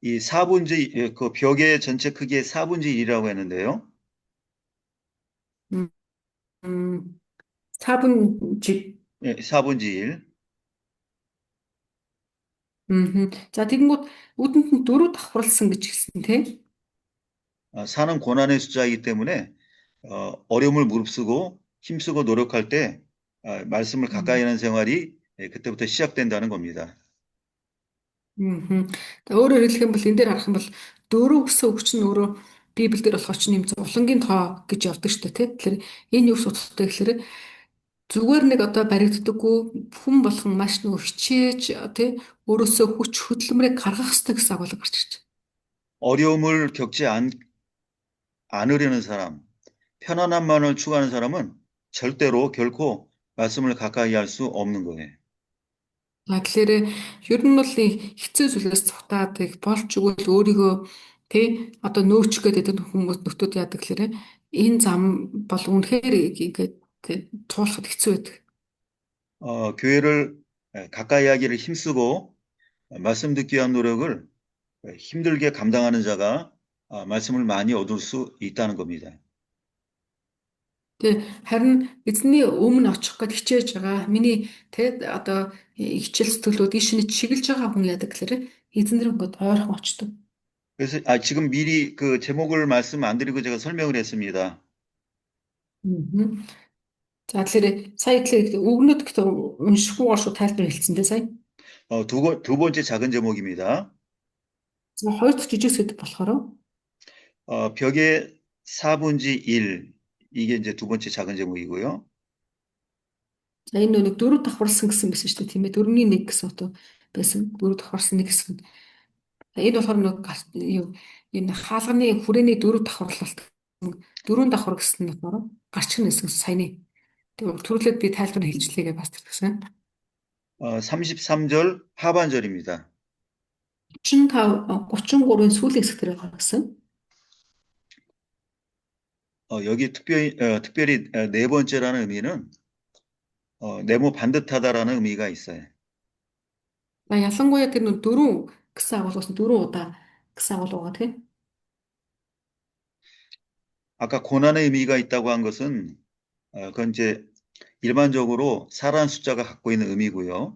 이 4분의 그 벽의 전체 크기의 4분의 1이라고 했는데요. 4분의 예, 4분의 1. За тэгэнгүүт үүдэнд нь 4 давхарлсан гэж хэлсэн тий. 사는 고난의 숫자이기 때문에 어려움을 무릅쓰고 힘쓰고 노력할 때 말씀을 가까이 하는 생활이 그때부터 시작된다는 겁니다. Өөрөөр хэлэх юм бол энэ дээр харах юм бол 4 гэсэн үг чинь өөрөө Библиэлд болохоор чинь юм зовлонгийн тоо гэж явдаг шүү дээ тий. Тэгэхээр энэ юу судалтай гэхээр зүгээр нэг одоо баригддаггүй хүн болгон маш нөгөө хичээж тий өөрөөсөө хүч хөдөлмөрийг гаргах хэрэгтэй гэсэн агуулга гарч ирж байна. 어려움을 겪지 않으려는 사람, 편안함만을 추구하는 사람은 절대로 결코 말씀을 가까이 할 수 없는 거예요. Тэгэхээр ер нь бол хэцүү зүйлээс цухтаад болж өгвөл өөрийгөө тий одоо нөөч гэдэг хүмүүс нөтөд яадаг гэхээр Энэ зам бол үнэхээр ингээд туулахад хэцүү байдаг. 교회를 가까이 하기를 힘쓰고 말씀 듣기 위한 노력을 힘들게 감당하는 자가 말씀을 많이 얻을 수 있다는 겁니다. Тэгээ харин эзний өмнө очих гээд хичээж байгаа. Миний одоо хичээл сэтгэлүүд ишний чиглэж байгаа хүн яадаг гэхээр эзэн дээр ингээд ойрхон очдог. 그래서 지금 미리 그 제목을 말씀 안 드리고 제가 설명을 했습니다. Мгм. За тэгэхээр сая өгнөд гэхдээ уншихгүйгээр шууд тайлбар хэлсэн дээ сая. 두 번째 작은 제목입니다. За хоёр дахь жижиг сэдв болохоор 벽의 4분의 1 이게 이제 두 번째 작은 제목이고요. за энэ нэг дөрөв давхарсан гэсэн байсан шүү дээ тийм ээ. 4-1 гэсэн утга байсан. Дөрөв давхарсан нэг гэсэн. Энэ болохоор нэг юу энэ хаалганы хүрээний дөрөв давхарлалт. Дөрөв давхар гэсэн нь болохоор гарчин нэсэн саяны. Тэгээ түрүүлээд би тайлбар хэлжлээгээ бас тэгсэн. 33절 하반절입니다. 33-ын сүүлийн хэсэг дээр байгаа гэсэн. 여기 특별히 네 번째라는 의미는 네모 반듯하다라는 의미가 있어요. Ялангуяа тэр нэг дөрөв гэсэн агуулгаас дөрөв удаа гэсэн агуулга тийм. 아까 고난의 의미가 있다고 한 것은 그건 이제 일반적으로 사라는 숫자가 갖고 있는 의미고요.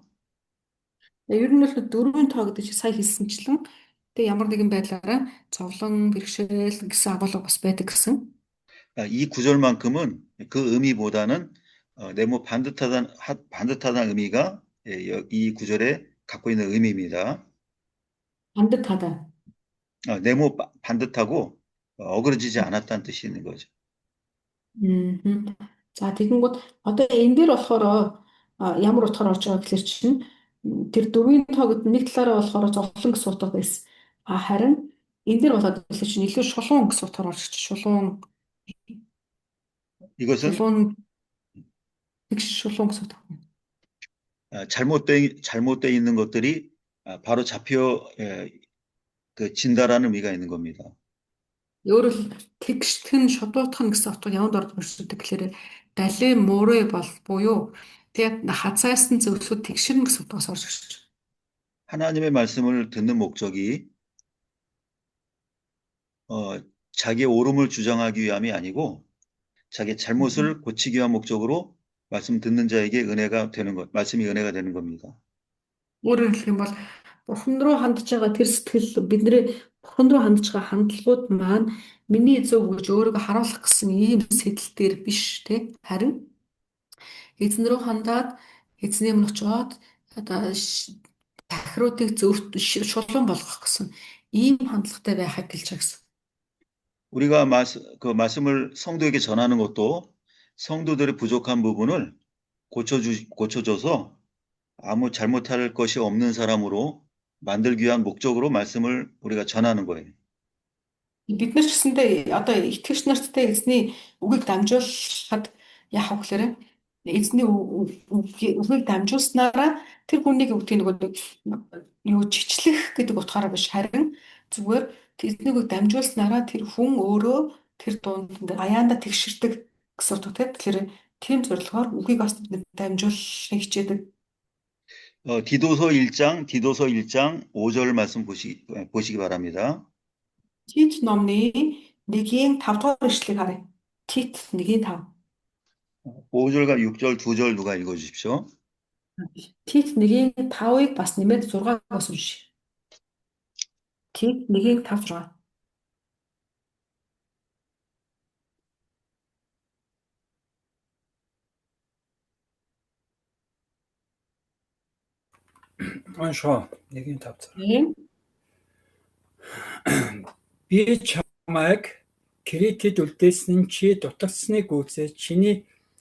Ер нь бол дөрвийн тоо гэдэг чинь сая хэлсэнчлэн тэгээ ямар нэгэн байдлаараа зовлон, бэрхшээл гэсэн агуулга бас байдаг гэсэн. 이 구절만큼은 그 의미보다는 네모 반듯하다는 의미가 이 구절에 갖고 있는 의미입니다. 반듯하다. 네모 반듯하고 어그러지지 않았다는 뜻이 있는 거죠. За тэгэнгүүт одоо энэ дээр болохоор ямар утгаар орж байгаа гэхэлэр чинь тэр дөрвийн тоогод нэг талаараа болохоор зовлон гэсэн утга байсан. Харин энэ дээр болоод хэлсэн чинь илүү шулуун гэсэн утгаар орж ирж шулуун 이것은 шулуун гэсэн утга. 잘못되어 있는 것들이 바로 잡혀 진다라는 의미가 있는 겁니다. Өөрөөр тэгштгэн шодуутах гэсэн утга яванд орж ирдэг гэхээр далай муурай бол буюу тэгээд хазаасан зөвсөд тэгшэрнэ гэсэн утгаас орж ирж байна. 하나님의 말씀을 듣는 목적이 자기의 옳음을 주장하기 위함이 아니고 자기의 잘못을 고치기 위한 목적으로 말씀 듣는 자에게 은혜가 되는 것, 말씀이 은혜가 되는 겁니다. Өөрөөр хэлэх юм бол Бурхан руу хандж байгаа тэр сэтгэл бидний Бурхан руу хандж байгаа хандлагууд маань миний зөв гэж өөрийгөө харуулах гэсэн ийм сэтэл дээр биш те. Харин эзэн рүү хандаад эзний өмнө очиод одоо тахируудыг зөв шулуун болгох гэсэн ийм хандлагатай байхыг хэлж байгаа гэсэн. 우리가 그 말씀을 성도에게 전하는 것도 성도들의 부족한 부분을 고쳐줘서 아무 잘못할 것이 없는 사람으로 만들기 위한 목적으로 말씀을 우리가 전하는 거예요. Бид нар ч гэсэндээ одоо итгэгч нарттай эзний үгийг дамжуулахад яах вэ гэхээр эзний үгийг дамжуулснараа тэр хүнийг өвдгийг нэг юу чичлэх гэдэг утгаараа биш харин зүгээр эзний үгийг дамжуулснараа тэр хүн өөрөө тэр дунд аяанда тэгшэрдэг гэсэн утгатай. Тэгэхээр тийм зорилгоор үгийг бас дамжуулахыг хичээдэг. 디도서 1장 5절 말씀 보시기 바랍니다. Тит номны 1-ийн 5 дугаар ишлэгийг харъя. Тит 1-ийн 5. 5절과 6절 2절 누가 읽어주십시오. Тит 1-ийн 5-ыг бас нэмээд 6-аас уншия. Тит 1-ийн 5 6. Уншаа. 1-5 цаа. Тийм. Би чамайг Критэд үлдээсэн нь чи дутагдсныг үзээ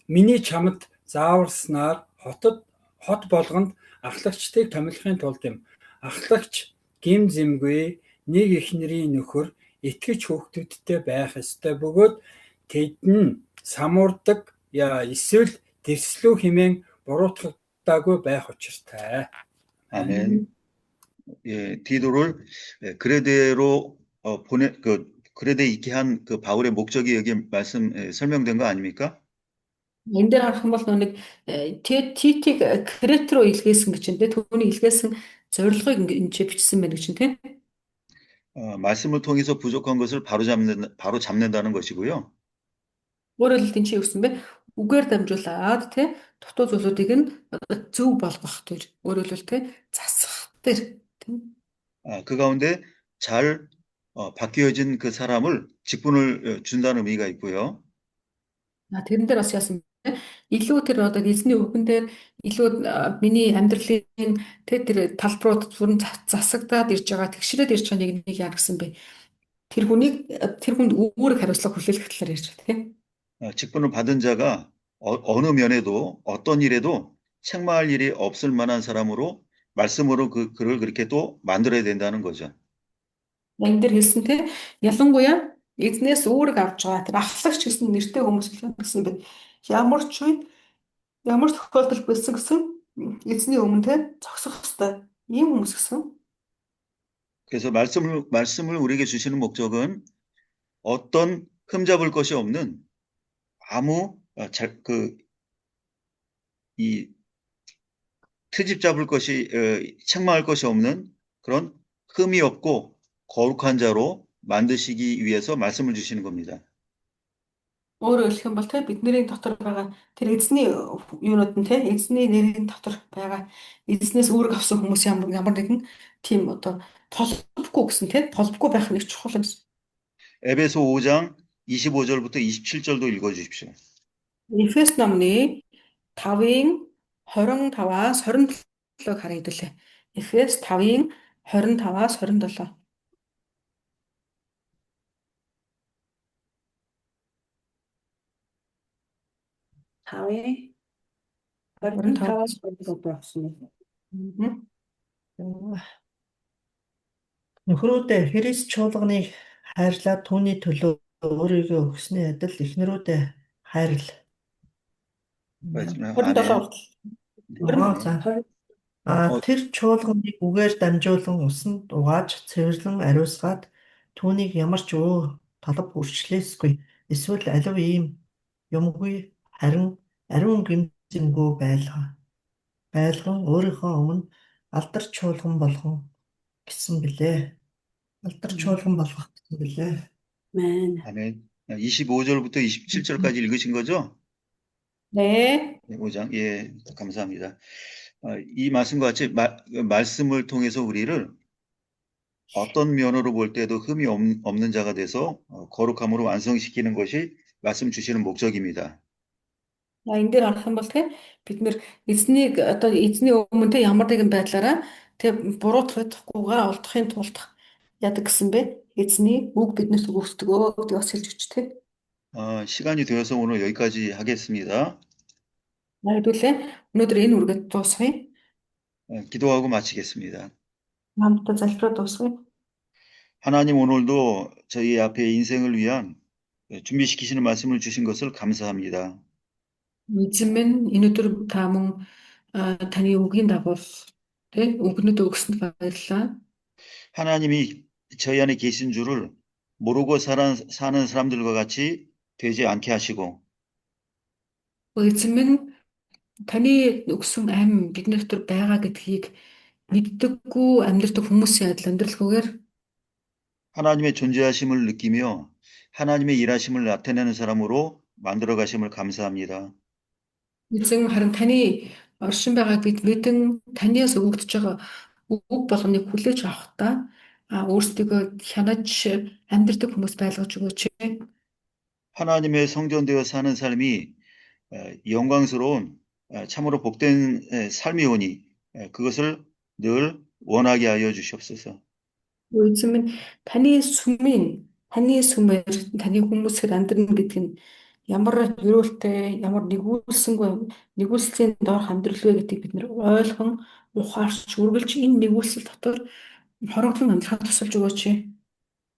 миний чамд зааварснаар хот болгонд ахлагчдыг томилохын тулд юм. Ахлагч гим зэмгүй нэг эхнэрийн нөхөр итгэж хүүхдүүдтэй байх ёстой бөгөөд тэд нь самуурдаг эсвэл дэвслүү хэмээн буруутгагдаагүй байх учиртай. 아멘. 예, 디도를 그레데로 그레데 있게 한 그 바울의 목적이 여기 설명된 거 아닙니까? Энэ дээр харах юм бол нэг Титийг Крет рүү илгээсэн гэж байна. Түүний илгээсэн зорилгыг энэ ч бичсэн байна гэж байна, тийм. 말씀을 통해서 부족한 것을 바로 잡는다는 것이고요. Өөрөөр хэлбэл энэ чи юу гэсэн бэ? Үгээр дамжуулаад тийм дутуу зүйлүүдийг нь зөв болгох төр. Өөрөөр хэлбэл тийм засах төр. Тийм. 그 가운데 잘 바뀌어진 그 사람을 직분을 준다는 의미가 있고요. Тэрэн дээр бас яасан бэ? Илүү тэр одоо эзний үгэн дээр илүү миний амьдралын тэр талбарууд бүрэн засагдаад ирж байгаа, тэгшрээд ирж байгаа нэг яа гэсэн бэ? Тэр хүнд үүрэг хариуцлага хүлээх талаар ярьж байгаа тийм. 직분을 받은 자가 어느 면에도 어떤 일에도 책망할 일이 없을 만한 사람으로 말씀으로 그를 그렇게 또 만들어야 된다는 거죠. Энэ дээр хэлсэн тийм. Ялангуяа эзнээс үүрэг авч байгаа тэр ахлагч гэсэн нэртэй хүмүүс гэсэн бэ. Ямар ч үед ямар ч тохиолдол болсон гэсэн эзний өмнө тийм зогсох ёстой. Ийм хүмүүс гэсэн. 그래서 말씀을 우리에게 주시는 목적은 어떤 흠잡을 것이 없는 아무 이 트집 잡을 것이 책망할 것이 없는 그런 흠이 없고 거룩한 자로 만드시기 위해서 말씀을 주시는 겁니다. Өөрөөр хэлэх юм бол тийм бидний дотор байгаа тэр эзний юунууд нь тийм эзний нэрийн дотор байгаа эзнээс үүрэг авсан хүмүүс ямар нэгэн тийм одоо толбохгүй гэсэн тийм толбохгүй байх нэг чухал юм. 에베소 5장 25절부터 27절도 읽어주십시오. Эфес номны 5-ын 25-аас 27-ыг харъя хэдүүлээ. Эфес 5-ын 25-аас 27. Тавын 25-аас 27 болсон. Нөхрүүдээ Христ чуулганыг хайрлаад түүний төлөө өөрийгөө өгсөний адил эхнэрүүдээ хайрл. 27. Тэр чуулганыг үгээр дамжуулан усанд угааж цэвэрлэн ариусгаад түүнийг ямар ч талб үрчлээсгүй эсвэл аливаа ийм юмгүй харин ариун гэмзэмгүй байлган өөрийнхөө өмнө алдар чуулган болгох гэсэн билээ. 아멘. 25절부터 27절까지 읽으신 거죠? 네. 5장. 예, 감사합니다. 이 말씀과 같이 말씀을 통해서 우리를 어떤 면으로 볼 때도 흠이 없는 자가 돼서 거룩함으로 완성시키는 것이 말씀 주시는 목적입니다. Энэ дээр харах юм бол тийм бид нэр эзнийг одоо эзний өмнө тийм ямар нэгэн байдлаараа тийм буруутгахгүйгээр олдохын тулд яадаг гэсэн бэ? Эзний үг биднэрт өгсдөгөө гэдэг бас хэлж өгч тийм. 시간이 되어서 오늘 여기까지 하겠습니다. Хэдүүлээ өнөөдөр энэ үргээд дуусгая. 기도하고 마치겠습니다. Намтай залбираад дуусгая. 하나님 오늘도 저희 앞에 인생을 위한 준비시키시는 말씀을 주신 것을 감사합니다. Эзэн минь энэ өдөр та мөн таны үгийн дагуу тийм үгнүүд өгсөнд баярлалаа. 하나님이 저희 안에 계신 줄을 모르고 사는 사람들과 같이 되지 않게 하시고 Эзэн минь таны өгсөн амь бидний дотор байгаа гэдгийг мэддэггүй амьдрэх хүмүүсийн адил амьдралгүйгээр 하나님의 존재하심을 느끼며 하나님의 일하심을 나타내는 사람으로 만들어 가심을 감사합니다. эзэн харин таны оршин байгааг бид мэдэн танаас өгөгдөж байгаа үг болгоныг хүлээж авахдаа өөрсдөө хянаж амьдрэх хүмүүс байлгаж өгөөч. 하나님의 성전되어 사는 삶이 영광스러운 참으로 복된 삶이오니 그것을 늘 원하게 하여 주시옵소서. Эзэн минь таны сүмээр таны хүмүүсээр амьдрна гэдэг нь ямар өрөөлтэй, ямар нэгүүлслийн доор амьдрал вэ гэдгийг бид нэр ойлгон ухаарч үргэлж энэ нэгүүлсэл дотор хорогдлон амьдрахад тусалж өгөөч.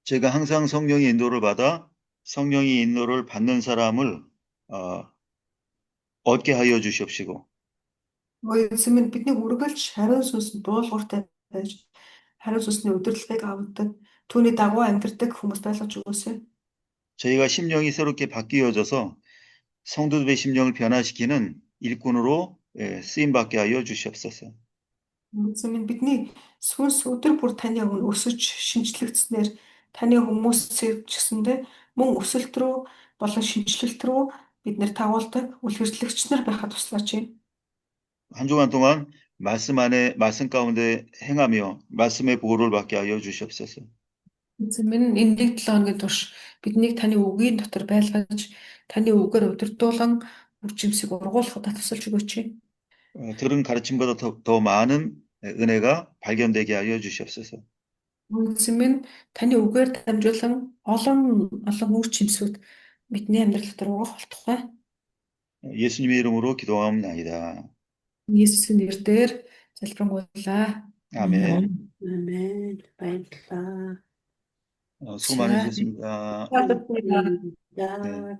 제가 항상 성령의 인도를 받아 성령의 인도를 받는 사람을 얻게 하여 주시옵시고 Эзэн минь бидний үргэлж хариу сүнсэнд дуулууртай байж хариу сүнсний удирдлагыг авдаг түүний дагуу амьдардаг хүмүүс байлгаж өгөөсэй. 저희가 심령이 새롭게 바뀌어져서 성도들의 심령을 변화시키는 일꾼으로 쓰임 받게 하여 주시옵소서. Эзэн минь бидний сүнс өдөр бүр таны өмнө өсөж шинжлэгдснээр таны хүмүүсийг ч гэсэндэ мөн өсөлт рүү болон шинжлэлт рүү бид нэр тагуулдаг үлгэрчлэгч нар байхад туслаач. 한 주간 동안 말씀 가운데 행하며 말씀의 보호를 받게 하여 주시옵소서. Эзэн минь энэ нэг 7 хоногийн турш биднийг таны үгийн дотор байлгаж таны үгээр удирдуулан үржимсийг ургуулахад тусалж өгөөч. 들은 가르침보다 더 많은 은혜가 발견되게 하여 주시옵소서. Эзэн минь таны үгээр дамжуулан олон үр жимсүүд бидний амьдрал дотор ургах болтугай. 예수님의 이름으로 기도하옵나이다. Есүсийн нэрээр залбирanгуйлаа. 아멘. 아멘. баярлалаа. 수고 많으셨습니다. 자, 네.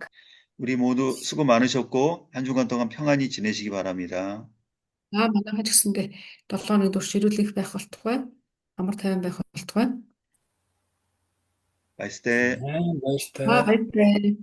우리 모두 수고 많으셨고 한 주간 동안 평안히 지내시기 바랍니다. Манайхаа ч гэсэндээ 7 хоногийн турш ширүүлэх байх болтугай. Амар тайван байх болтугай. 마이스테. баяртай. Баярлалаа.